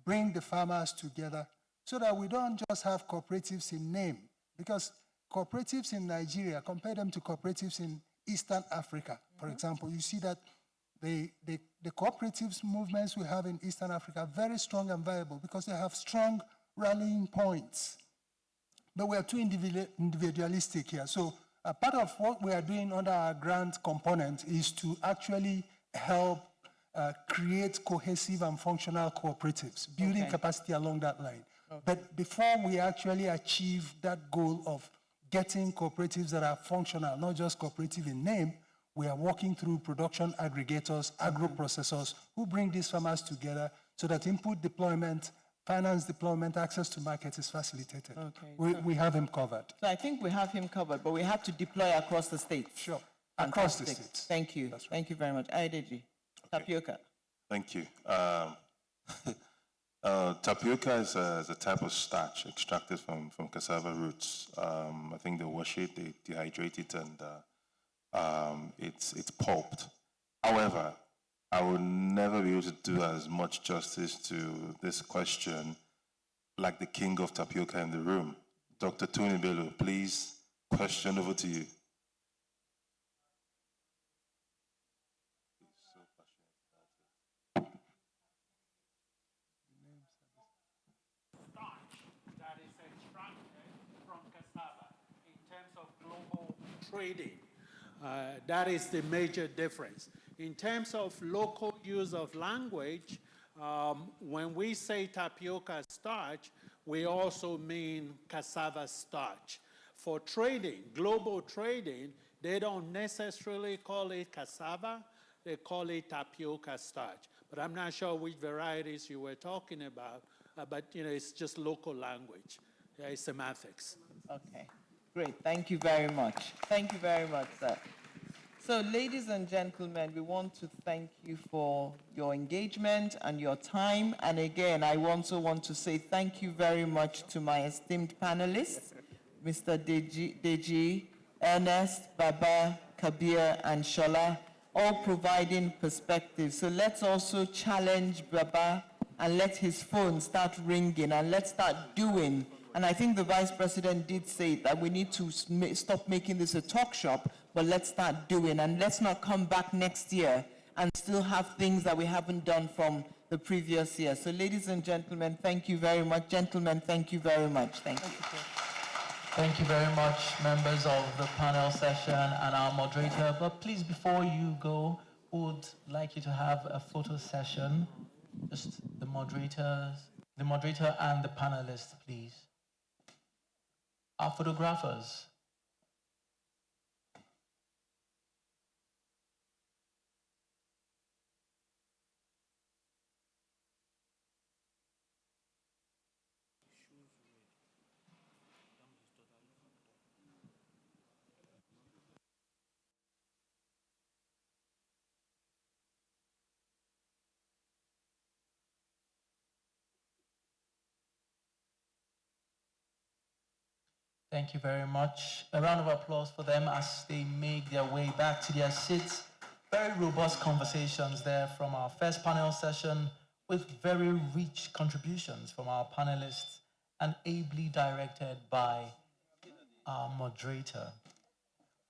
bring the farmers together so that we don't just have cooperatives in name, because cooperatives in Nigeria, compare them to cooperatives in Eastern Africa, for example, you see that the cooperatives movements we have in Eastern Africa are very strong and viable because they have strong rallying points. But we are too individualistic here. So part of what we are doing under our grant component is to actually help create cohesive and functional cooperatives, building capacity along that line. But before we actually achieve that goal of getting cooperatives that are functional, not just cooperative in name, we are working through production aggregators, agro processors, who bring these farmers together so that input deployment, finance deployment, access to market is facilitated. We have him covered. So I think we have him covered, but we have to deploy across the states. Sure. Across the states. Thank you. That's right. Thank you very much. Ayedeji, tapioca. Thank you. Tapioca is a type of starch extracted from cassava roots. I think they wash it, they dehydrate it, and it's pulped. However, I would never be able to do as much justice to this question like the king of tapioca in the room. Dr. Tony Bello, please, question over to you. That is extracted from cassava in terms of global trading. That is the major difference. In terms of local use of language, when we say tapioca starch, we also mean cassava starch. For trading, global trading, they don't necessarily call it cassava, they call it tapioca starch. But I'm not sure which varieties you were talking about, but it's just local language. It's semantics. Okay, great. Thank you very much. Thank you very much, sir. So, ladies and gentlemen, we want to thank you for your engagement and your time. And again, I also want to say thank you very much to my esteemed panelists, Mr. Deji, Ernest, Baba, Kabir, and Shola, all providing perspective. So let's also challenge Baba and let his phone start ringing and let's start doing. And I think the Vice President did say that we need to stop making this a talk shop, but let's start doing. And let's not come back next year and still have things that we haven't done from the previous year. So ladies and gentlemen, thank you very much. Gentlemen, thank you very much. Thank you. Thank you very much, members of the panel session and our moderator. But please, before you go, would like you to have a photo session. Just the moderator and the panelists, please. Our photographers. Thank you very much. A round of applause for them as they make their way back to their seats. Very robust conversations there from our first panel session with very rich contributions from our panelists and ably directed by our moderator.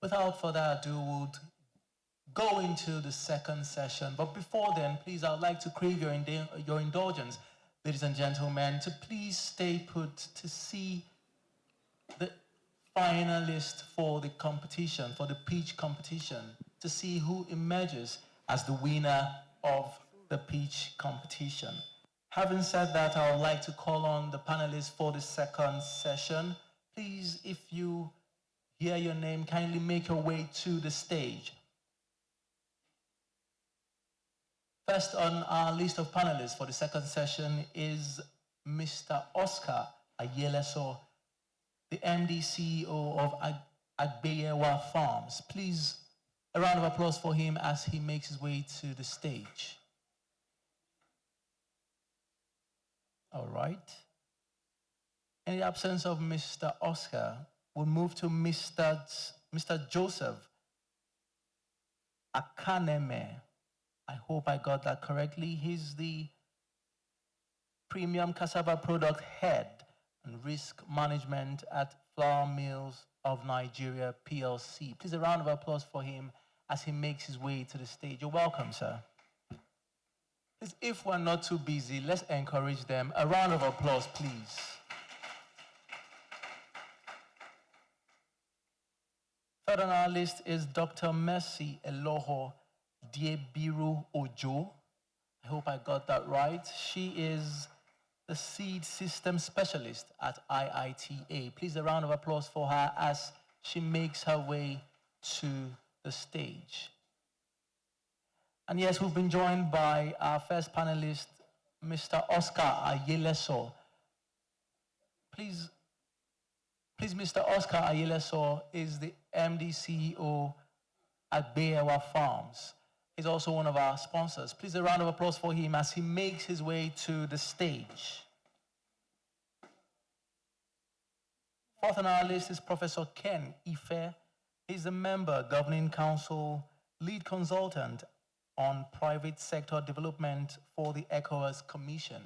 Without further ado, we'll go into the second session. But before then, please, I'd like to crave your indulgence, ladies and gentlemen, to please stay put to see the finalist for the competition, for the pitch competition, to see who emerges as the winner of the pitch competition. Having said that, I would like to call on the panelists for the second session. Please, if you hear your name, kindly make your way to the stage. First on our list of panelists for the second session is Mr. Oscar Ayeleso, the MD CEO of Agbeyewa Farms. Please, a round of applause for him as he makes his way to the stage. All right. In the absence of Mr. Oscar, we'll move to Mr. Joseph Akaneme. I hope I got that correctly. He's the Premium Cassava Product Head and Risk Management at Flour Mills of Nigeria, PLC. Please, a round of applause for him as he makes his way to the stage. You're welcome, sir. Please, if we're not too busy, let's encourage them. A round of applause, please. Third on our list is Dr. Mercy Eloho Diebiru Ojo. I hope I got that right. She is the Seed System Specialist at IITA. Please, a round of applause for her as she makes her way to the stage. And yes, we've been joined by our first panelist, Mr. Oscar Ayeleso. Please, Mr. Oscar Ayeleso is the MD CEO at Agbeyewa Farms. He's also one of our sponsors. Please, a round of applause for him as he makes his way to the stage. Fourth on our list is Professor Ken Ife. He's a member, governing council, lead consultant on private sector development for the ECOWAS Commission.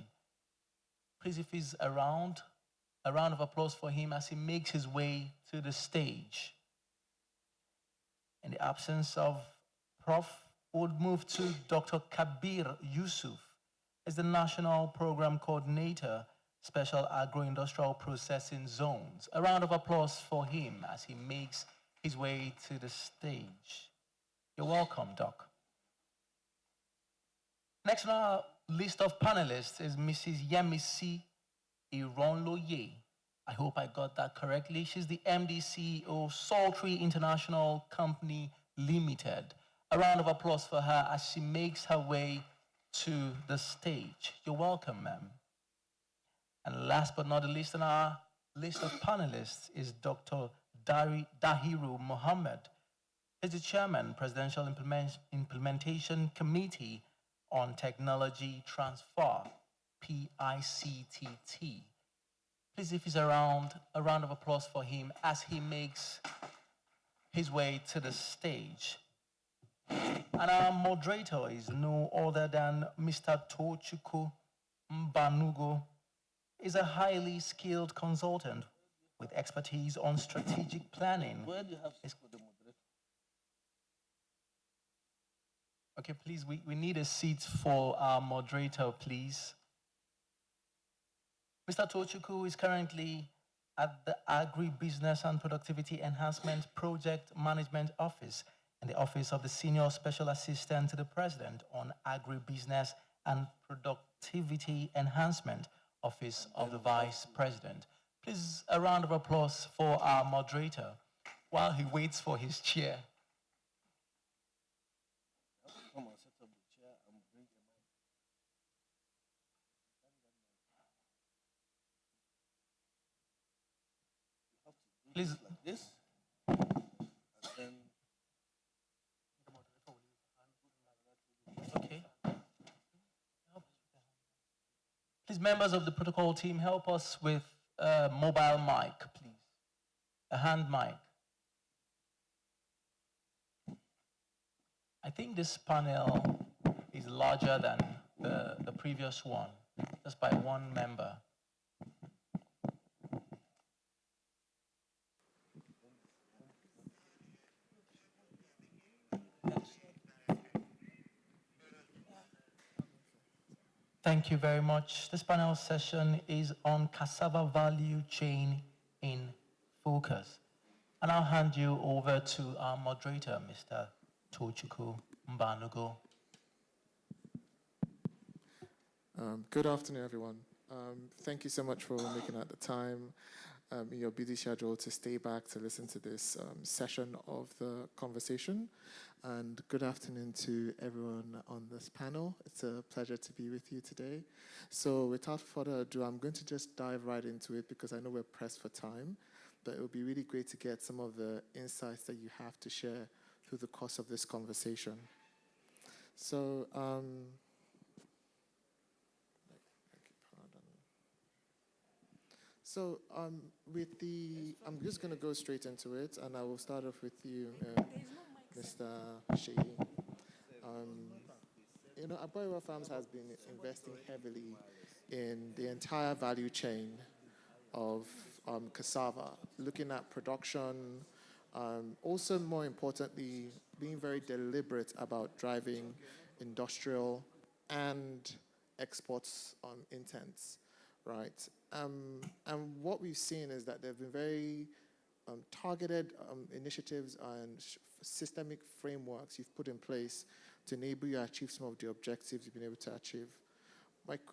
Please, if he's around, a round of applause for him as he makes his way to the stage. In the absence of Prof, we'll move to Dr. Kabir Yusuf, is the National Program Coordinator, Special Agro-Industrial Processing Zones. A round of applause for him as he makes his way to the stage. You're welcome, Doc. Next on our list of panelists is Mrs. Yemisi Ironloye. I hope I got that correctly. She's the MD CEO, Sultry International Company Limited. A round of applause for her as she makes her way to the stage. You're welcome, ma'am. And last but not the least on our list of panelists is Dr. Dahiru Mohammed. He's the Chairman, Presidential Implementation Committee on Technology Transfer, PICTT. Please, if he's around, a round of applause for him as he makes his way to the stage. And our moderator is no other than Mr. Tochukwu Mbanugo. He's a highly skilled consultant with expertise on strategic planning. Where do you have for the moderator? Okay, please, we need a seat for our moderator, please. Mr. Tochukwu is currently at the Agribusiness and Productivity Enhancement Project Management Office in the Office of the Senior Special Assistant to the President on Agribusiness and Productivity Enhancement, Office of the Vice President. Please, a round of applause for our moderator while he waits for his chair. Come on, set up the chair and bring the mic. You have to do Please. this like this, and then Okay. Please, members of the protocol team, help us with a mobile mic, please. A hand mic. I think this panel is larger than the previous one, just by one member. Thank you very much. This panel session is on cassava value chain in focus. And I'll hand you over to our moderator, Mr. Tochukwu Mbanugo. Good afternoon, everyone. Thank you so much for making out the time in your busy schedule to stay back to listen to this session of the conversation. And good afternoon to everyone on this panel. It's a pleasure to be with you today. So without further ado, I'm going to just dive right into it because I know we're pressed for time, but it would be really great to get some of the insights that you have to share through the course of this conversation. So, I'm just going to go straight into it, and I will start off with you, Mr. Sheyi. Agbaiwa Farms has been investing heavily in the entire value chain of cassava, looking at production, also more importantly, being very deliberate about driving industrial and exports intents, right? And what we've seen is that there have been very targeted initiatives and systemic frameworks you've put in place to enable you to achieve some of the objectives you've been able to achieve.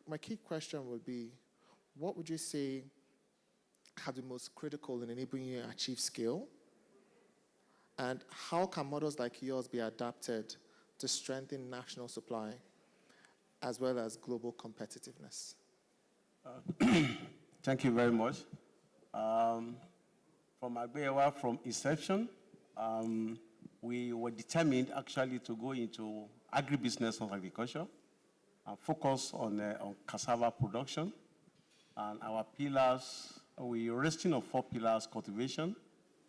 My key question would be, what would you say have been most critical in enabling you to achieve scale? And how can models like yours be adapted to strengthen national supply as well as global competitiveness? Thank you very much. From Agbeyawa, from inception, we were determined actually to go into agribusiness and agriculture and focus on cassava production. And our pillars, we are resting on 4 pillars: cultivation,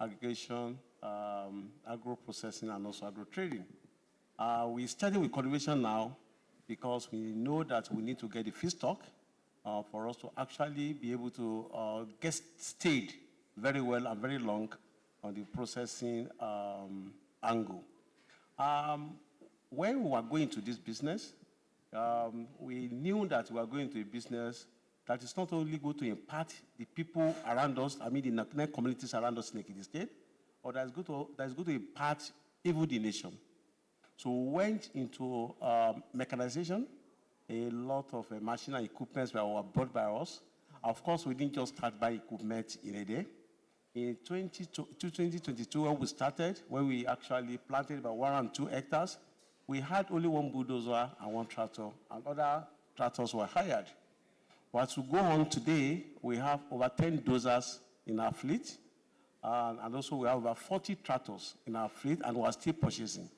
aggregation, agro-processing, and also agro-trading. We started with cultivation now because we know that we need to get the feedstock for us to actually be able to get stayed very well and very long on the processing angle. When we were going to this business, we knew that we were going to a business that is not only going to impact the people around us, I mean the communities around us in the state, but that's going to impact even the nation. So we went into mechanization. A lot of machine and equipment were bought by us. Of course, we didn't just start buying equipment in a day. In 2022, when we started, when we actually planted about 1 and 2 hectares, we had only 1 bulldozer and 1 tractor, and other tractors were hired. But to go on today, we have over 10 dozers in our fleet, and also we have over 40 tractors in our fleet, and we are still purchasing.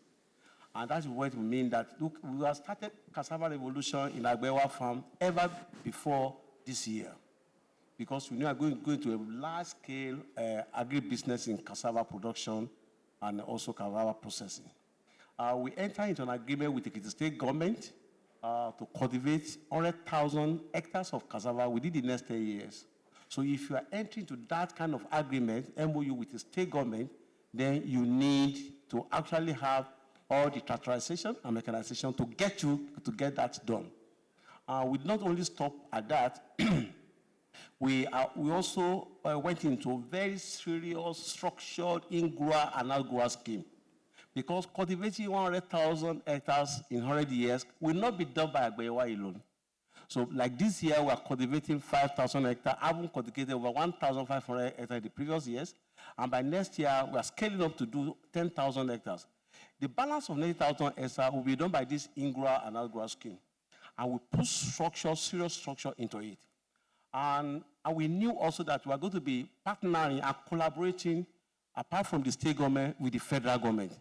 And that's what we mean that, look, we have started cassava revolution in Agbeyawa farm ever before this year. Because we are going to a large-scale agribusiness in cassava production and also cassava processing. We enter into an agreement with the state government to cultivate 100,000 hectares of cassava within the next 10 years. So if you are entering into that kind of agreement, MOU with the state government, then you need to actually have all the tractorization and mechanization to get that done. We not only stop at that, we also went into a very serious, structured in-grower and out-grower scheme. Because cultivating 100,000 hectares in 100 years will not be done by Agbeyawa alone. So like this year, we are cultivating 5,000 hectares. I haven't cultivated over 1,500 hectares in the previous years. And by next year, we are scaling up to do 10,000 hectares. The balance of 90,000 hectares will be done by this in-grower and out-grower scheme. And we put serious structure into it. And we knew also that we are going to be partnering and collaborating, apart from the state government, with the federal government.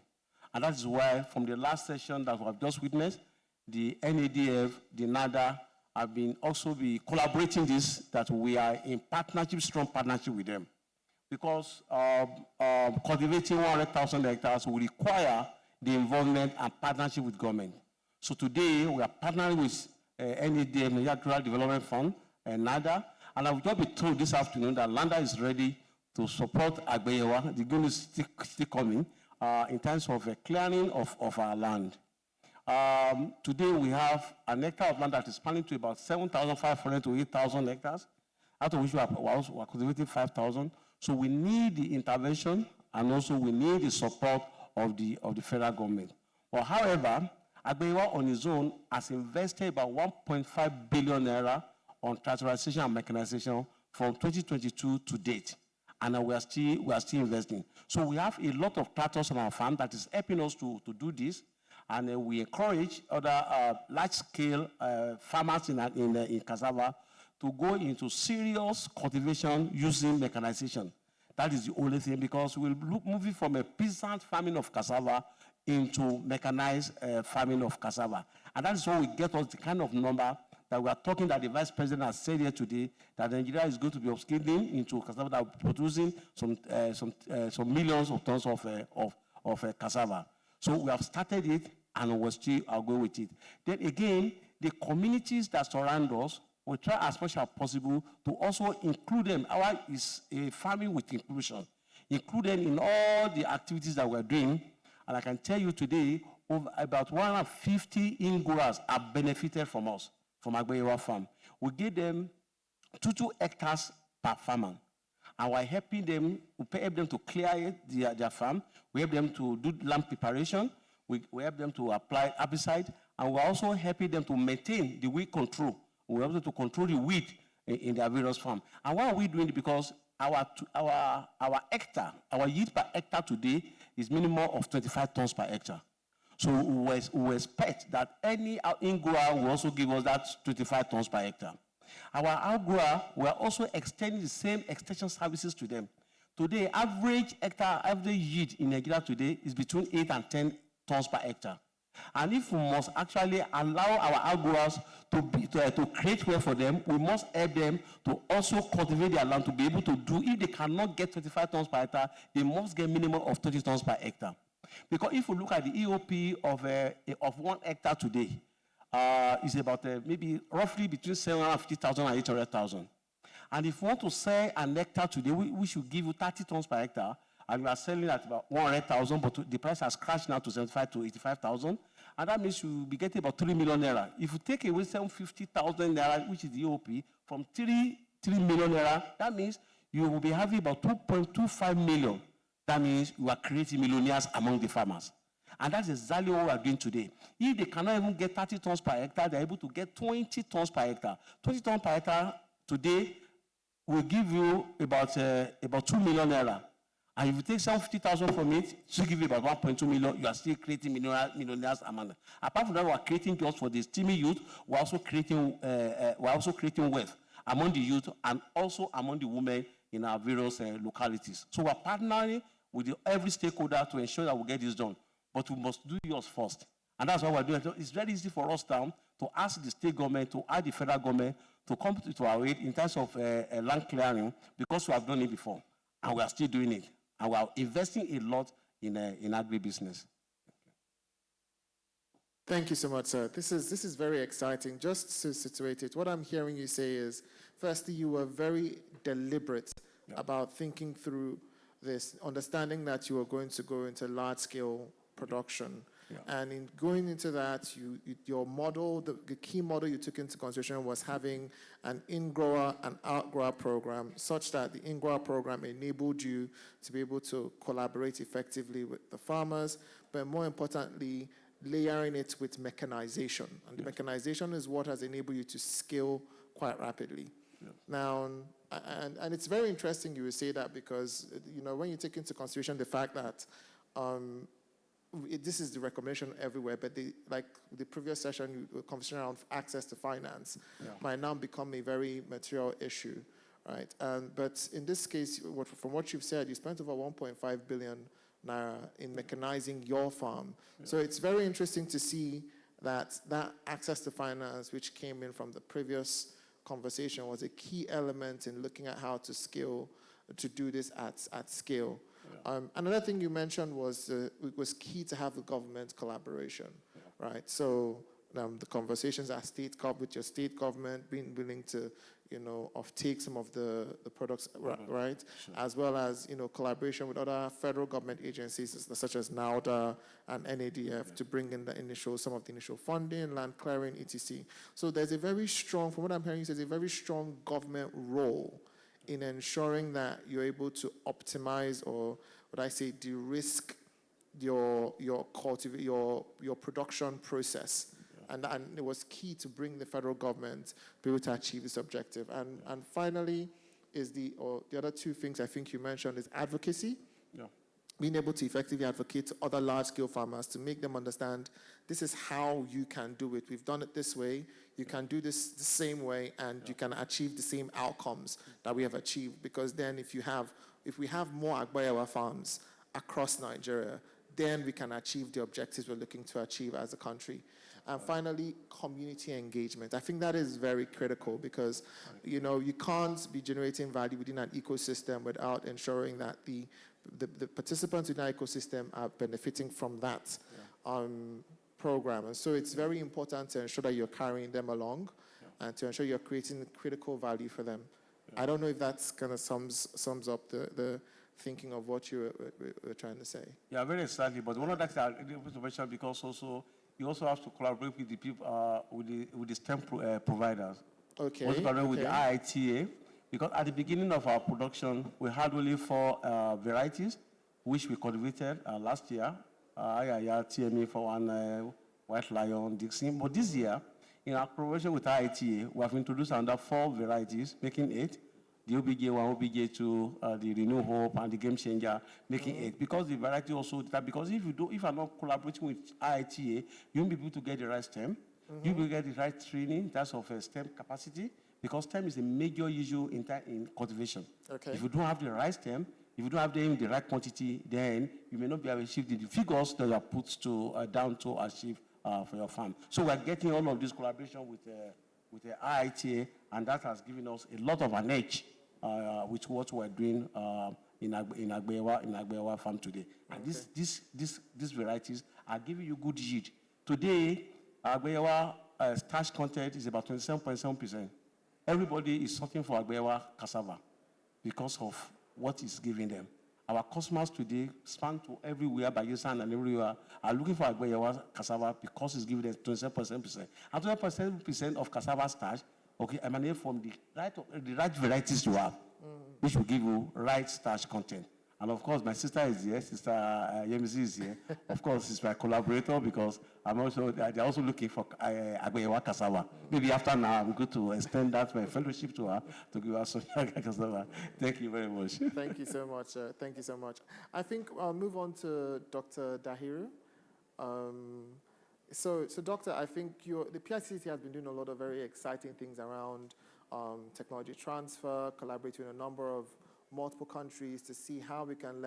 And that is why, from the last session that we have just witnessed, the NADF, the NADA, have been also collaborating this, that we are in partnership, strong partnership with them. because cultivating 100,000 hectares will require the involvement and partnership with government. So today, we are partnering with NEDM, Natural Development Fund, and NADA, and I've just been told this afternoon that Landa is ready to support Agbeyewa. The good is still coming in terms of clearing of our land. Today, we have an hectare of land that is planning to about 7,500 to 8,000 hectares, out of which we are cultivating 5,000. So we need the intervention, and also we need the support of the federal government. But however, Agbeyewa on his own has invested about 1.5 billion naira on tractorization and mechanization from 2022 to date. And we are still investing. So we have a lot of tractors on our farm that is helping us to do this. And we encourage other large-scale farmers in Cassava to go into serious cultivation using mechanization. That is the only thing, because we're moving from a peasant farming of cassava into mechanized farming of cassava. And that is how we get us the kind of number that we are talking, that the Vice President has said here today, that Nigeria is going to be upscaling into cassava, that we're producing some millions of tons of cassava. So we have started it, and we still are going with it. Then again, the communities that surround us, we try as much as possible to also include them. Our is a farming with inclusion. Include them in all the activities that we're doing. And I can tell you today, about 150 in-growers have benefited from us, from Agbeyewa Farm. We give them 2 hectares per farmer. And we're helping them, we help them to clear their farm. We help them to do land preparation. We help them to apply herbicide. And we're also helping them to maintain the weed control. We're able to control the weed in their various farms. And why are we doing it? Because our hectare, our yield per hectare today is minimum of 25 tons per hectare. So we expect that any in-grower will also give us that 25 tons per hectare. Our outgrower, we are also extending the same extension services to them. Today, average yield in Nigeria today is between 8 and 10 tons per hectare. And if we must actually allow our outgrowers to create wealth for them, we must help them to also cultivate their land to be able to do. If they cannot get 25 tons per hectare, they must get minimum of 30 tons per hectare. Because if we look at the EOP of 1 hectare today, is about maybe roughly between 750,000 and 800,000. And if we want to sell an hectare today, we should give you 30 tons per hectare, and we are selling at about 100,000, but the price has crashed now to 75 to 85,000, and that means you'll be getting about 3 million naira. If you take away 750,000 naira, which is the EOP, from 3 million naira, that means you will be having about 2.25 million. That means you are creating millionaires among the farmers. And that's exactly what we are doing today. If they cannot even get 30 tons per hectare, they're able to get 20 tons per hectare. 20 tons per hectare today will give you about 2 million naira. And if you take 750,000 from it, to give you about 1.2 million, you are still creating millionaires among them. Apart from that, we are creating jobs for the steaming youth. We're also creating wealth among the youth and also among the women in our various localities. So we're partnering with every stakeholder to ensure that we get this done. But we must do yours first. And that's what we're doing. It's very easy for us now to ask the state government, to ask the federal government to come to our aid in terms of land clearing, because we have done it before. And we are still doing it. And we are investing a lot in agribusiness. Thank you so much, sir. This is very exciting. Just to situate it, what I'm hearing you say is, firstly, you were very deliberate about thinking through this, understanding that you were going to go into large-scale production. Yeah. And in going into that, your model, the key model you took into consideration was having an in-grower and out-grower program, such that the in-grower program enabled you to be able to collaborate effectively with the farmers, but more importantly, layering it with mechanization. And the mechanization is what has enabled you to scale quite rapidly. Yeah. Now, and it's very interesting you would say that, because when you take into consideration the fact that this is the recommendation everywhere, but like the previous session, the conversation around access to finance might now become a very material issue, right? But in this case, from what you've said, you spent over 1.5 billion naira in mechanizing your farm. Yeah. So it's very interesting to see that access to finance, which came in from the previous conversation, was a key element in looking at how to scale to do this at scale. Another thing you mentioned was it was key to have the government collaboration, right? So the conversations at with your state government, being willing to, take some of the products, right? Sure. As well as, collaboration with other federal government agencies such as NAUDA and NADF to bring in some of the initial funding, land clearing, etc. So there's a very strong, from what I'm hearing, there's a very strong government role in ensuring that you're able to optimize, or what I say, de-risk your production process. And it was key to bring the federal government be able to achieve this objective. And finally, is the other two things I think you mentioned is advocacy. Yeah. Being able to effectively advocate to other large-scale farmers to make them understand this is how you can do it. We've done it this way. You can do this the same way, and you can achieve the same outcomes that we have achieved. Because then, if we have more Agbayawa farms across Nigeria, then we can achieve the objectives we're looking to achieve as a country. And finally, community engagement. I think that is very critical because, you can't be generating value within an ecosystem without ensuring that the participants in that ecosystem are benefiting from that program. And so it's very important to ensure that you're carrying them along and to ensure you're creating critical value for them. I don't know if that's kind of sums up the thinking of what you were trying to say. Yeah, very exactly. But one of the things I want to mention, because also you also have to collaborate with the people, with the STEM providers. Okay. Also collaborate with the IITA, because at the beginning of our production, we had only 4 varieties, which we cultivated last year. TME for one, White Lion, Dixon. But this year, in our collaboration with IITA, we have introduced another 4 varieties, making 8. The OBJ1, OBJ2, the Renew Hope, and the Game Changer, making 8. Because the variety also, because if you are not collaborating with IITA, you won't be able to get the right stem. You will get the right training in terms of stem capacity, because stem is a major issue in cultivation. Okay. If you don't have the right stem, if you don't have the right quantity, then you may not be able to achieve the figures that you are put down to achieve for your farm. So we're getting all of this collaboration with the IITA, and that has given us a lot of an edge with what we're doing in Agbayawa farm today. And these varieties are giving you good yield. Today, Agbayawa starch content is about 27.7%. Everybody is sorting for Agbayawa cassava because of what it's giving them. Our customers today span to everywhere, Bayelsa and everywhere, are looking for Agbayawa cassava because it's giving them 27.7%. And 27% of cassava starch, emanate from the right varieties you have, which will give you right starch content. And of course, my sister is here, Sister Yemisi is here. Of course, she's my collaborator because they're also looking for Agbayawa cassava. Maybe after now, I'm going to extend my fellowship to her to give her some cassava. Thank you very much. Thank you so much. Thank you so much. I think I'll move on to Dr. Dahiru. So Doctor, I think the PICT has been doing a lot of very exciting things around technology transfer, collaborating with a number of multiple countries to see how we can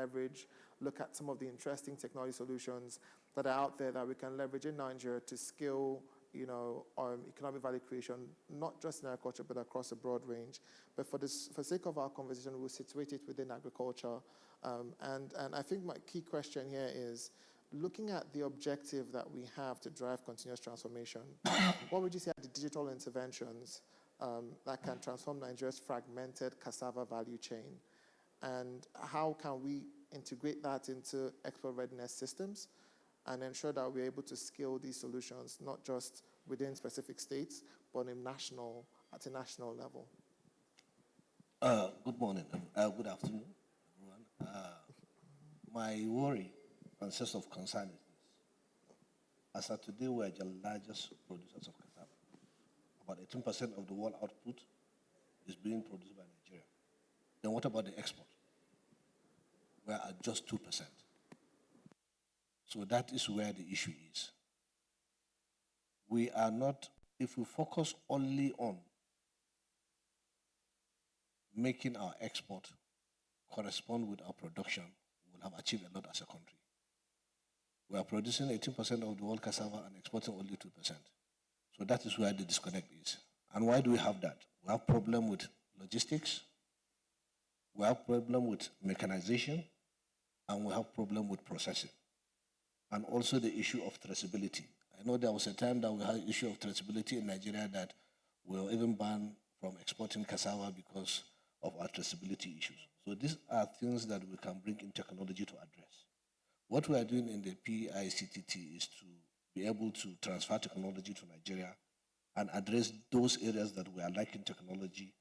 look at some of the interesting technology solutions that are out there that we can leverage in Nigeria to scale, economic value creation, not just in agriculture, but across a broad range. But for the sake of our conversation, we'll situate it within agriculture. And I think my key question here is, looking at the objective that we have to drive continuous transformation, what would you say are the digital interventions that can transform Nigeria's fragmented cassava value chain? And how can we integrate that into export readiness systems and ensure that we're able to scale these solutions, not just within specific states, but at a national level? Good morning, good afternoon, everyone. My worry and sense of concern is this. As of today, we are the largest producers of cassava. About 18% of the world output is being produced by Nigeria. Then what about the export? We are at just 2%. So that is where the issue is. We are not, if we focus only on making our export correspond with our production, we will have achieved a lot as a country. We are producing 18% of the world cassava and exporting only 2%. So that is where the disconnect is. And why do we have that? We have problem with logistics. We have problem with mechanization, and we have problem with processing, and also the issue of traceability. I know there was a time that we had issue of traceability in Nigeria that we were even banned from exporting cassava because of our traceability issues. So these are things that we can bring in technology to address. What we are doing in the PICTT is to be able to transfer technology to Nigeria and address those areas that we are lacking technology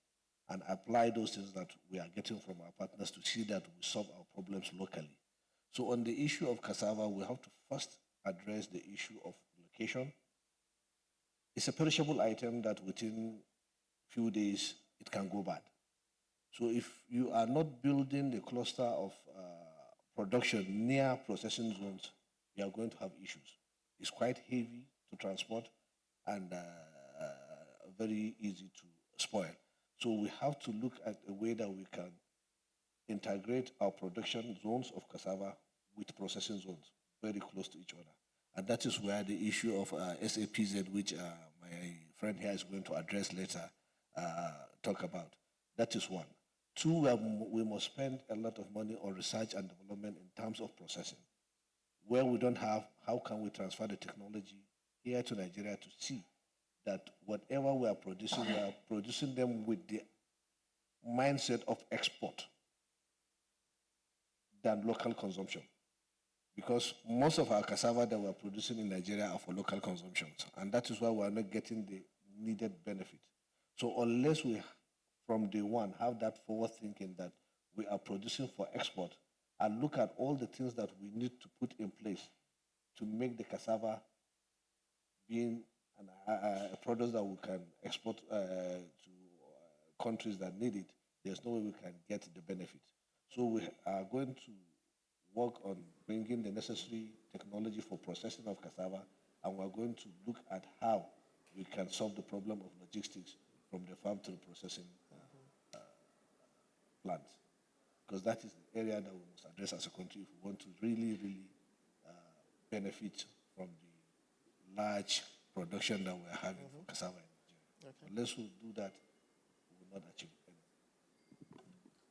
and apply those things that we are getting from our partners to see that we solve our problems locally. So on the issue of cassava, we have to first address the issue of location. It's a perishable item that within few days it can go bad. So if you are not building the cluster of production near processing zones, you are going to have issues. It's quite heavy to transport and very easy to spoil. So we have to look at a way that we can integrate our production zones of cassava with processing zones very close to each other. And that is where the issue of SAPZ, which my friend here is going to address later, talk about. That is one. Two, we must spend a lot of money on research and development in terms of processing. Where we don't have, how can we transfer the technology here to Nigeria to see that whatever we are producing them with the mindset of export than local consumption. Because most of our cassava that we're producing in Nigeria are for local consumption. And that is why we're not getting the needed benefit. So unless we, from day one, have that forward thinking that we are producing for export and look at all the things that we need to put in place to make the cassava being a product that we can export to countries that need it, there's no way we can get the benefit. So we are going to work on bringing the necessary technology for processing of cassava, and we're going to look at how we can solve the problem of logistics from the farm to the processing plant. Because that is the area that we must address as a country if we want to really, really benefit from the large production that we're having for cassava in Nigeria. Okay. Unless we do that, we will not achieve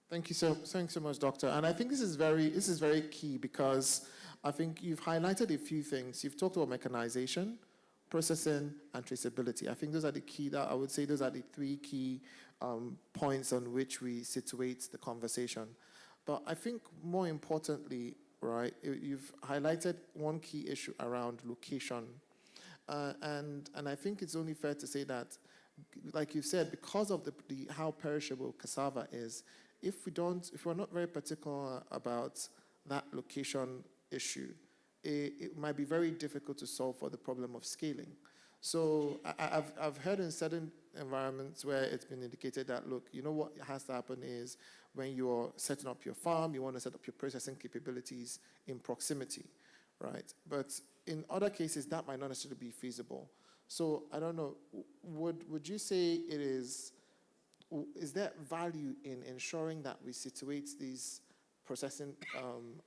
anything. Thanks so much, Doctor. And I think this is very key because I think you've highlighted a few things. You've talked about mechanization, processing, and traceability. I think those are the key. That I would say those are the three key points on which we situate the conversation. But I think more importantly, right, you've highlighted one key issue around location. And I think it's only fair to say that, like you said, because of how perishable cassava is, if we're not very particular about that location issue, it might be very difficult to solve for the problem of scaling. So I've heard in certain environments where it's been indicated that, look, you know what has to happen is when you're setting up your farm, you want to set up your processing capabilities in proximity, right? But in other cases, that might not necessarily be feasible. So I don't know, would you say is there value in ensuring that we situate these processing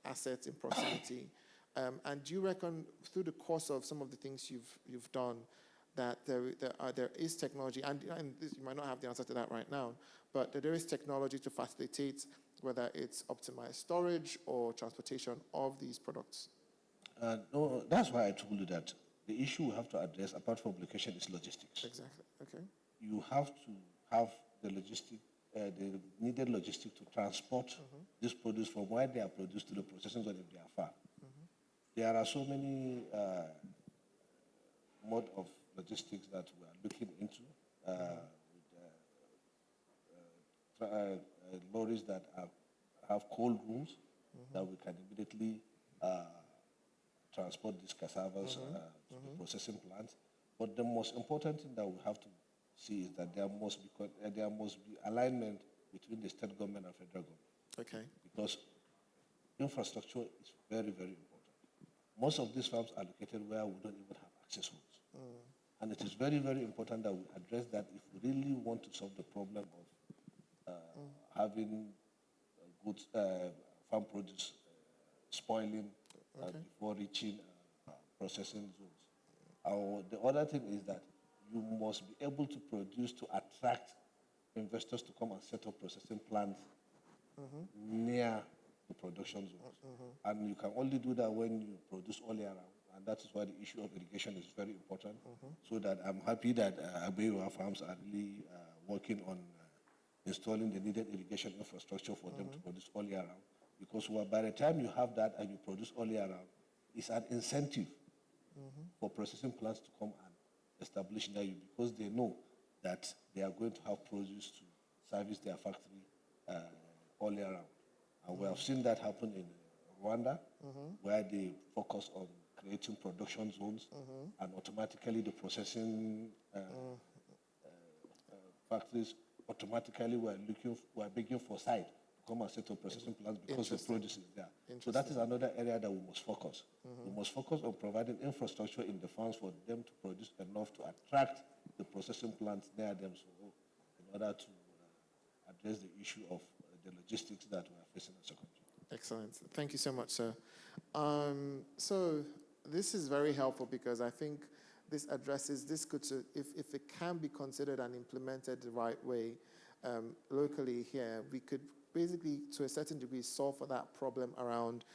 assets in proximity? And do you reckon through the course of some of the things you've done that there is technology, and you might not have the answer to that right now, but that there is technology to facilitate whether it's optimized storage or transportation of these products? No, that's why I told you that the issue we have to address, apart from location, is logistics. Exactly. Okay. You have to have the needed logistics to transport this produce from where they are produced to the processing zone if they are far. There are so many mode of logistics that we are looking into with lorries that have cold rooms that we can immediately transport these cassavas to the processing plants. But the most important thing that we have to see is that there must be alignment between the state government and federal government. Okay. Because infrastructure is very, very important. Most of these farms are located where we don't even have access roads. And it is very, very important that we address that if we really want to solve the problem of having goods, farm produce spoiling before reaching processing zones. The other thing is that you must be able to produce to attract investors to come and set up processing plants near the production zones. And you can only do that when you produce all year round. And that is why the issue of irrigation is very important. So that I'm happy that Abewa farms are really working on installing the needed irrigation infrastructure for them to produce all year round. Because by the time you have that and you produce all year round, it's an incentive for processing plants to come and establish near you because they know that they are going to have produce to service their factory all year round. And we have seen that happen in Rwanda, where they focus on creating production zones, and automatically the processing factories automatically were begging for site to come and set up processing plants because the produce is there. So that is another area that we must focus. We must focus on providing infrastructure in the farms for them to produce enough to attract the processing plants near them, so in order to address the issue of the logistics that we are facing as a country. Excellent. Thank you so much, sir. So this is very helpful because I think this addresses this if it can be considered and implemented the right way locally here, we could basically, to a certain degree, solve for that problem around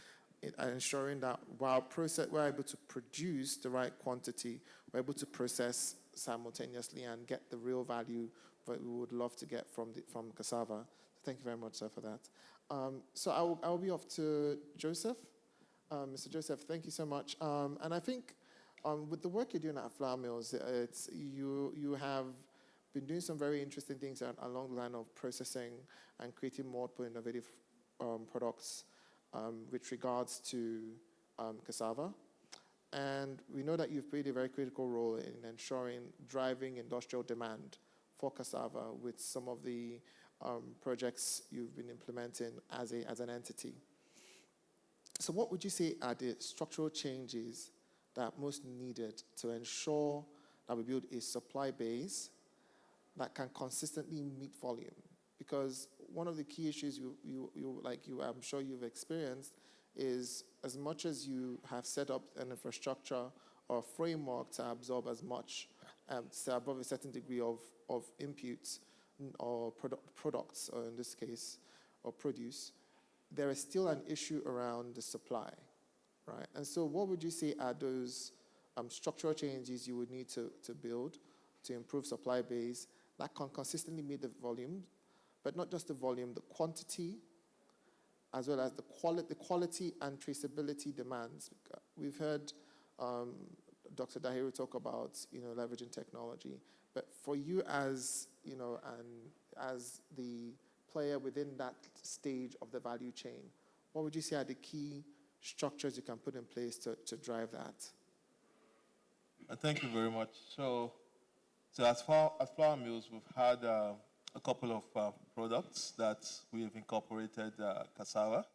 ensuring that while we're able to produce the right quantity, we're able to process simultaneously and get the real value that we would love to get from cassava. So thank you very much, sir, for that. So I'll be off to Joseph. Mr. Joseph, thank you so much. And I think with the work you're doing at Flour Mills, you have been doing some very interesting things along the line of processing and creating more innovative products with regards to cassava. And we know that you've played a very critical role in ensuring driving industrial demand for cassava with some of the projects you've been implementing as an entity. So what would you say are the structural changes that are most needed to ensure that we build a supply base that can consistently meet volume? Because one of the key issues I'm sure you've experienced is as much as you have set up an infrastructure or framework to absorb as much, above a certain degree of inputs or products, or in this case, or produce, there is still an issue around the supply, right? And so what would you say are those structural changes you would need to build to improve supply base that can consistently meet the volume, but not just the volume, the quantity, as well as the quality and traceability demands? We've heard Dr. Dahiru talk about leveraging technology, but for you as and as the player within that stage of the value chain, what would you say are the key structures you can put in place to drive that? Thank you very much. So as far as Flour Mills, we've had a couple of products that we have incorporated cassava.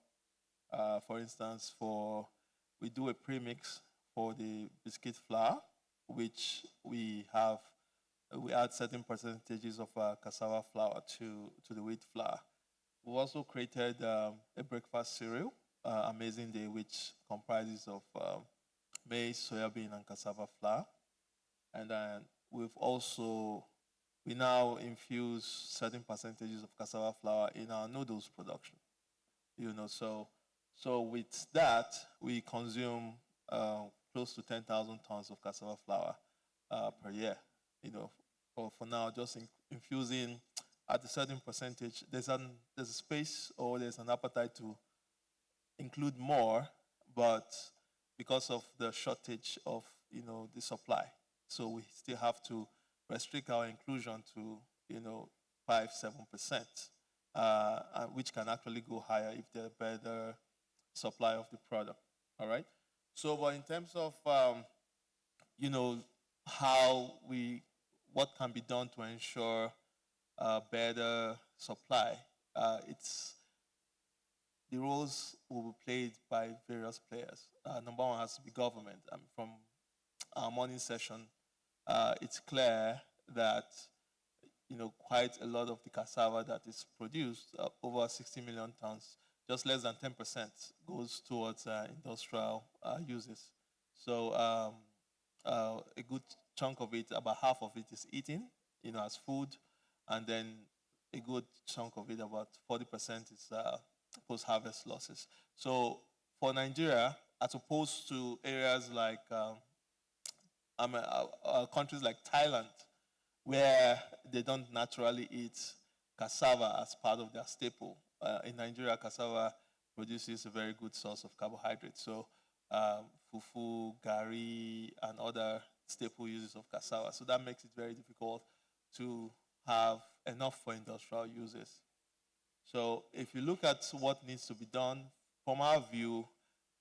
For instance, we do a premix for the biscuit flour, which we add certain percentages of cassava flour to the wheat flour. We also created a breakfast cereal, Amazing Day, which comprises of maize, soybean, and cassava flour. And then we now infuse certain percentages of cassava flour in our noodles production. So with that, we consume close to 10,000 tons of cassava flour per year. For now, just infusing at a certain percentage. There's a space or there's an appetite to include more, but because of the shortage of the supply, so we still have to restrict our inclusion to 5-7%, which can actually go higher if there's better supply of the product. All right. So, but in terms of what can be done to ensure better supply, the roles will be played by various players. Number one has to be government. From our morning session, it's clear that quite a lot of the cassava that is produced, over 60 million tons, just less than 10% goes towards industrial uses. So a good chunk of it, about half of it, is eaten, as food, and then a good chunk of it, about 40% is post-harvest losses. So for Nigeria, as opposed to areas like countries like Thailand, where they don't naturally eat cassava as part of their staple. In Nigeria, cassava produces a very good source of carbohydrates. So fufu, gari, and other staple uses of cassava. So that makes it very difficult to have enough for industrial uses. So if you look at what needs to be done, from our view,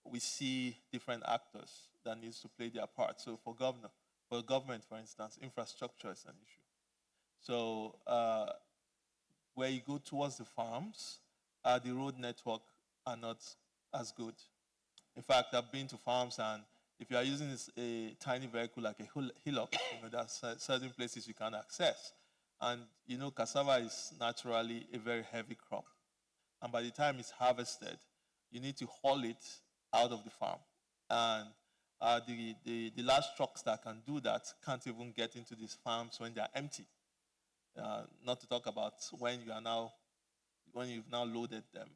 we see different actors that needs to play their part. So for government, for instance, infrastructure is an issue. So where you go towards the farms, the road network are not as good. In fact, I've been to farms, and if you are using a tiny vehicle like a hillock, there are certain places you can access. And cassava is naturally a very heavy crop. And by the time it's harvested, you need to haul it out of the farm. And the large trucks that can do that can't even get into these farms when they are empty. Not to talk about when you've now loaded them,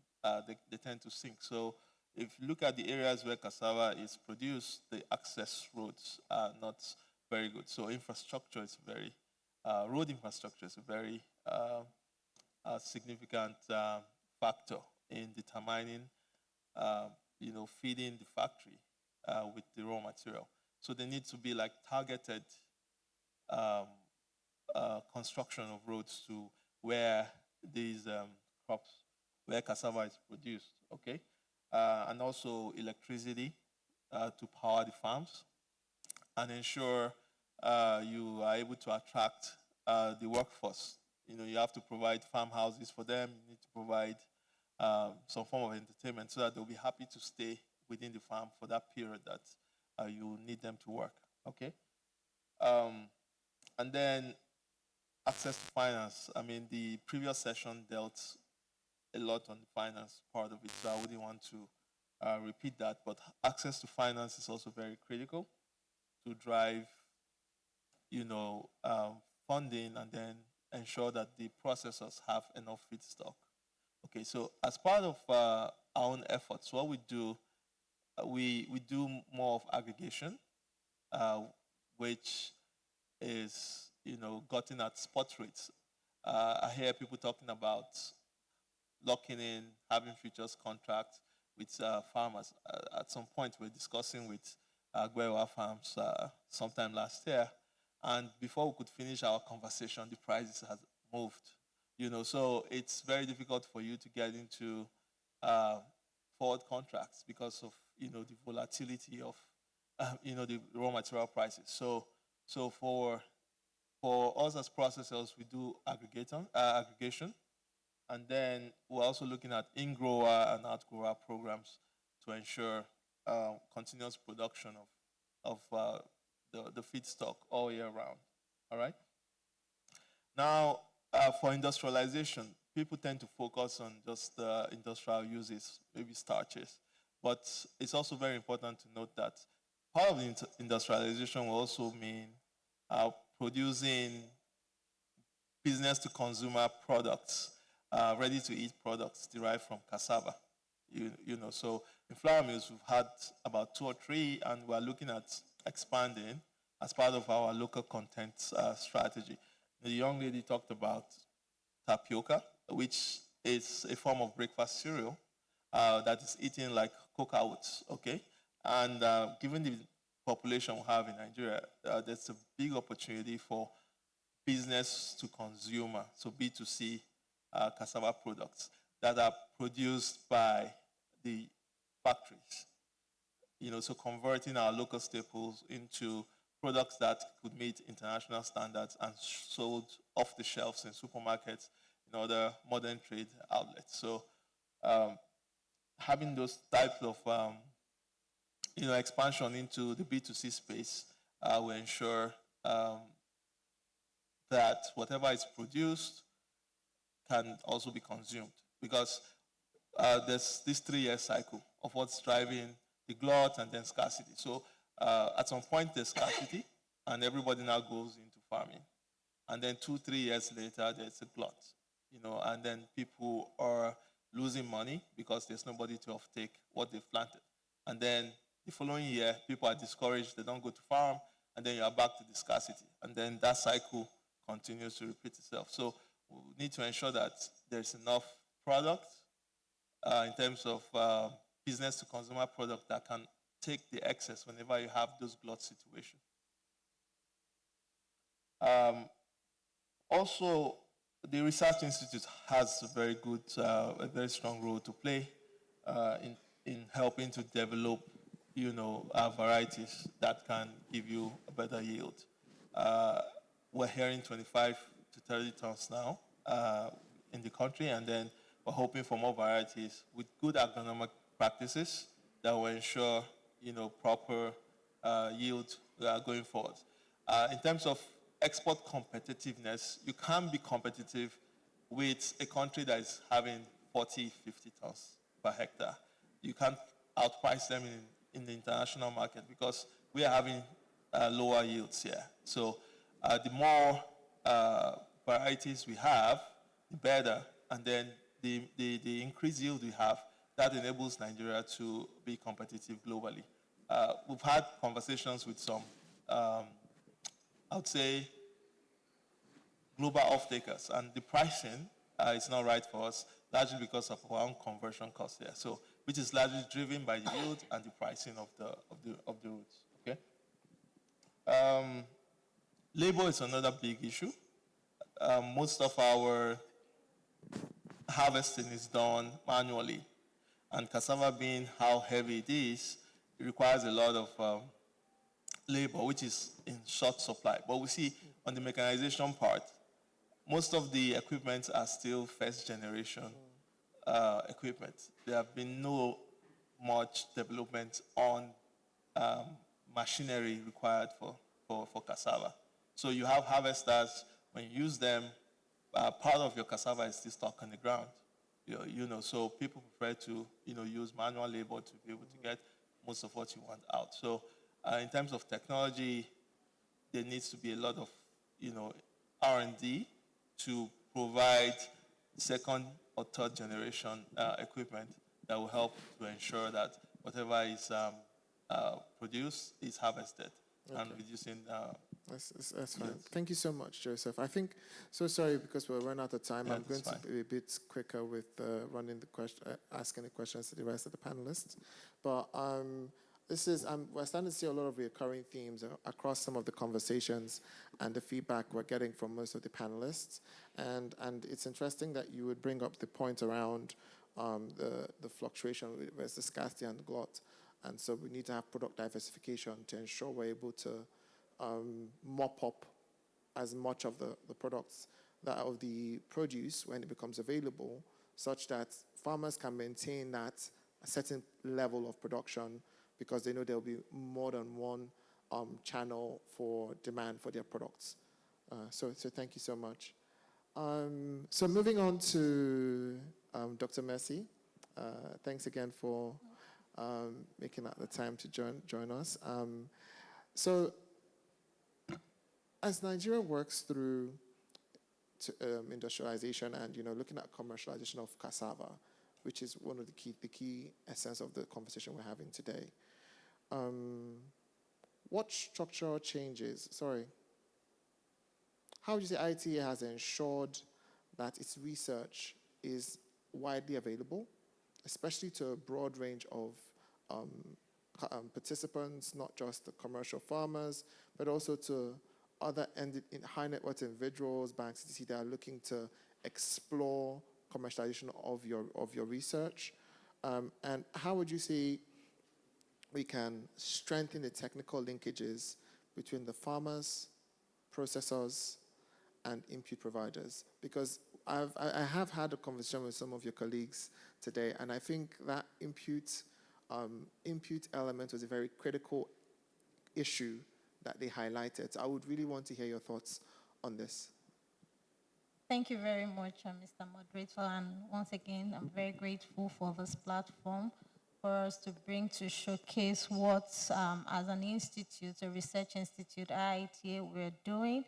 they tend to sink. So if you look at the areas where cassava is produced, the access roads are not very good. So infrastructure is road infrastructure is a very significant factor in determining, feeding the factory with the raw material. So there needs to be like targeted construction of roads to where these crops, where cassava is produced, okay? And also electricity to power the farms and ensure you are able to attract the workforce. You have to provide farmhouses for them. You need to provide some form of entertainment so that they'll be happy to stay within the farm for that period that you need them to work, okay? And then access to finance. I mean, the previous session dealt a lot on the finance part of it, so I wouldn't want to repeat that. But access to finance is also very critical to drive, funding and then ensure that the processors have enough feedstock. Okay, so as part of our own efforts, what we do, we do more of aggregation, which is, gotten at spot rates. I hear people talking about locking in, having futures contracts with farmers. At some point, we're discussing with Guewa Farms sometime last year, and before we could finish our conversation, the prices has moved. So it's very difficult for you to get into forward contracts because of the volatility of the raw material prices. So for us as processors, we do aggregation, and then we're also looking at in-grower and out-grower programs to ensure continuous production of the feedstock all year round. All right. Now, for industrialization, people tend to focus on just industrial uses, maybe starches. But it's also very important to note that part of industrialization will also mean producing business-to-consumer products, ready-to-eat products derived from cassava. So in flour mills, we've had about 2 or 3, and we're looking at expanding as part of our local content strategy. The young lady talked about tapioca, which is a form of breakfast cereal that is eaten like cocoa oats, okay? And given the population we have in Nigeria, there's a big opportunity for business to consumer, so B2C cassava products that are produced by the factories. So converting our local staples into products that could meet international standards and sold off the shelves in supermarkets, in other modern trade outlets. So having those types of expansion into the B2C space will ensure that whatever is produced can also be consumed, because there's this 3-year cycle of what's driving the glut and then scarcity. So at some point there's scarcity and everybody now goes into farming. And then 2-3 years later there's a glut. and then people are losing money because there's nobody to offtake what they've planted. And then the following year, people are discouraged, they don't go to farm, and then you are back to the scarcity. And then that cycle continues to repeat itself. So we need to ensure that there's enough product in terms of business to consumer product that can take the excess whenever you have those glut situations. Also, the Research Institute has a very strong role to play in helping to develop, varieties that can give you a better yield. We're hearing 25 to 30 tons now in the country, and then we're hoping for more varieties with good agronomic practices that will ensure, proper yield going forward. In terms of export competitiveness, you can't be competitive with a country that is having 40, 50 tons per hectare. You can't outprice them in the international market because we are having lower yields here. So the more varieties we have, the better. And then the increased yield we have, that enables Nigeria to be competitive globally. We've had conversations with some, I would say, global off-takers, and the pricing is not right for us, largely because of our own conversion cost there. So, which is largely driven by the yield and the pricing of the routes. Okay. Labor is another big issue. Most of our harvesting is done manually, and cassava being how heavy it is, it requires a lot of labor, which is in short supply. But we see on the mechanization part, most of the equipment are still first generation equipment. There have been no much development on machinery required for cassava. So you have harvesters, when you use them, part of your cassava is still stuck on the ground. So people prefer to use manual labor to be able to get most of what you want out. So in terms of technology, there needs to be a lot of R&D to provide second or third generation equipment that will help to ensure that whatever is produced is harvested and reducing. That's fine. Thank you so much, Joseph. I think, so sorry because we're running out of time. I'm going to be a bit quicker with asking the questions to the rest of the panelists. But we're starting to see a lot of recurring themes across some of the conversations and the feedback we're getting from most of the panelists. And it's interesting that you would bring up the point around the fluctuation versus scarcity and glut. And so we need to have product diversification to ensure we're able to mop up as much of the products of the produce when it becomes available, such that farmers can maintain that a certain level of production because they know there'll be more than one channel for demand for their products. So thank you so much. So moving on to Dr. Mercy. Thanks again for making out the time to join us. So as Nigeria works through industrialization and looking at commercialization of cassava, which is one of the key essence of the conversation we're having today, what structural changes? How would you say ITA has ensured that its research is widely available, especially to a broad range of participants, not just the commercial farmers, but also to other high net worth individuals, banks, etc., that are looking to explore commercialization of your research? And how would you say we can strengthen the technical linkages between the farmers, processors, and input providers? Because I have had a conversation with some of your colleagues today, and I think that input element was a very critical issue that they highlighted. So I would really want to hear your thoughts on this. Thank you very much, Mr. Moderator. And once again, I'm very grateful for this platform for us to bring to showcase what, as an institute, a research institute, IITA, we're doing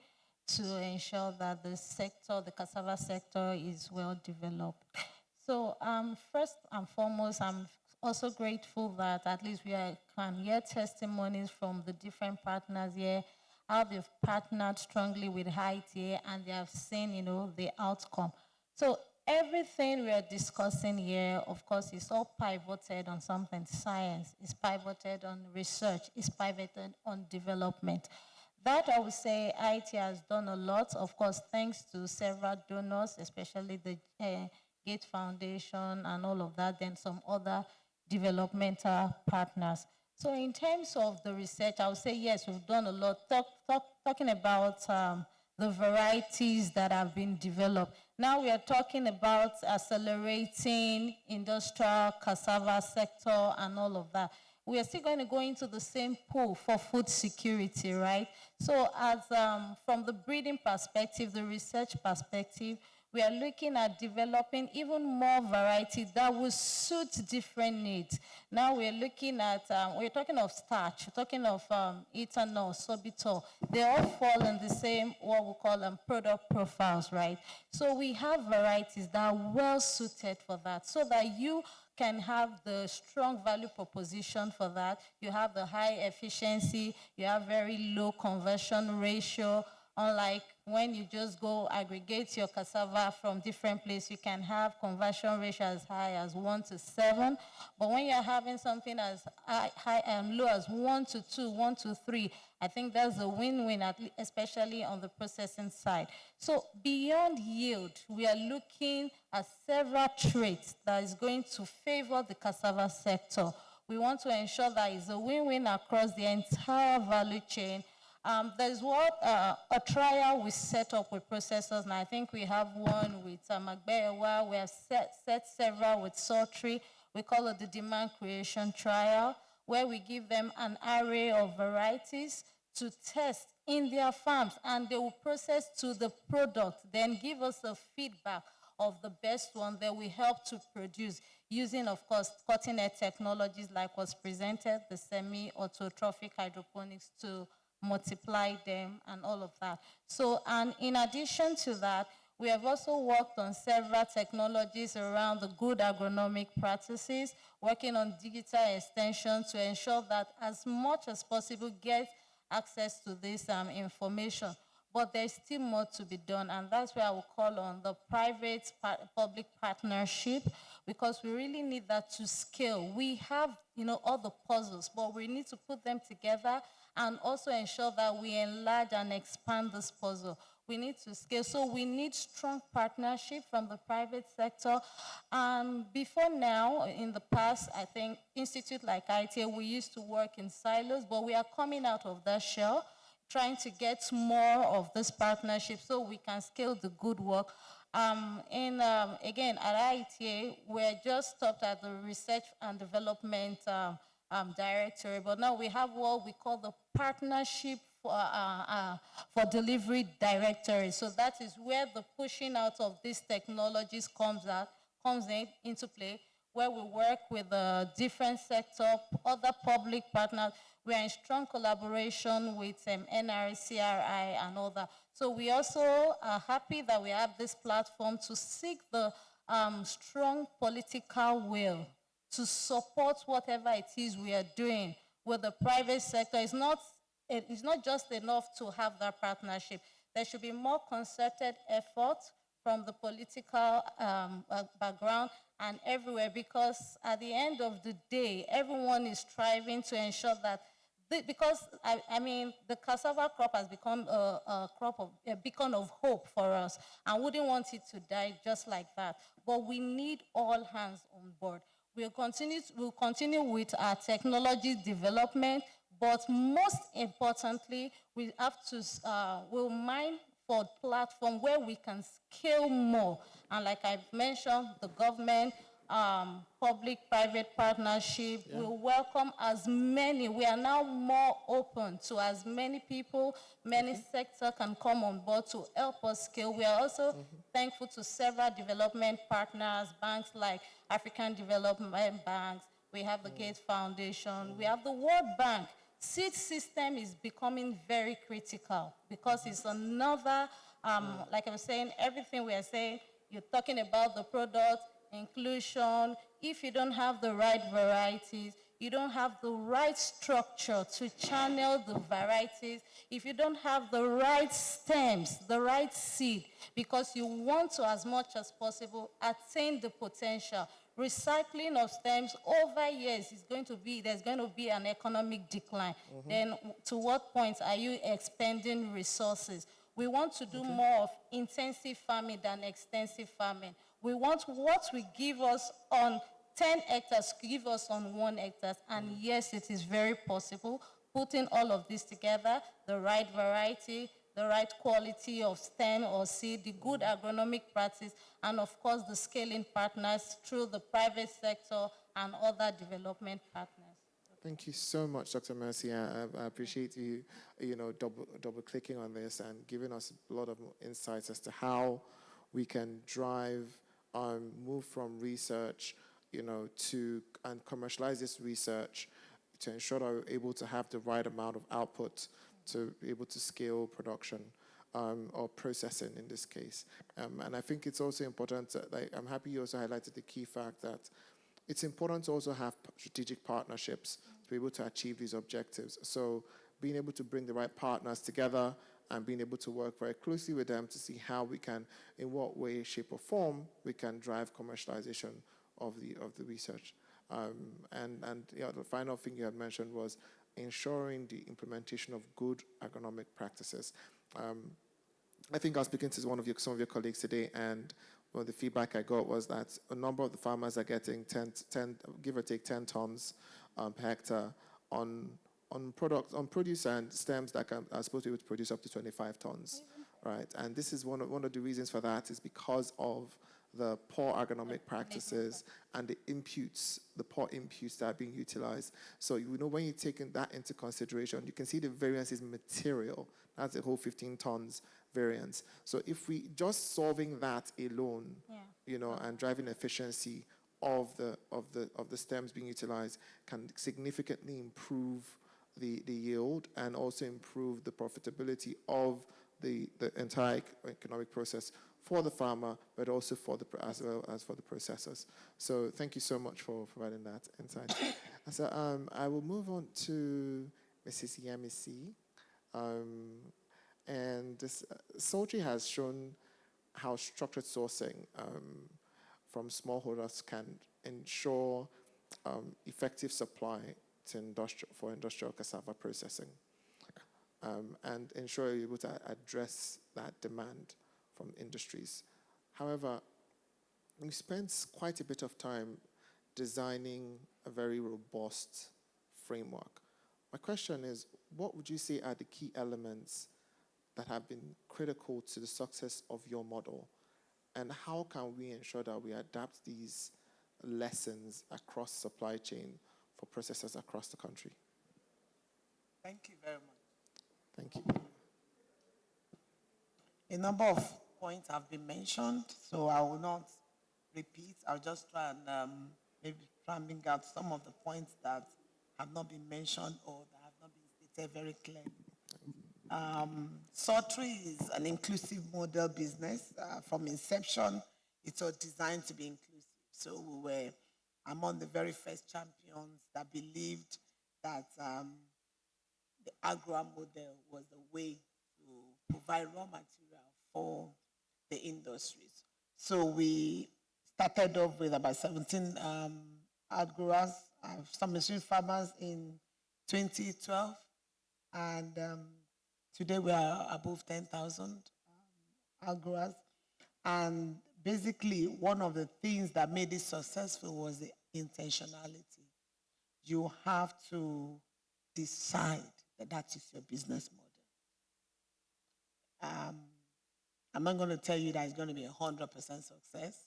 to ensure that the sector, the cassava sector, is well developed. So first and foremost, I'm also grateful that at least can hear testimonies from the different partners here, how they've partnered strongly with ITA and they have seen, the outcome. So everything we are discussing here, of course, is all pivoted on something. Science is pivoted on research, is pivoted on development. That I would say IT has done a lot, of course, thanks to several donors, especially the Gate Foundation and all of that, then some other developmental partners. So in terms of the research, I would say yes, we've done a lot. Talking about the varieties that have been developed. Now we are talking about accelerating industrial cassava sector and all of that. We are still going to go into the same pool for food security, right? So as from the breeding perspective, the research perspective, we are looking at developing even more variety that will suit different needs. Now we're looking at, we're talking of starch, we're talking of ethanol, sorbitol. They all fall in the same, what we call product profiles, right? So we have varieties that are well suited for that so that you can have the strong value proposition for that. You have the high efficiency, you have very low conversion ratio. Unlike when you just go aggregate your cassava from different places, you can have conversion ratio as high as 1 to 7. But when you're having something as high and low as 1 to 2, 1 to 3, I think that's a win-win, especially on the processing side. So beyond yield, we are looking at several traits that is going to favor the cassava sector. We want to ensure that it's a win-win across the entire value chain. There's a trial we set up with processors, and I think we have one with Magbewa. We have set several with Sultry. We call it the demand creation trial, where we give them an array of varieties to test in their farms, and they will process to the product, then give us a feedback of the best one that we help to produce using, of course, cutting-edge technologies like was presented, the semi-autotrophic hydroponics to multiply them and all of that. So, and in addition to that, we have also worked on several technologies around the good agronomic practices, working on digital extension to ensure that as much as possible get access to this information. But there's still more to be done, and that's where I will call on the private-public partnership, because we really need that to scale. We have, all the puzzles, but we need to put them together and also ensure that we enlarge and expand this puzzle. We need to scale. So we need strong partnership from the private sector. Before now, in the past, I think institutes like ITA, we used to work in silos, but we are coming out of that shell, trying to get more of this partnership so we can scale the good work. Again, at ITA, we're just stopped at the research and development directorate, but now we have what we call the partnership for delivery directorate. So that is where the pushing out of these technologies comes into play, where we work with the different sector, other public partners. We are in strong collaboration with NRCRI and other. So we also are happy that we have this platform to seek the strong political will to support whatever it is we are doing with the private sector. It's not just enough to have that partnership. There should be more concerted effort from the political background and everywhere, because at the end of the day, everyone is striving to ensure that because the cassava crop has become a beacon of hope for us, and wouldn't want it to die just like that. But we need all hands on board. We'll continue with our technology development, but most importantly, we have to we'll mine for a platform where we can scale more. And like I've mentioned, the government, public-private partnership. Yeah. We welcome as many. We are now more open to as many people, many sectors can come on board to help us scale. We are also thankful to several development partners, banks like African Development Banks. We have the Gates Foundation. We have the World Bank. seed system is becoming very critical because it's another, like I was saying, everything we are saying, you're talking about the product, inclusion. If you don't have the right varieties, you don't have the right structure to channel the varieties, if you don't have the right stems, the right seed, because you want to, as much as possible, attain the potential. Recycling of stems over years is going to be, there's going to be an economic decline. Then to what point are you expending resources? We want to do more of intensive farming than extensive farming. We want what we give us on 10 hectares, give us on 1 hectare. And yes, it is very possible. Putting all of this together, the right variety, the right quality of stem or seed, the good agronomic practice, and of course the scaling partners through the private sector and other development partners. Thank you so much, Dr. Mercy. I appreciate you, double clicking on this and giving us a lot of insights as to how we can drive, move from research, to and commercialize this research to ensure that we're able to have the right amount of output to be able to scale production or processing in this case. And I think it's also important, I'm happy you also highlighted the key fact that it's important to also have strategic partnerships to be able to achieve these objectives. So being able to bring the right partners together and being able to work very closely with them to see how we can, in what way, shape, or form, we can drive commercialization of the research. The final thing you had mentioned was ensuring the implementation of good agronomic practices. I think I was speaking to some of your colleagues today, and one of the feedback I got was that a number of the farmers are getting 10 give or take 10 tons per hectare on produce and stems that are supposed to be able to produce up to 25 tons, right? And this is one of the reasons for that is because of the poor agronomic practices and the poor inputs that are being utilized. So when you're taking that into consideration, you can see the variance is material. That's the whole 15 tons variance. So if we just solving that alone, and driving efficiency of the stems being utilized can significantly improve the yield and also improve the profitability of the entire economic process for the farmer, but also as well as for the processors. So thank you so much for providing that insight. So I will move on to Mrs. Yemisi. And this, Sultry has shown how structured sourcing from smallholders can ensure effective supply for industrial cassava processing and ensure you're able to address that demand from industries. However, we spent quite a bit of time designing a very robust framework. My question is, what would you say are the key elements that have been critical to the success of your model? And how can we ensure that we adapt these lessons across supply chain for processors across the country? Thank you very much. Thank you. A number of points have been mentioned, so I will not repeat. I'll just try and maybe try and bring out some of the points that have not been mentioned or that have not been stated very clearly. Sultry is an inclusive model business. From inception, it was designed to be inclusive. So we were among the very first champions that believed that the agro model was the way to provide raw material for the industries. So we started off with about 17 outgrowers, some machine farmers in 2012, and today we are above 10,000 outgrowers. And basically, one of the things that made it successful was the intentionality. You have to decide that that is your business model. I'm not going to tell you that it's going to be 100% success,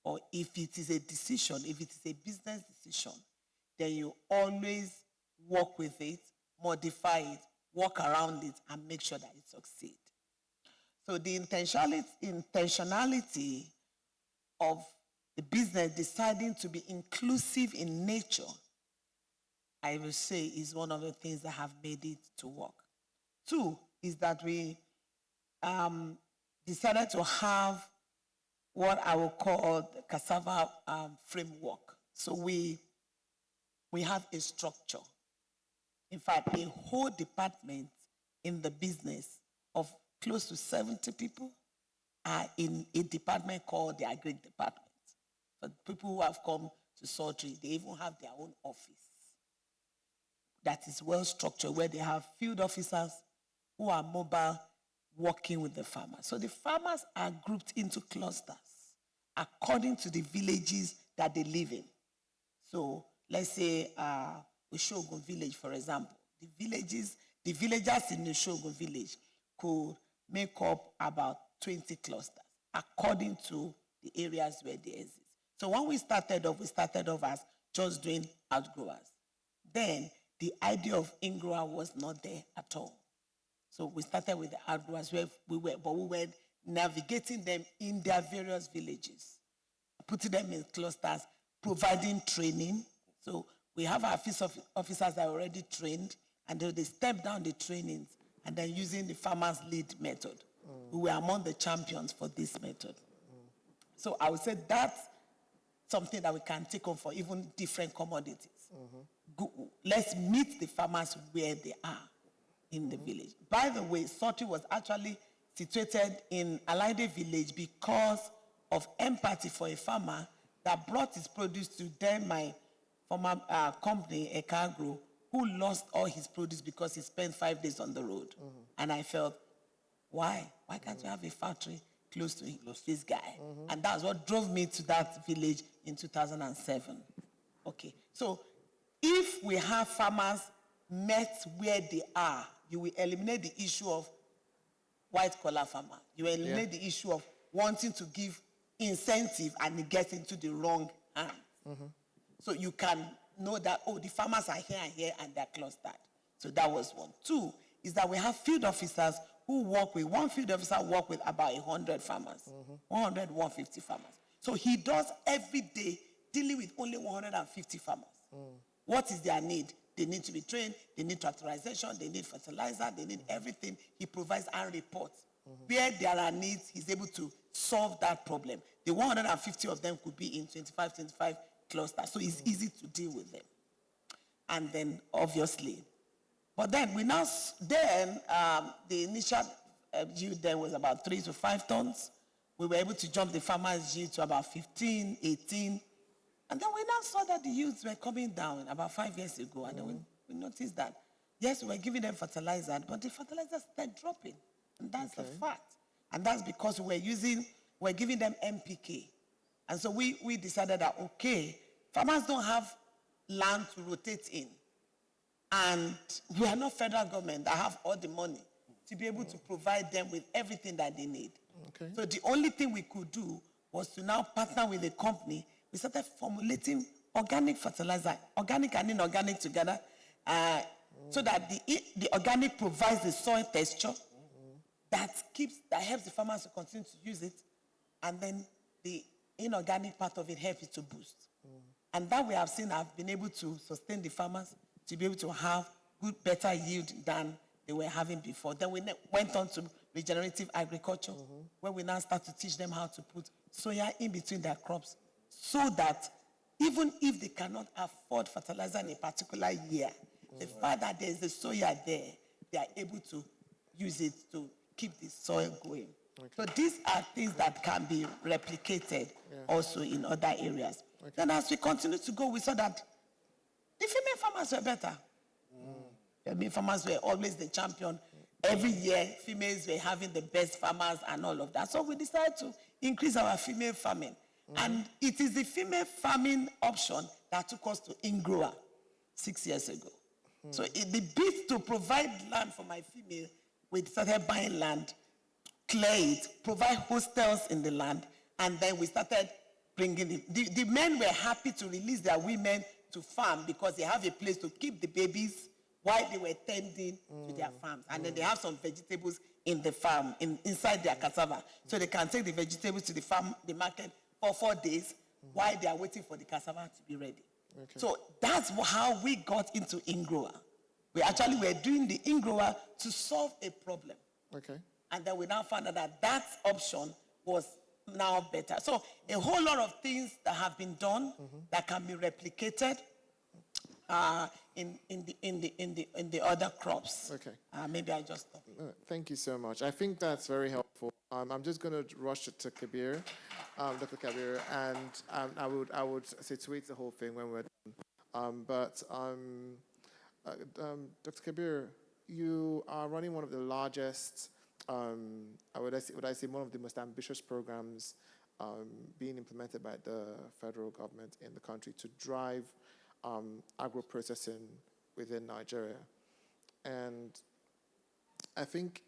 or if it is a decision, if it is a business decision, then you always work with it, modify it, work around it, and make sure that it succeeds. So the intentionality of the business deciding to be inclusive in nature I will say, is one of the things that have made it to work. Two is that we decided to have what I will call the cassava framework. So we have a structure. In fact, a whole department in the business of close to 70 people are in a department called the agri department. For people who have come to Sultry, they even have their own office that is well structured, where they have field officers who are mobile working with the farmers. So the farmers are grouped into clusters according to the villages that they live in. So let's say Oshogun village, for example. The villagers in Oshogun village could make up about 20 clusters according to the areas where they exist. So when we started off as just doing outgrowers. Then the idea of in-grower was not there at all. So we started with the outgrowers where we were navigating them in their various villages, putting them in clusters, providing training. So we have our officers that are already trained, and they step down the trainings and then using the farmers lead method. We were among the champions for this method. So I would say that's something that we can take on for even different commodities. Let's meet the farmers where they are in the village. By the way, Sultry was actually situated in Alaide village because of empathy for a farmer that brought his produce to them, my former company, Ekagro, who lost all his produce because he spent 5 days on the road. And I felt, why? Why can't you have a factory close to this guy? And that's what drove me to that village in 2007. Okay, so if we have farmers met where they are, you will eliminate the issue of white-collar farmer. You will eliminate the issue of wanting to give incentive and it gets into the wrong hands. So you can know that, oh, the farmers are here and they're clustered. So that was one. Two is that we have field officers who work with, one field officer work with about 100 farmers, 100, 150 farmers. So he does every day dealing with only 150 farmers. What is their need? They need to be trained, they need tractorization, they need fertilizer, they need everything. He provides and reports. Where there are needs, he's able to solve that problem. The 150 of them could be in 25 clusters, so it's easy to deal with them. And then, obviously, but then the initial yield then was about 3 to 5 tons. We were able to jump the farmer's yield to about 15, 18. And then we now saw that the yields were coming down about 5 years ago. And then we noticed that, yes, we were giving them fertilizer, but the fertilizers started dropping. And that's a fact. And that's because we're giving them NPK. And so we decided that, okay, farmers don't have land to rotate in. And we are not federal government that have all the money to be able to provide them with everything that they need. So the only thing we could do was to now partner with a company. We started formulating organic fertilizer, organic and inorganic together, so that the organic provides the soil texture that helps the farmers to continue to use it, and then the inorganic part of it helps it to boost. And that we have seen have been able to sustain the farmers to be able to have better yield than they were having before. Then we went on to regenerative agriculture, where we now start to teach them how to put soya in between their crops, so that even if they cannot afford fertilizer in a particular year, the fact that there is the soya there, they are able to use it to keep the soil going. So these are things that can be replicated also in other areas. Then as we continue to go, we saw that the female farmers were better. Female farmers were always the champion. Every year, females were having the best farmers and all of that. So we decided to increase our female farming. And it is the female farming option that took us to in-grower 6 years ago. So in the bid to provide land for my female, we started buying land, clear it, provide hostels in the land, and then we started bringing it. The men were happy to release their women to farm because they have a place to keep the babies while they were tending to their farms. And then they have some vegetables in the farm, inside their cassava. So they can take the vegetables to the market for 4 days while they are waiting for the cassava to be ready. Okay. So that's how we got into InGrower. We actually were doing the InGrower to solve a problem. Okay. And then we now found out that that option was now better. So a whole lot of things that have been done that can be replicated in the other crops. Okay. Maybe I just stop. Thank you so much. I think that's very helpful. I'm just going to rush it to Kabir, Dr. Kabir, and I would situate the whole thing when we're done. Dr. Kabir, you are running one of the largest, would I say one of the most ambitious programs being implemented by the federal government in the country to drive agro-processing within Nigeria. And I think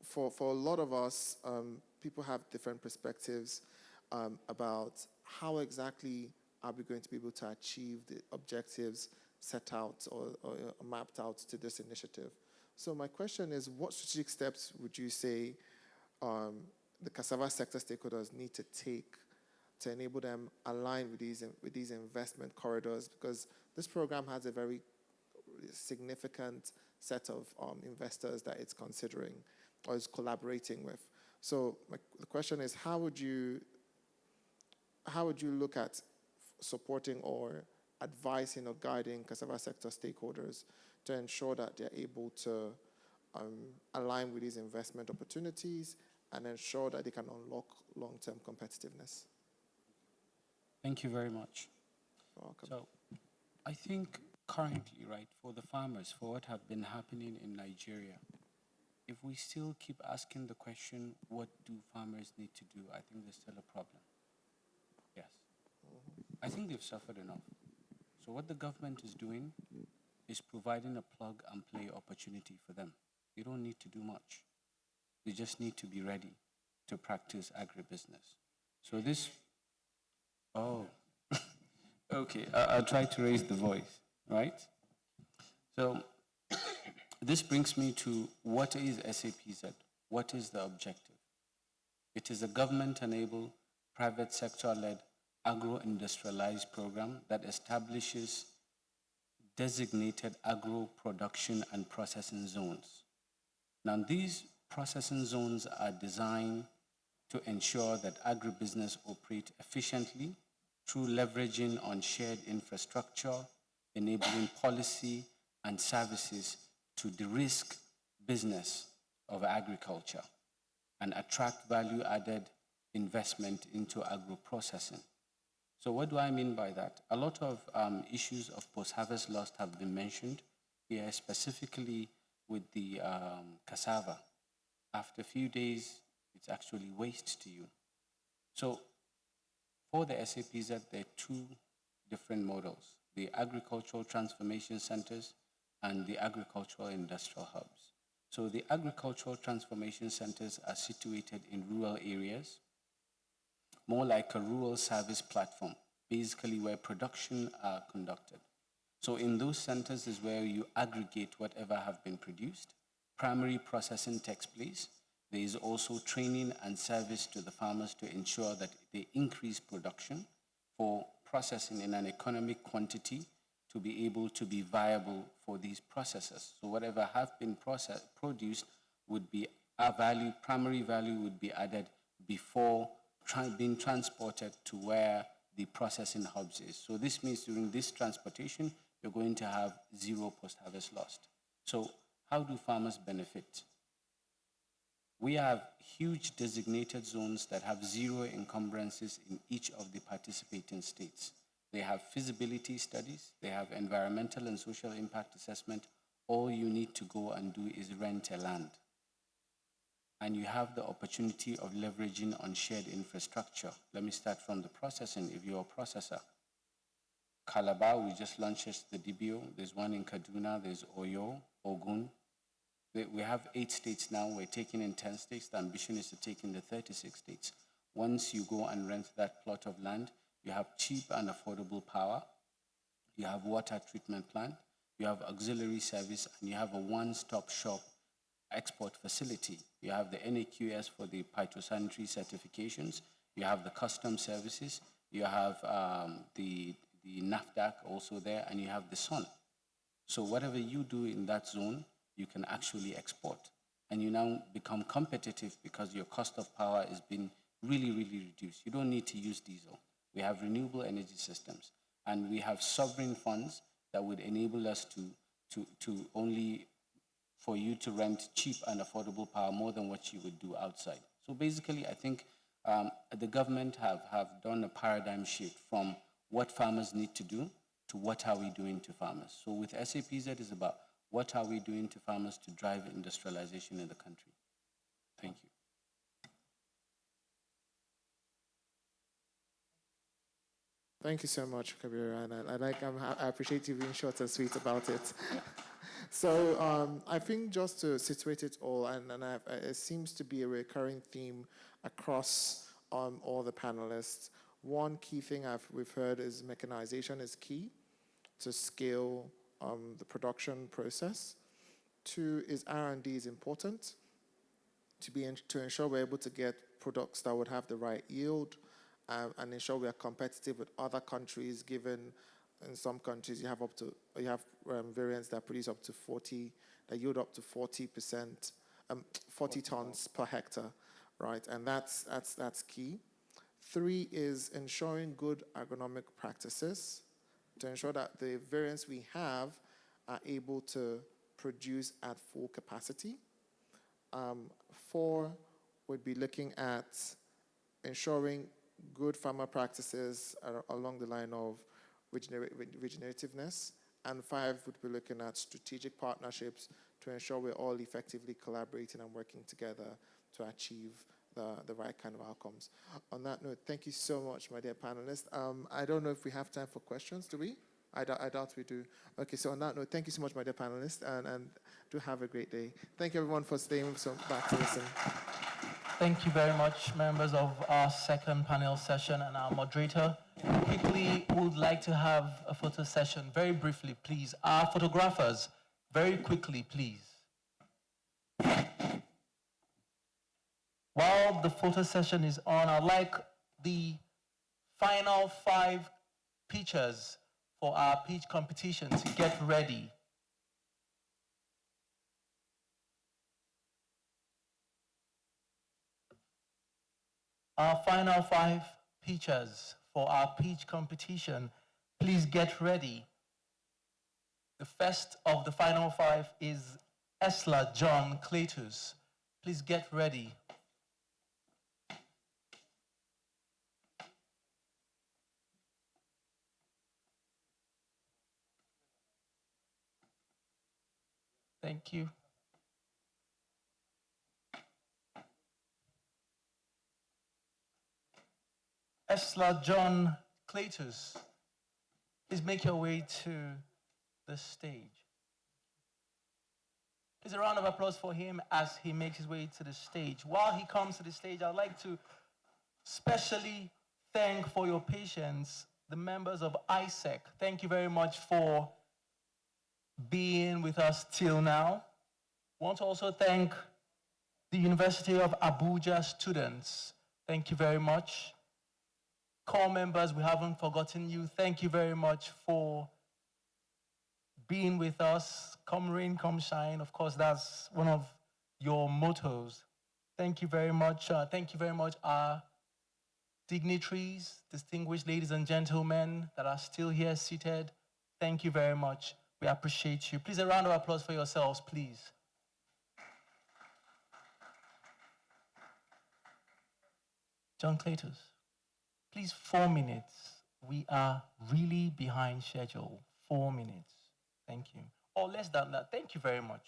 for a lot of us, people have different perspectives about how exactly are we going to be able to achieve the objectives set out or mapped out to this initiative. So my question is, what strategic steps would you say the cassava sector stakeholders need to take to enable them align with these investment corridors? Because this program has a very significant set of investors that it's considering or is collaborating with. So the question is, how would you look at supporting or advising or guiding cassava sector stakeholders to ensure that they're able to align with these investment opportunities and ensure that they can unlock long-term competitiveness? Thank you very much. You're welcome. So I think currently, right, for the farmers, for what have been happening in Nigeria, if we still keep asking the question, what do farmers need to do, I think there's still a problem. Yes. I think they've suffered enough. So what the government is doing is providing a plug-and-play opportunity for them. They don't need to do much. They just need to be ready to practice agribusiness. So this... Oh, okay, I'll try to raise the voice, right? So this brings me to what is SAPZ? What is the objective? It is a government-enabled, private sector-led, agro-industrialized program that establishes designated agro-production and processing zones. Now, these processing zones are designed to ensure that agribusiness operate efficiently through leveraging on shared infrastructure, enabling policy and services to de-risk business of agriculture and attract value-added investment into agro-processing. So what do I mean by that? A lot of issues of post-harvest loss have been mentioned here, specifically with the cassava. After a few days, it's actually waste to you. So for the SAPZ, there are two different models, the agricultural transformation centers and the agricultural industrial hubs. So the agricultural transformation centers are situated in rural areas, more like a rural service platform, basically where production are conducted. So in those centers is where you aggregate whatever have been produced. Primary processing takes place. There is also training and service to the farmers to ensure that they increase production for processing in an economic quantity to be able to be viable for these processes. So whatever have been produced would be a value, primary value would be added before being transported to where the processing hubs is. So this means during this transportation, you're going to have zero post-harvest loss. So how do farmers benefit? We have huge designated zones that have zero encumbrances in each of the participating states. They have feasibility studies, they have environmental and social impact assessment. All you need to go and do is rent a land. And you have the opportunity of leveraging on shared infrastructure. Let me start from the processing, if you're a processor. Calabar, we just launched the DBO. There's one in Kaduna, there's Oyo, Ogun. We have 8 states now. We're taking in 10 states. The ambition is to take in the 36 states. Once you go and rent that plot of land, you have cheap and affordable power. You have water treatment plant. You have auxiliary service, and you have a one-stop shop export facility. You have the NAQS for the phytosanitary certifications. You have the custom services. You have the the NAFDAC also there, and you have the sun. So whatever you do in that zone, you can actually export. And you now become competitive because your cost of power has been really, really reduced. You don't need to use diesel. We have renewable energy systems, and we have sovereign funds that would enable us to only for you to rent cheap and affordable power more than what you would do outside. So basically, I think the government have done a paradigm shift from what farmers need to do to what are we doing to farmers. So with SAPZ, it's about what are we doing to farmers to drive industrialization in the country. Thank you. Thank you so much, Kabir, and I appreciate you being short and sweet about it. So I think just to situate it all, it seems to be a recurring theme across all the panelists. One key thing we've heard is mechanization is key to scale the production process. Two is R&D is important to ensure we're able to get products that would have the right yield and ensure we are competitive with other countries, given in some countries you have variants that produce up to 40, that yield up to 40%, 40 tons per hectare, right? And that's key. Three is ensuring good agronomic practices to ensure that the variants we have are able to produce at full capacity. Four would be looking at ensuring good farmer practices along the line of regenerativeness. And five would be looking at strategic partnerships to ensure we're all effectively collaborating and working together to achieve the right kind of outcomes. On that note, thank you so much, my dear panelists. I don't know if we have time for questions, do we? I doubt we do. Okay, so on that note, thank you so much, my dear panelists, and do have a great day. Thank you, everyone, for staying back to listen. Thank you very much, members of our second panel session and our moderator. Quickly, we would like to have a photo session, very briefly, please. Our photographers, very quickly, please. While the photo session is on, I'd like the final 5 pitchers for our pitch competition to get ready. Our final 5 pitchers for our pitch competition, please get ready. The first of the final 5 is Esla John Cletus. Please get ready. Thank you. Esla John Cletus, please make your way to the stage. Please a round of applause for him as he makes his way to the stage. While he comes to the stage, I'd like to specially thank for your patience the members of ISEC. Thank you very much for being with us till now. I want to also thank the University of Abuja students. Thank you very much. Core members, we haven't forgotten you. Thank you very much for being with us. Come rain, come shine. Of course, that's one of your mottos. Thank you very much. Thank you very much, our dignitaries, distinguished ladies and gentlemen that are still here seated. Thank you very much. We appreciate you. Please, a round of applause for yourselves, please. John Cletus, please, 4 minutes. We are really behind schedule. 4 minutes. Thank you. Or less than that. Thank you very much.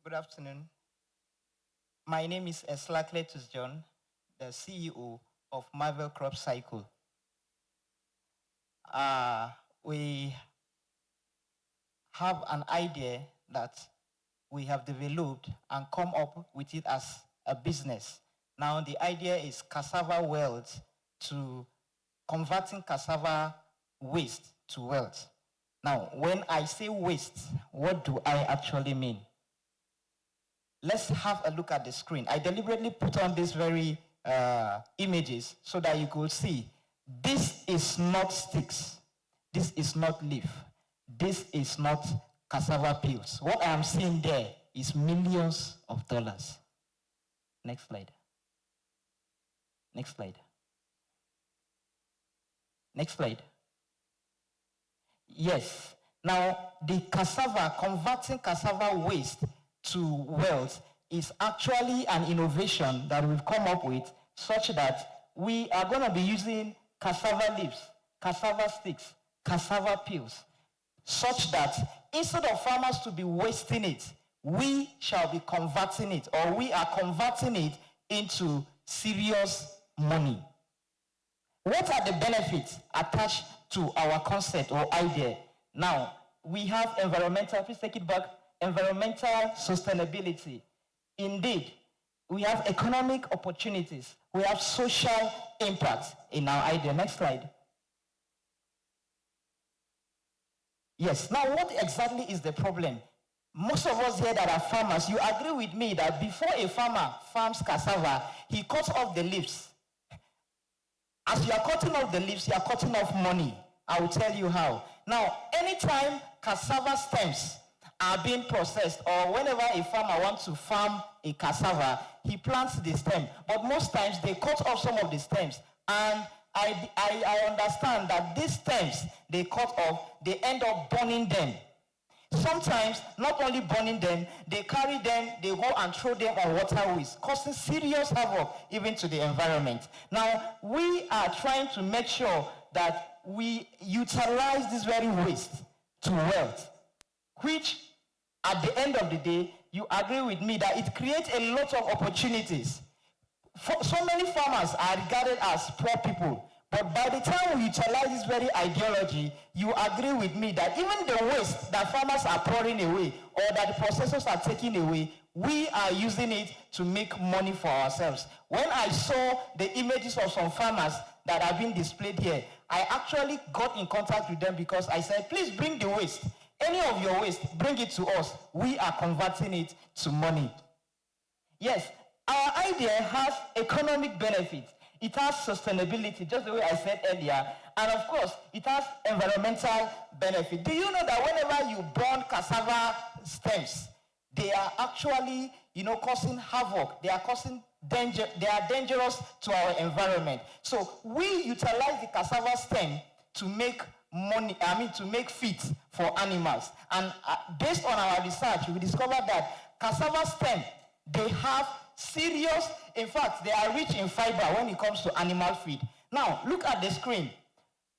Good afternoon. My name is Esla Cletus John, the CEO of Marvel Crop Cycle. We have an idea that we have developed and come up with it as a business. Now the idea is cassava wealth, to converting cassava waste to wealth. Now, when I say waste, what do I actually mean? let's have a look at the screen. I deliberately put on these very images so that you could see. This is not sticks. This is not leaf. This is not cassava peels. What I am seeing there is millions of dollars. Next slide. Next slide. Next slide. Yes. Now, the cassava, converting cassava waste to wealth is actually an innovation that we've come up with such that we are going to be using cassava leaves, cassava sticks, cassava peels, such that instead of farmers to be wasting it, we shall be converting it, or we are converting it into serious money. What are the benefits attached to our concept or idea? Now, we have environmental, please take it back, environmental sustainability. Indeed, we have economic opportunities. We have social impact in our idea. Next slide. Yes, now what exactly is the problem? Most of us here that are farmers, you agree with me that before a farmer farms cassava, he cuts off the leaves. As you are cutting off the leaves, you are cutting off money. I will tell you how. Now, anytime cassava stems are being processed, or whenever a farmer wants to farm a cassava, he plants the stem. But most times they cut off some of the stems. And I understand that these stems they cut off, they end up burning them. Sometimes, not only burning them, they carry them, they go and throw them on waterways, causing serious havoc even to the environment. Now, we are trying to make sure that we utilize this very waste to wealth, which at the end of the day, you agree with me that it creates a lot of opportunities. So many farmers are regarded as poor people. But by the time we utilize this very ideology, you agree with me that even the waste that farmers are pouring away or that the processors are taking away, we are using it to make money for ourselves. When I saw the images of some farmers that have been displayed here, I actually got in contact with them because I said, please bring the waste. Any of your waste, bring it to us. We are converting it to money. Yes, our idea has economic benefits. It has sustainability, just the way I said earlier. And of course, it has environmental benefit. Do you know that whenever you burn cassava stems, they are actually, causing havoc. They are causing danger. They are dangerous to our environment. So we utilize the cassava stem to make money, to make feed for animals. And based on our research, we discovered that cassava stem, they have serious, in fact, they are rich in fiber when it comes to animal feed. Now, look at the screen.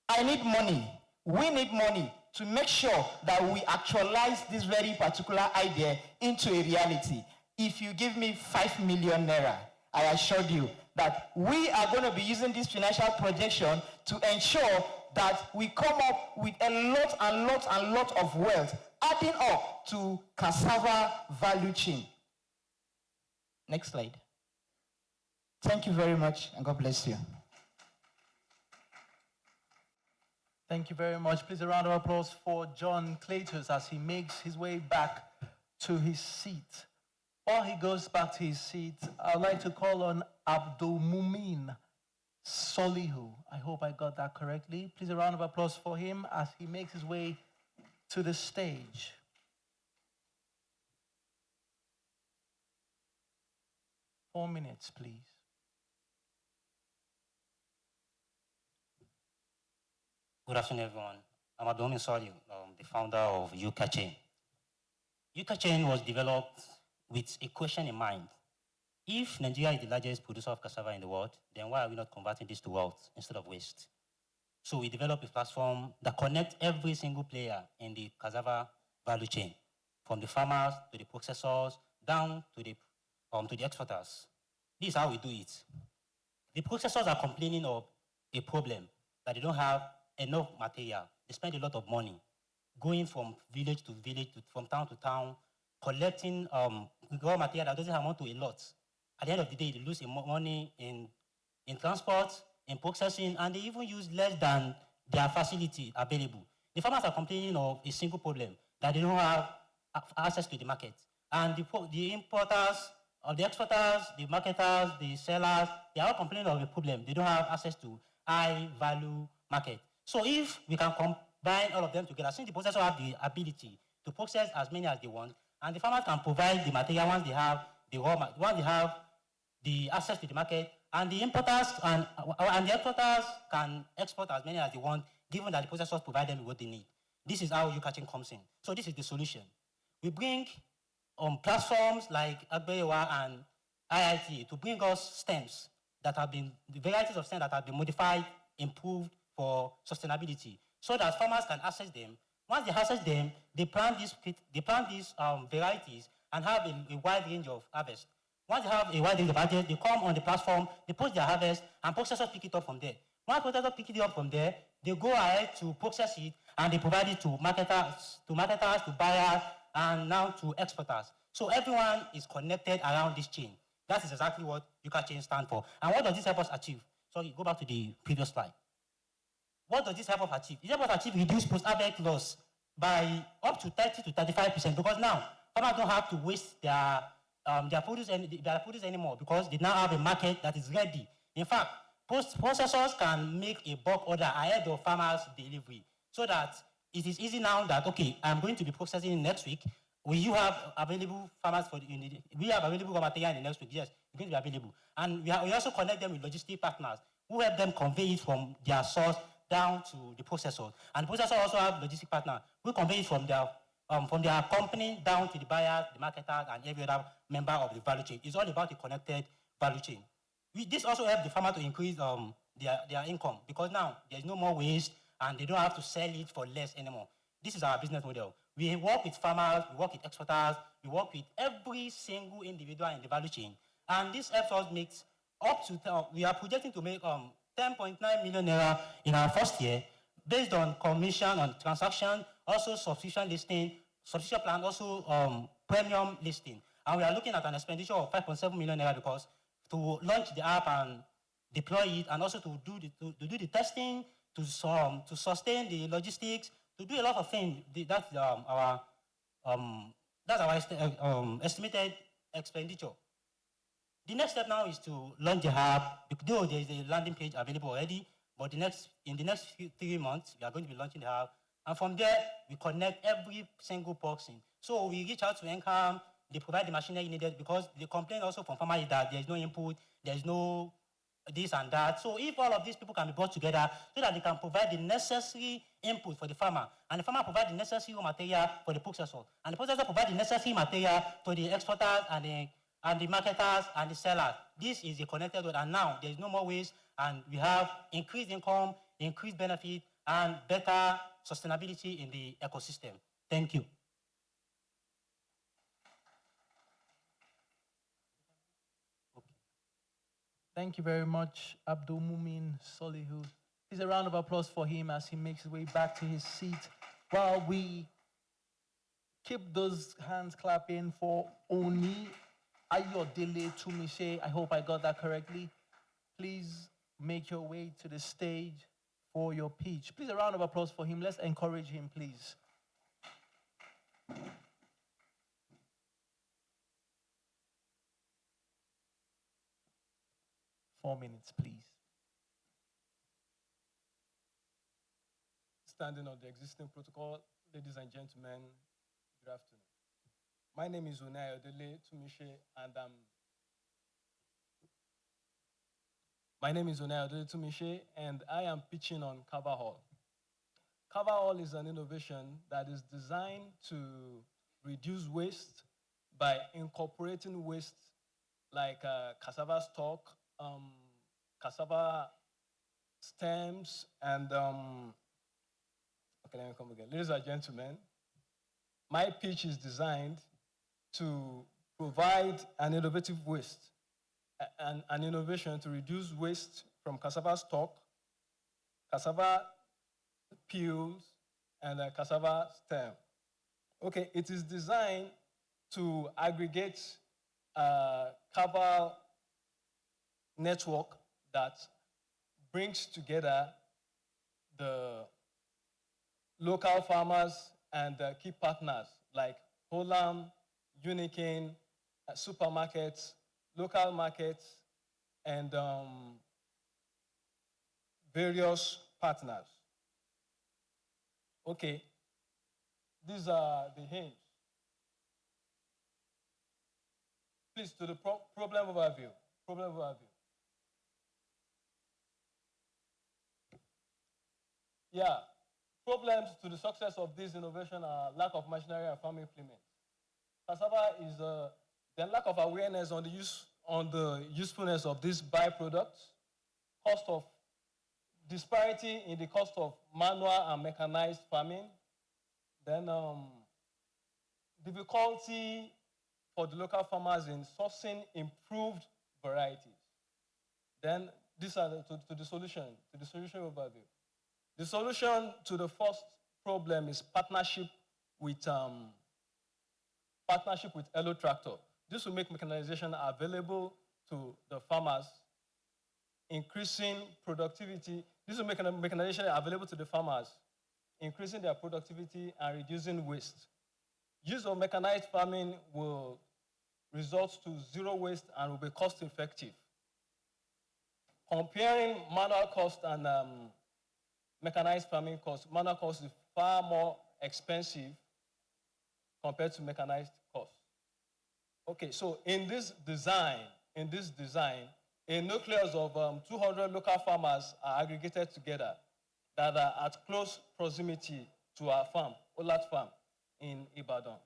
I need money. We need money to make sure that we actualize this very particular idea into a reality. If you give me 5 million naira, I assured you that we are going to be using this financial projection to ensure that we come up with a lot of wealth, adding up to cassava value chain. Next slide. Thank you very much, and God bless you. Thank you very much. Please, a round of applause for John Cletus as he makes his way back to his seat. While he goes back to his seat, I'd like to call on Abdul Mumin Solihu. I hope I got that correctly. Please, a round of applause for him as he makes his way to the stage. Four minutes, please. Good afternoon, everyone. I'm Abdomin Soliu, the founder of Yuka Chain. Yuka Chain was developed with a question in mind. If Nigeria is the largest producer of cassava in the world, then why are we not converting this to wealth instead of waste? So we developed a platform that connects every single player in the cassava value chain, from the farmers to the processors, down to the exporters. This is how we do it. The processors are complaining of a problem that they don't have enough material. They spend a lot of money going from village to village, from town to town, collecting raw material that doesn't amount to a lot. At the end of the day, they lose money in transport, in processing, and they even use less than their facility available. The farmers are complaining of a single problem, that they don't have access to the market. And the importers, or the exporters, the marketers, the sellers, they are all complaining of a problem. They don't have access to high value market. So if we can combine all of them together, since the processors have the ability to process as many as they want, and the farmers can provide the material once they have the once they have the access to the market, and the importers and the exporters can export as many as they want, given that the processors provide them with what they need. This is how catching comes in. So this is the solution. We bring platforms like Agbewa and IIT to bring us stems that have been, the varieties of stems that have been modified, improved for sustainability, so that farmers can access them. Once they access them, they plant these varieties and have a wide range of harvest. Once they have a wide range of harvest, they come on the platform, they post their harvest, and processors pick it up from there. Once processors pick it up from there, they go ahead to process it, and they provide it to marketers, to buyers, and now to exporters. So everyone is connected around this chain. That is exactly what Yuka chain stands for. And what does this help us achieve? Sorry, go back to the previous slide. What does this help us achieve? It helps us achieve reduced post-harvest loss by up to 30 to 35%, because now farmers don't have to waste their produce anymore, because they now have a market that is ready. In fact, processors can make a bulk order ahead of farmers' delivery, so that it is easy now that, okay, I'm going to be processing next week. Will you have available farmers for we have available raw material in the next week? Yes, it's going to be available. And we also connect them with logistic partners who help them convey it from their source down to the processor. And the processor also have logistic partner who convey it from their company down to the buyers, the marketers, and every other member of the value chain. It's all about the connected value chain. This also helps the farmer to increase their income, because now there's no more waste and they don't have to sell it for less anymore. This is our business model. We work with farmers, we work with exporters, we work with every single individual in the value chain. And this helps us make we are projecting to make 10.9 million naira in our first year, based on commission on transaction, also subscription listing, subscription plan, also premium listing. And we are looking at an expenditure of 5.7 million naira, because to launch the app and deploy it, and also to do the testing, to sustain the logistics, to do a lot of things. That's our estimated expenditure. The next step now is to launch the app. Though there is a landing page available already, but in the next 3 months, we are going to be launching the app. And from there, we connect every single person. So we reach out to Encam, they provide the machinery needed, because the complaint also from farmers is that there is no input, there is no this and that. So if all of these people can be brought together, so that they can provide the necessary input for the farmer, and the farmer provide the necessary raw material for the processor, and the processor provide the necessary material for the exporters and the marketers and the sellers. This is a connected world, and now there is no more waste, and we have increased income, increased benefit, and better sustainability in the ecosystem. Thank you. Thank you very much, Abdul Mumin Solihu. Please, a round of applause for him as he makes his way back to his seat, while we keep those hands clapping for Oni Ayodele Tumise. I hope I got that correctly. Please make your way to the stage for your pitch. Please, a round of applause for him. Let's encourage him, please. Four minutes, please. Standing on the existing protocol, ladies and gentlemen, good afternoon. My name is Unai Odele Tumishe, and I am pitching on Kava Hall. Kava Hall is an innovation that is designed to reduce waste by incorporating waste like cassava stalk, cassava stems, and okay, let me come again. Ladies and gentlemen, my pitch is designed to provide an innovative waste, an innovation to reduce waste from cassava stalk, cassava peels, and a cassava stem. Okay, it is designed to aggregate a cabal network that brings together the local farmers and key partners like Holam, Unicane, supermarkets, local markets, and various partners. Okay, these are the aims. Please, to the problem overview. Problem overview. Yeah, problems to the success of this innovation are lack of machinery and farm implements. Cassava is the lack of awareness on the usefulness of these byproducts, cost of disparity in the cost of manual and mechanized farming, then difficulty for the local farmers in sourcing improved varieties. Then these are to the solution overview. The solution to the first problem is partnership with Elo Tractor. This will make mechanization available to the farmers, increasing productivity. This will make mechanization available to the farmers, increasing their productivity and reducing waste. Use of mechanized farming will result to zero waste and will be cost effective. Comparing manual cost and mechanized farming cost, manual cost is far more expensive compared to mechanized cost. Okay, so in this design, a nucleus of 200 local farmers are aggregated together that are at close proximity to our farm, Olat Farm in Ibadan.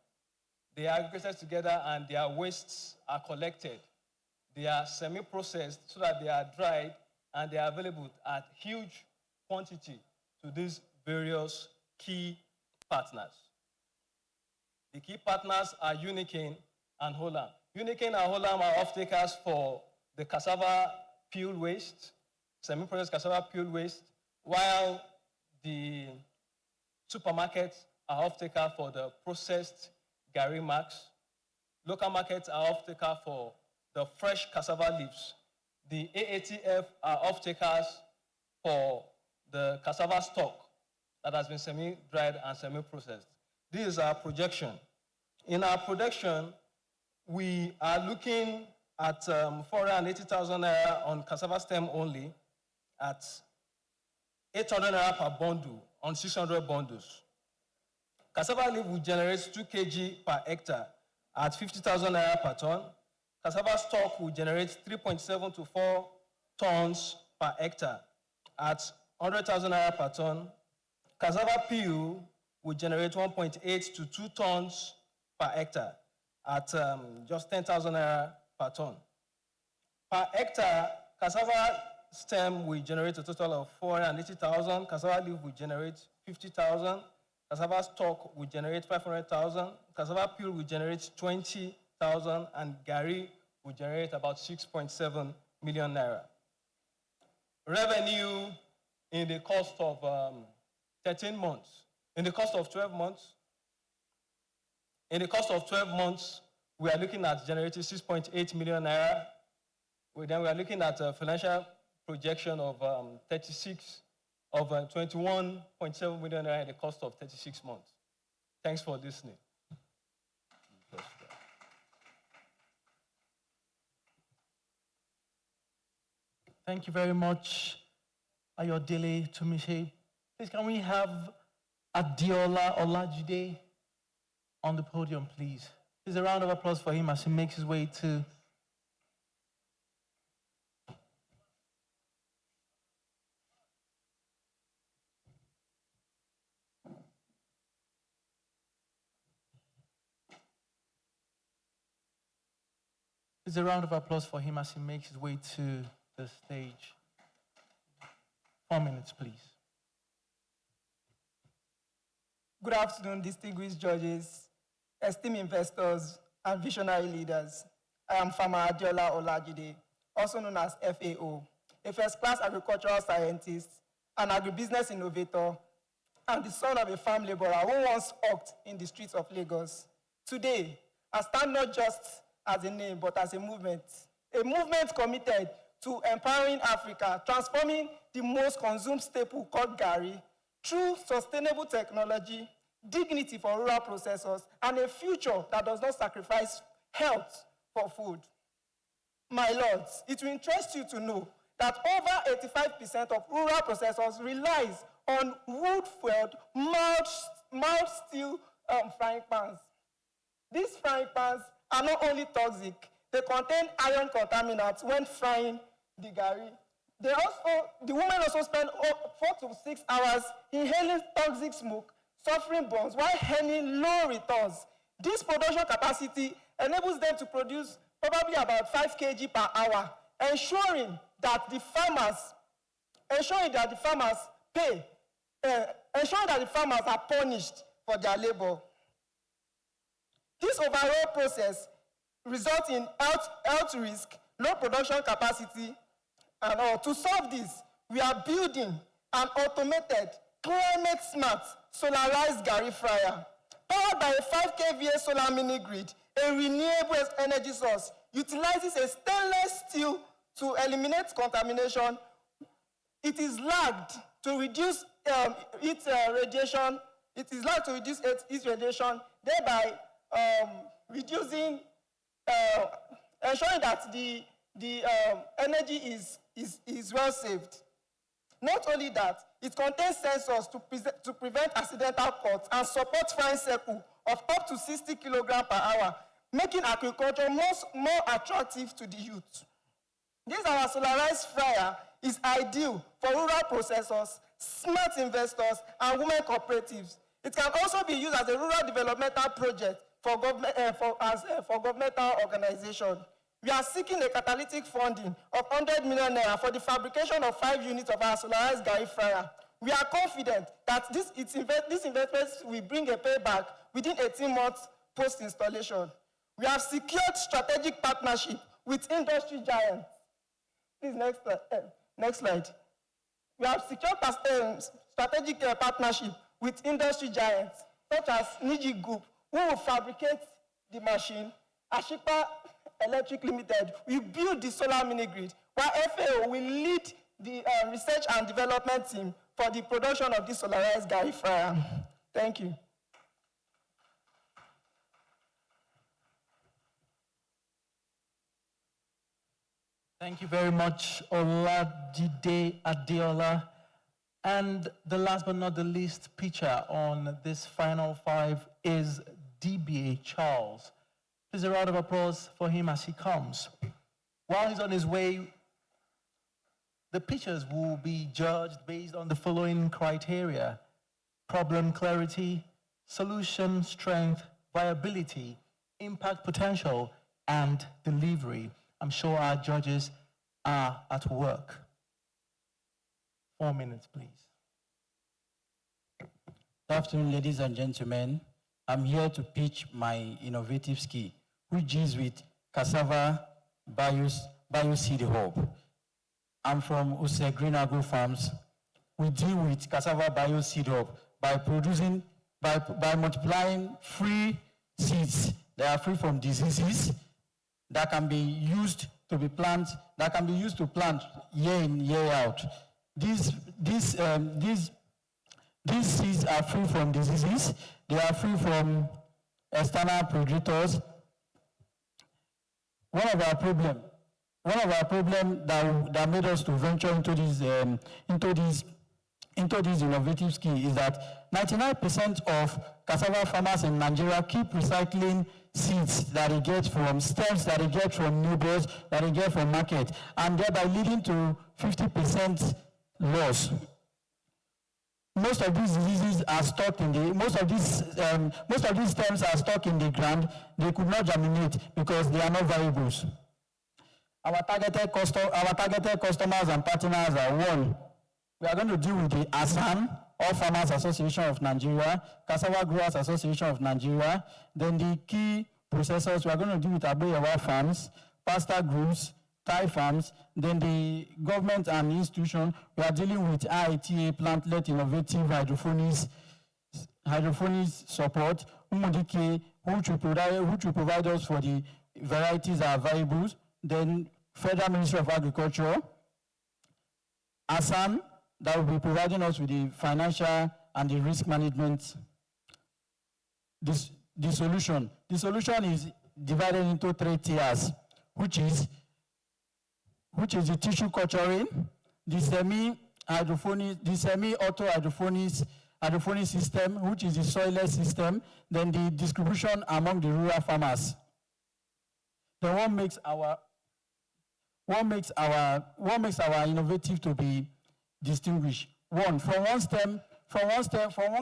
They are aggregated together and their wastes are collected. They are semi-processed so that they are dried and they are available at huge quantity to these various key partners. The key partners are Unicane and Holland. Unicane and Holland are off-takers for the cassava peel waste, semi-processed cassava peel waste, while the supermarkets are off-taker for the processed Gary Max. Local markets are off-taker for the fresh cassava leaves. The AATF are off-takers for the cassava stalk that has been semi-dried and semi-processed. This is our projection. In our projection, we are looking at 480,000 naira on cassava stem only, at 800 naira per bundle on 600 bundles. Cassava leaf will generate 2 kg per hectare at 50,000 naira per ton. Cassava stalk will generate 3.7 to 4 tons per hectare at 100,000 naira per ton. Cassava peel will generate 1.8 to 2 tons per hectare at just 10,000 naira per ton. Per hectare, cassava stem will generate a total of 480,000. Cassava leaf will generate 50,000. Cassava stalk will generate 500,000. Cassava peel will generate 20,000, and Gary will generate about 6.7 million naira. Revenue in the cost of 13 months. In the cost of 12 months, we are looking at generating 6.8 million naira. Then we are looking at a financial projection of 21.7 million naira in the cost of 36 months. Thanks for listening. Thank you very much, Ayodele Tumise. Please, can we have Adiola Olajide on the podium, please? Please, a round of applause for him as he makes his way to Please, a round of applause for him as he makes his way to the stage. 4 minutes, please. Good afternoon, distinguished judges, esteemed investors, and visionary leaders. I am Farmer Adiola Olajide, also known as FAO, a first-class agricultural scientist, an agribusiness innovator, and the son of a farm laborer who once walked in the streets of Lagos. Today, I stand not just as a name, but as a movement committed to empowering Africa, transforming the most consumed staple called Gari through sustainable technology, dignity for rural processors, and a future that does not sacrifice health for food. My lords, it will interest you to know that over 85% of rural processors relies on wood-fueled, mild steel frying pans. These frying pans are not only toxic, they contain iron contaminants when frying the gari. The women also spend 4 to 6 hours inhaling toxic smoke, suffering burns, while earning low returns. This production capacity enables them to produce probably about 5 kg per hour, ensuring that the farmers are punished for their labor. This overall process results in health risk, low production capacity, and all. To solve this, we are building an automated, climate-smart, solarized gari fryer. Powered by a 5 kVA solar mini grid, a renewable energy source utilizes a stainless steel to eliminate contamination. It is lagged to reduce its radiation. It is lagged to reduce its radiation, thereby reducing, ensuring that the energy is well saved. Not only that, it contains sensors to prevent accidental cuts and support frying cycle of up to 60 kilograms per hour, making agriculture more attractive to the youth. This our solarized fryer is ideal for rural processors, smart investors, and women cooperatives. It can also be used as a rural developmental project for governmental organization. We are seeking a catalytic funding of 100 million naira for the fabrication of 5 units of our solarized gari fryer. We are confident that this investment will bring a payback within 18 months post-installation. We have secured strategic partnership with industry giants. Please, next slide. We have secured strategic partnership with industry giants such as Niji Group, who will fabricate the machine. Ashipa Electric Limited will build the solar mini grid, while FAO will lead the research and development team for the production of this solarized gari fryer. Thank you. Thank you very much, Olajide Adeola. And the last but not the least pitcher on this final 5 is DBA Charles. Please a round of applause for him as he comes. While he's on his way, the pitchers will be judged based on the following criteria: problem clarity, solution strength, viability, impact potential, and delivery. I'm sure our judges are at work. 4 minutes, please. Good afternoon, ladies and gentlemen. I'm here to pitch my innovative ski, which is with Cassava Bioseed Hub. I'm from Use Green Agro Farms. We deal with Cassava Bioseed Hub by multiplying free seeds that are free from diseases that can be used to plant year in, year out. These seeds are free from diseases. They are free from external predators. One of our problem that made us to venture into this innovative scheme is that 99% of cassava farmers in Nigeria keep recycling seeds that they get from stems, that they get from neighbors, that they get from market, and thereby leading to 50% loss. Most of these diseases are stuck in most of these stems are stuck in the ground. They could not germinate because they are not variables. Our targeted customers and partners are: 1, we are going to deal with the ASAN, All Farmers Association of Nigeria, Cassava Growers Association of Nigeria. Then the key processors, we are going to deal with Abeyawa Farms, Pastor Groups, Thai Farms. Then the government and institution, we are dealing with IITA, Plant-Led Innovative Hydroponics Support, Umudike, which will provide us for the varieties that are variables. Then Federal Ministry of Agriculture, ASAN, that will be providing us with the financial and the risk management the solution. The solution is divided into 3 tiers, which is the tissue culturing, the semi-auto hydroponic system, which is the soilless system, then the distribution among the rural farmers. Then what makes our innovative to be distinguished? One, from one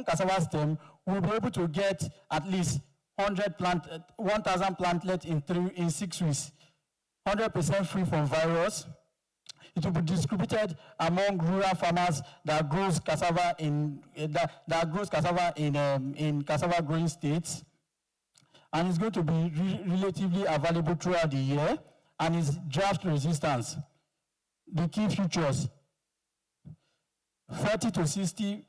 cassava stem, we'll be able to get at least 1,000 plantlets in 6 weeks, 100% free from virus. It will be distributed among rural farmers that grows cassava in cassava growing states, and it's going to be relatively available throughout the year, and is drought resistance. The key features: 40 to 60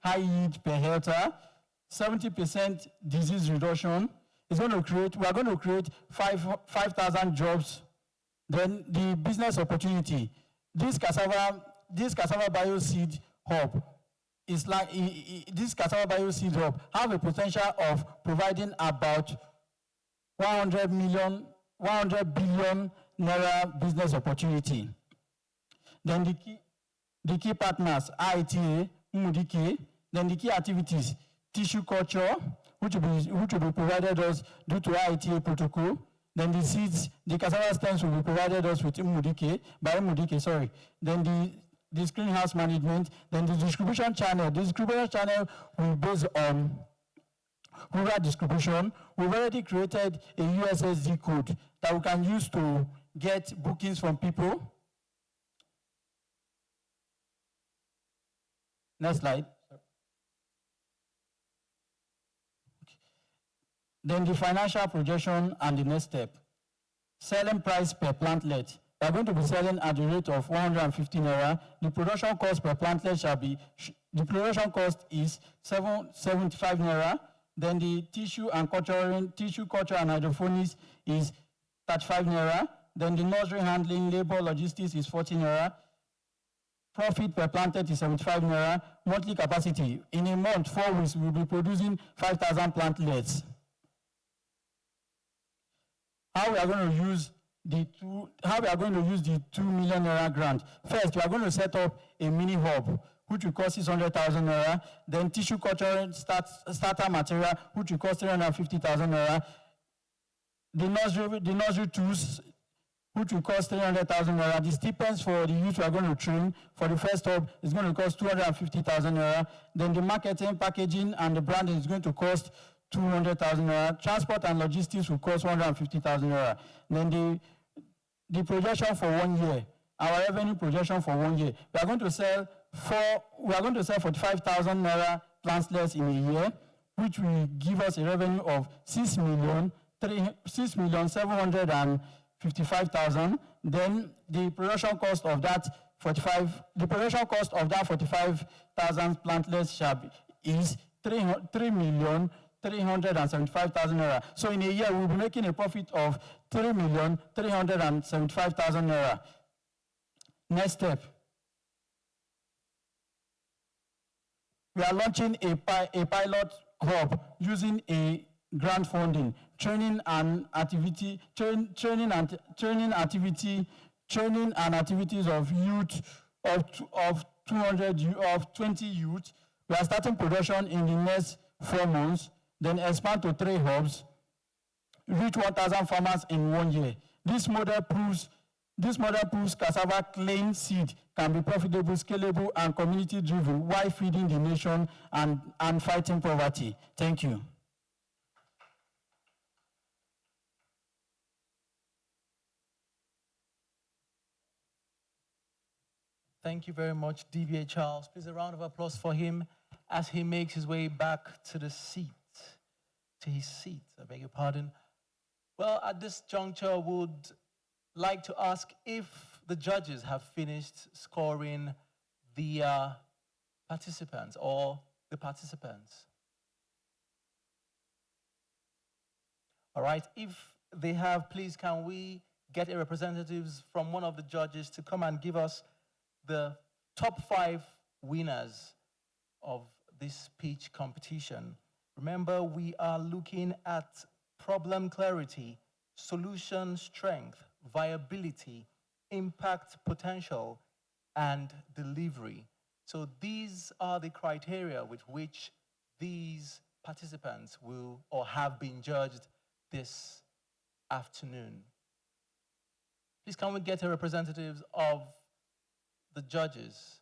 high yield per hectare, 70% disease reduction. We are going to create 5,000 jobs. Then the business opportunity. This cassava bioseed hub is like this cassava bioseed hub have a potential of providing about 100 billion naira business opportunity. Then the key partners, IITA, MUDK, then the key activities, tissue culture, which will be provided us due to IITA protocol. Then the seeds, the cassava stems will be provided us with by MUDK, sorry. Then the greenhouse management, then the distribution channel. The distribution channel will be based on rural distribution. We've already created a USSD code that we can use to get bookings from people. Next slide. Then the financial projection and the next step. Selling price per plantlet. We are going to be selling at the rate of 150 naira. The production cost per plantlet the production cost is 75 naira. Then the tissue culture and hydroponics is 35 naira. Then the nursery handling, labor, logistics is 40 naira. Profit per plantlet is 75 naira. Monthly capacity. In a month, 4 weeks, we will be producing 5,000 plantlets. How we are going to use the 2 million naira grant? First, we are going to set up a mini hub, which will cost 600,000 naira. Then tissue culture starter material, which will cost 350,000 naira. The nursery tools, which will cost 300,000 naira. The stipends for the youth we are going to train for the first hub is going to cost 250,000 naira. Then the marketing, packaging, and the branding is going to cost 200,000 naira. Transport and logistics will cost 150,000 naira. Then the projection for 1 year, our revenue projection for 1 year, we are going to sell 45,000 naira plantlets in a year, which will give us a revenue of 6,755,000. Then the production cost of that 45,000 plantlets is 3,375,000 naira. So in a year, we'll be making a profit of 3,375,000 naira. Next step. We are launching a pilot hub using a grant funding, training and activities of youth of 20 youth. We are starting production in the next 4 months, then expand to 3 hubs, reach 1,000 farmers in 1 year. This model proves cassava clean seed can be profitable, scalable, and community-driven while feeding the nation and fighting poverty. Thank you. Thank you very much, DBA Charles. Please, a round of applause for him as he makes his way back to his seat, I beg your pardon. Well, at this juncture, I would like to ask if the judges have finished scoring the participants. All right, if they have, please can we get a representative from one of the judges to come and give us the top 5 winners of this speech competition. Remember, we are looking at problem clarity, solution strength, viability, impact potential, and delivery. So these are the criteria with which these participants will or have been judged this afternoon. Please, can we get a representative of the judges?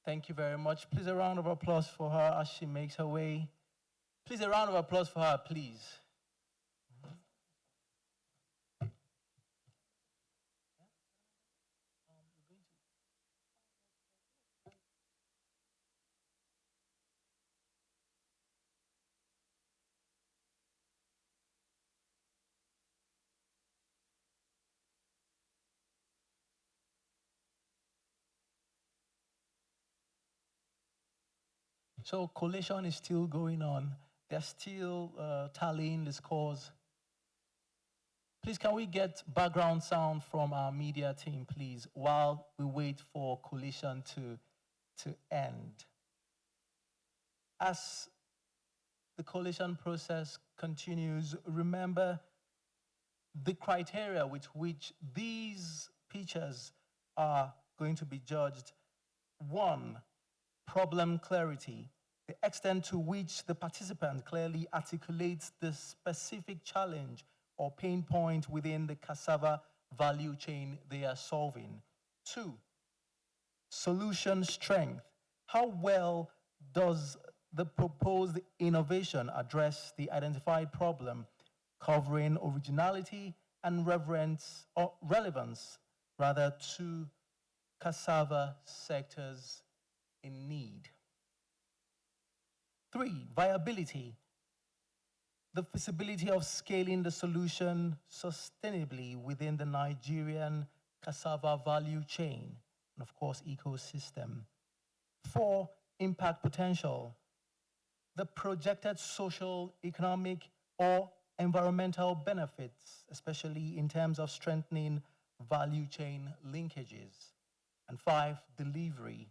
Thank you very much. Please, a round of applause for her as she makes her way. Please, a round of applause for her, please. So collation is still going on. They're still tallying the scores. Please, can we get background sound from our media team, please, while we wait for collation to end? As the collation process continues, remember the criteria with which these pictures are going to be judged. One, problem clarity, the extent to which the participant clearly articulates the specific challenge or pain point within the cassava value chain they are solving. Two, solution strength, how well does the proposed innovation address the identified problem, covering originality and relevance to cassava sectors in need. Three, viability, the feasibility of scaling the solution sustainably within the Nigerian cassava value chain and, of course, ecosystem. Four, impact potential, the projected social, economic, or environmental benefits, especially in terms of strengthening value chain linkages. And five, delivery,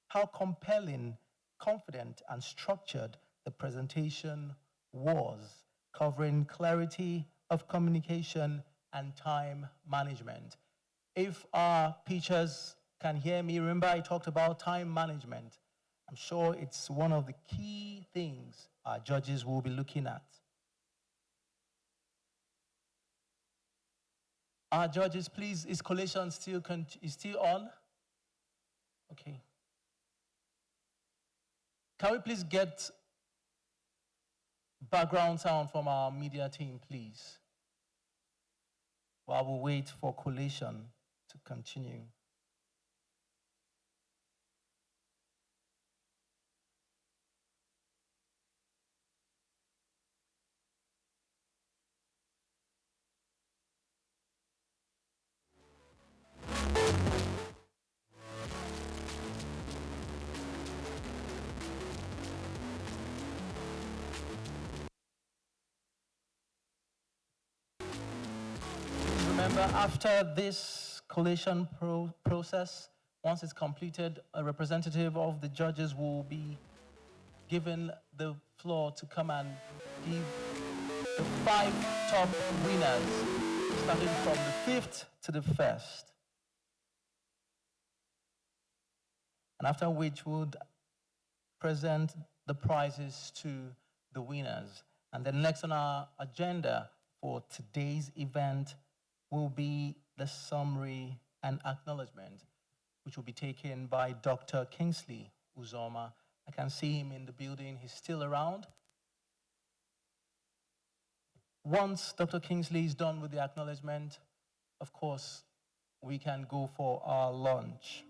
how compelling, confident, and structured the presentation was, covering clarity of communication and time management. If our pitchers can hear me, remember I talked about time management. I'm sure it's one of the key things our judges will be looking at. Our judges, please, is collation still on? Okay. Can we please get background sound from our media team, please, while we wait for collation to continue? Remember, after this collation process, once it's completed, a representative of the judges will be given the floor to come and give the 5 top winners, starting from the 5th to the 1st. And after which would present the prizes to the winners. And then next on our agenda for today's event will be the summary and acknowledgement, which will be taken by Dr. Kingsley Uzoma. I can see him in the building. He's still around. Once Dr. Kingsley is done with the acknowledgement, of course, we can go for our lunch.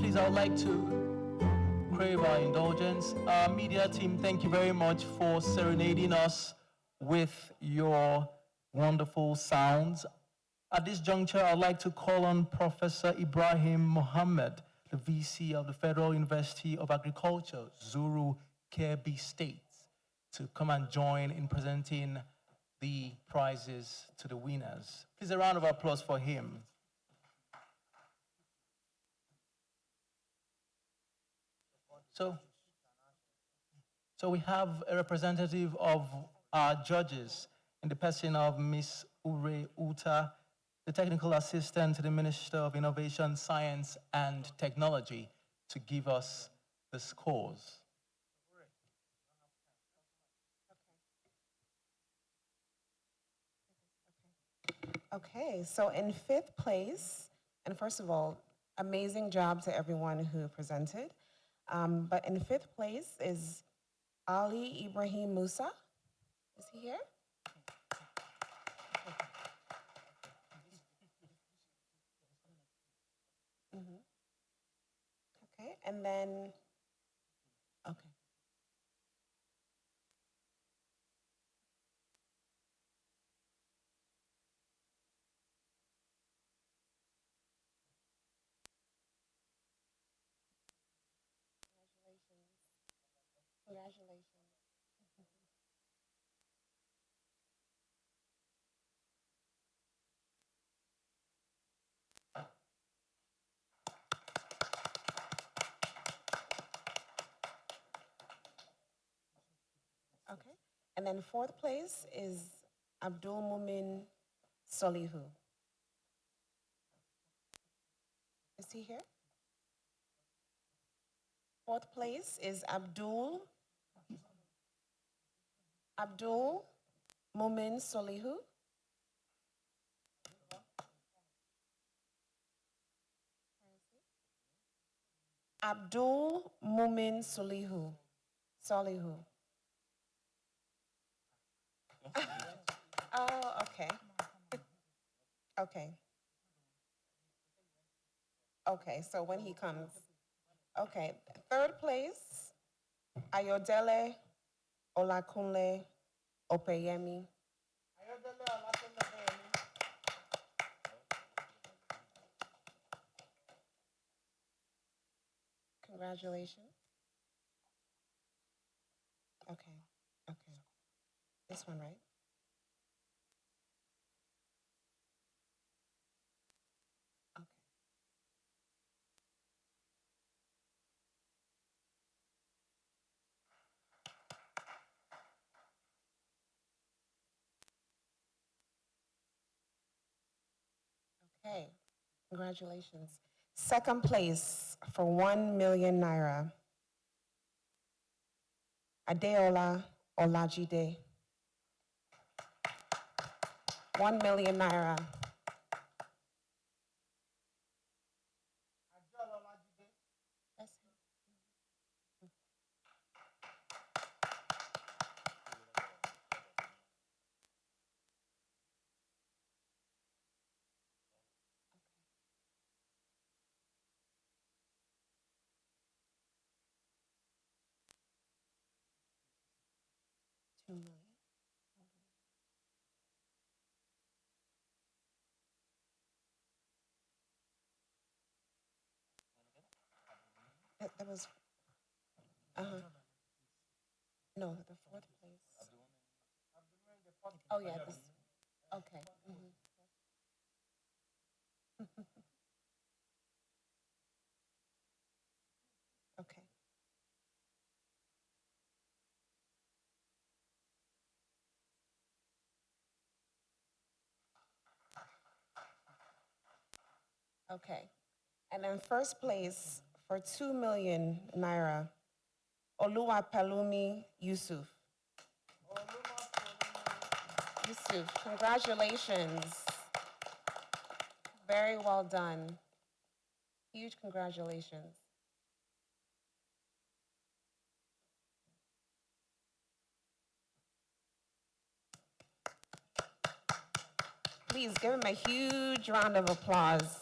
Please, I would like to crave our indulgence. Our media team, thank you very much for serenading us with your wonderful sounds. At this juncture, I'd like to call on Professor Ibrahim Mohammed, the VC of the Federal University of Agriculture, Zuru, Kebbi State, to come and join in presenting the prizes to the winners. Please, a round of applause for him. So we have a representative of our judges in the person of Ms. Ure Uta, the technical assistant to the Minister of Innovation, Science and Technology, to give us the scores. Okay, so in fifth place, and first of all, amazing job to everyone who presented. But in fifth place is Ali Ibrahim Musa. Is he here? Okay, and then, okay. Congratulations. Okay, and then fourth place is Abdul Mumin Solihu. Is he here? Fourth place is Abdul Mumin Solihu. Abdul Mumin Solihu. Solihu. Oh, okay. Okay. Okay, so when he comes. Okay, third place, Ayodele Olakunle Opeyemi. Congratulations. Okay, okay. This one, right? Okay. Okay, congratulations. Second place for 1 million naira, Adeola Olajide. 1 million naira. That's him. $2 million. That was, no, the fourth place. Oh, yeah, this, okay. Okay. Okay. And then first place for 2 million naira, Oluwapelumi Yusuf. Yusuf, congratulations. Very well done. Huge congratulations. Please give him a huge round of applause.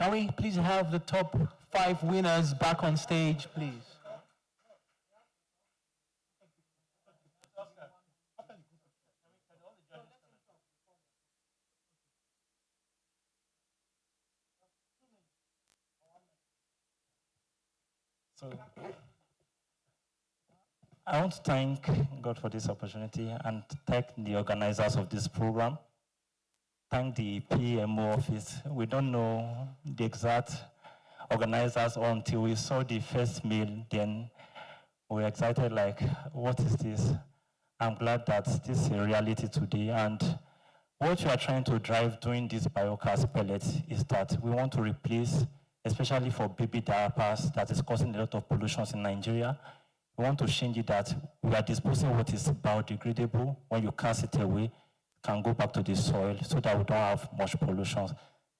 Can we please have the top 5 winners back on stage, please? So I want to thank God for this opportunity and thank the organizers of this program. Thank the PMO office. We don't know the exact organizers until we saw the first mail, then we were excited like, what is this? I'm glad that this is a reality today, and what we are trying to drive during this biogas pellet is that we want to replace, especially for baby diapers that is causing a lot of pollution in Nigeria. We want to change it that we are disposing what is biodegradable. When you cast it away, it can go back to the soil so that we don't have much pollution.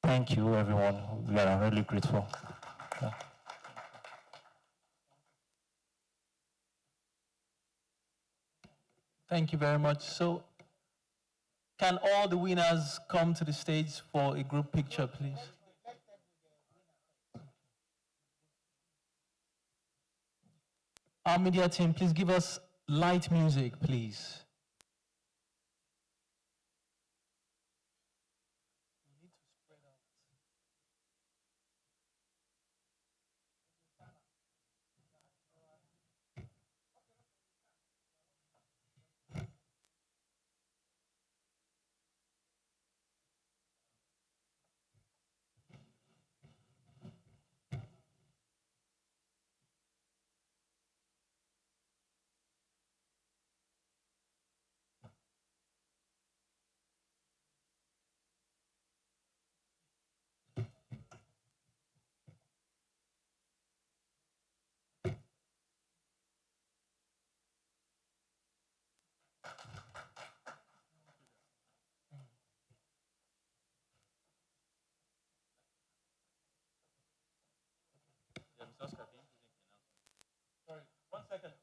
Thank you, everyone. We are really grateful. Yeah. Thank you very much. So, can all the winners come to the stage for a group picture, please? Our media team, please give us light music, please.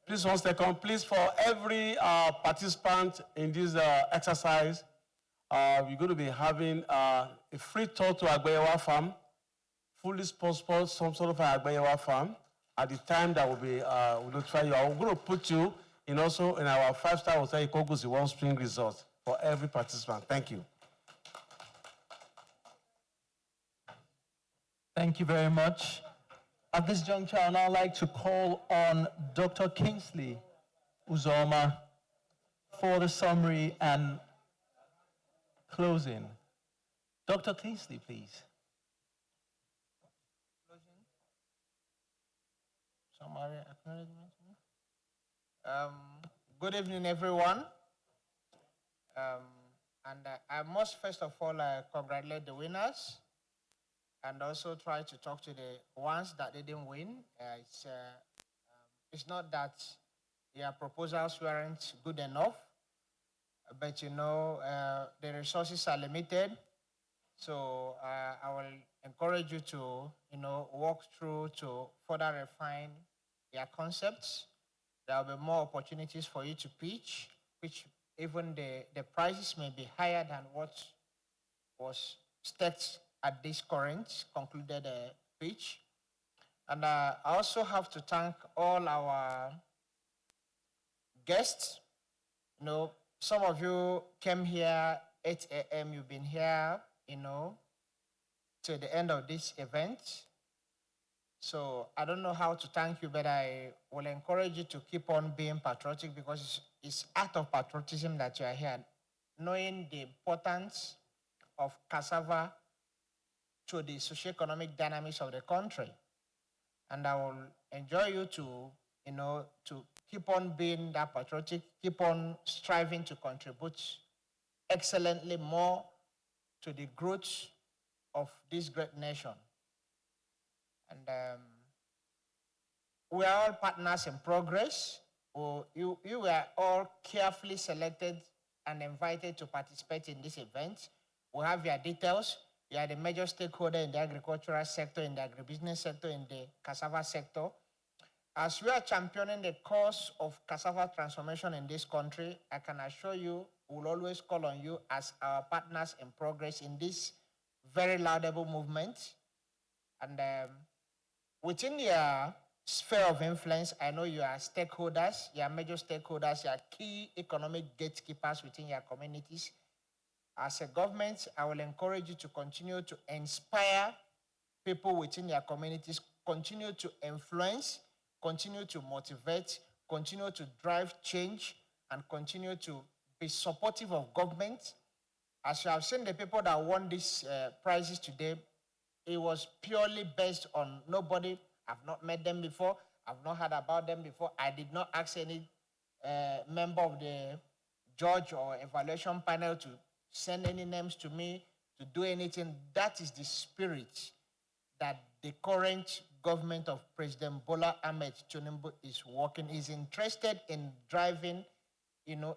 Please, 1 second. Please, for every participant in this exercise, we're going to be having a free tour to Agbeyawa Farm, fully sponsored some sort of Agbeyawa Farm. At the time that we'll notify you, I'm going to put you in also in our 5-star hotel, Ikogusi One Spring Resort, for every participant. Thank you. Thank you very much. At this juncture, I'd now like to call on Dr. Kingsley Uzoma for the summary and closing. Dr. Kingsley, please. Summary, acknowledgement. Good evening, everyone. I must first of all congratulate the winners and also try to talk to the ones that didn't win. It's not that their proposals weren't good enough, but you know, the resources are limited. So I will encourage you to, you know, walk through to further refine their concepts. There will be more opportunities for you to pitch, which even the prices may be higher than what was staked at this current concluded pitch. And I also have to thank all our guests. You know, some of you came here 8 a.m., you've been here, you know, to the end of this event. So I don't know how to thank you, but I will encourage you to keep on being patriotic because it's out of patriotism that you are here, knowing the importance of cassava to the socioeconomic dynamics of the country. And I will enjoy you to, you know, to keep on being that patriotic, keep on striving to contribute excellently more to the growth of this great nation. And we are all partners in progress. You were all carefully selected and invited to participate in this event. We have your details. You are the major stakeholder in the agricultural sector, in the agribusiness sector, in the cassava sector. As we are championing the cause of cassava transformation in this country, I can assure you we'll always call on you as our partners in progress in this very laudable movement. And within your sphere of influence, I know you are stakeholders, you are major stakeholders, you are key economic gatekeepers within your communities. As a government, I will encourage you to continue to inspire people within your communities, continue to influence, continue to motivate, continue to drive change, and continue to be supportive of government. As you have seen, the people that won these prizes today, it was purely based on nobody. I've not met them before. I've not heard about them before. I did not ask any member of the judge or evaluation panel to send any names to me to do anything. That is the spirit that the current government of President Bola Ahmed Tinubu is working, is interested in driving,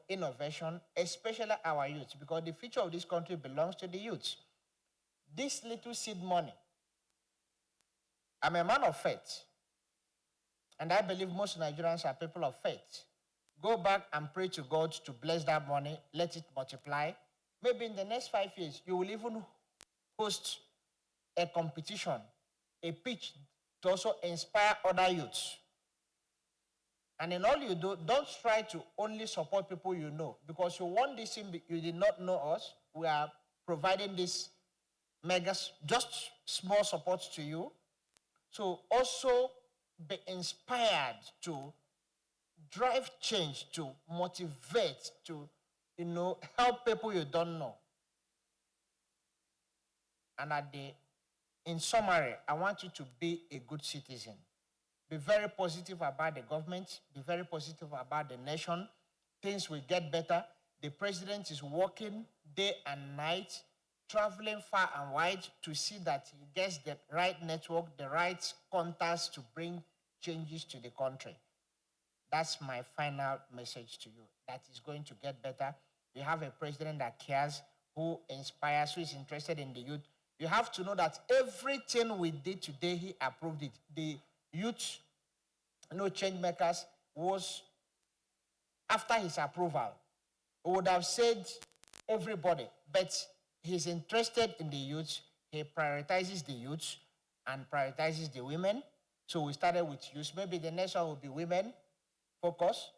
innovation, especially our youth, because the future of this country belongs to the youth. This little seed money, I'm a man of faith, and I believe most Nigerians are people of faith. Go back and pray to God to bless that money, let it multiply. Maybe in the next 5 years, you will even host a competition, a pitch to also inspire other youths. And in all you do, don't try to only support people you know, because you want this thing, you did not know us. We are providing this just small support to you. So also be inspired to drive change, to motivate, to, help people you don't know. And in summary, I want you to be a good citizen. Be very positive about the government. Be very positive about the nation. Things will get better. The president is working day and night, traveling far and wide to see that he gets the right network, the right contacts to bring changes to the country. That's my final message to you, that is going to get better. You have a president that cares, who inspires, who is interested in the youth. You have to know that everything we did today, he approved it. The youth, change makers, was after his approval. He would have said everybody, but he's interested in the youth. He prioritizes the youth and prioritizes the women. So we started with youth. Maybe the next one will be women focus.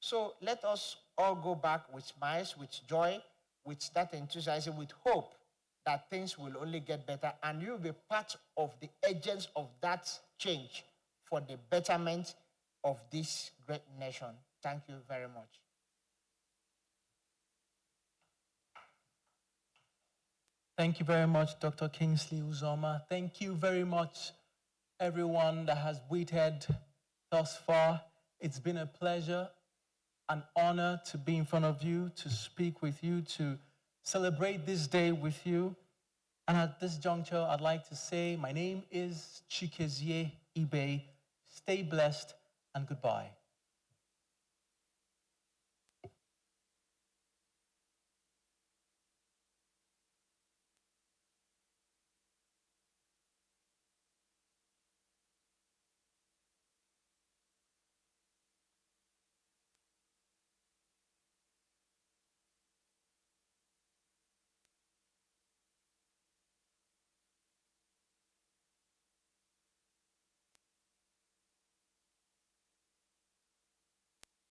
So let us all go back with smiles, with joy, with that enthusiasm, with hope that things will only get better, and you will be part of the agents of that change for the betterment of this great nation. Thank you very much. Thank you very much, Dr. Kingsley Uzoma. Thank you very much, everyone that has waited thus far. It's been a pleasure, an honor to be in front of you, to speak with you, to celebrate this day with you. And at this juncture, I'd like to say my name is Chikezie Ibe. Stay blessed and goodbye.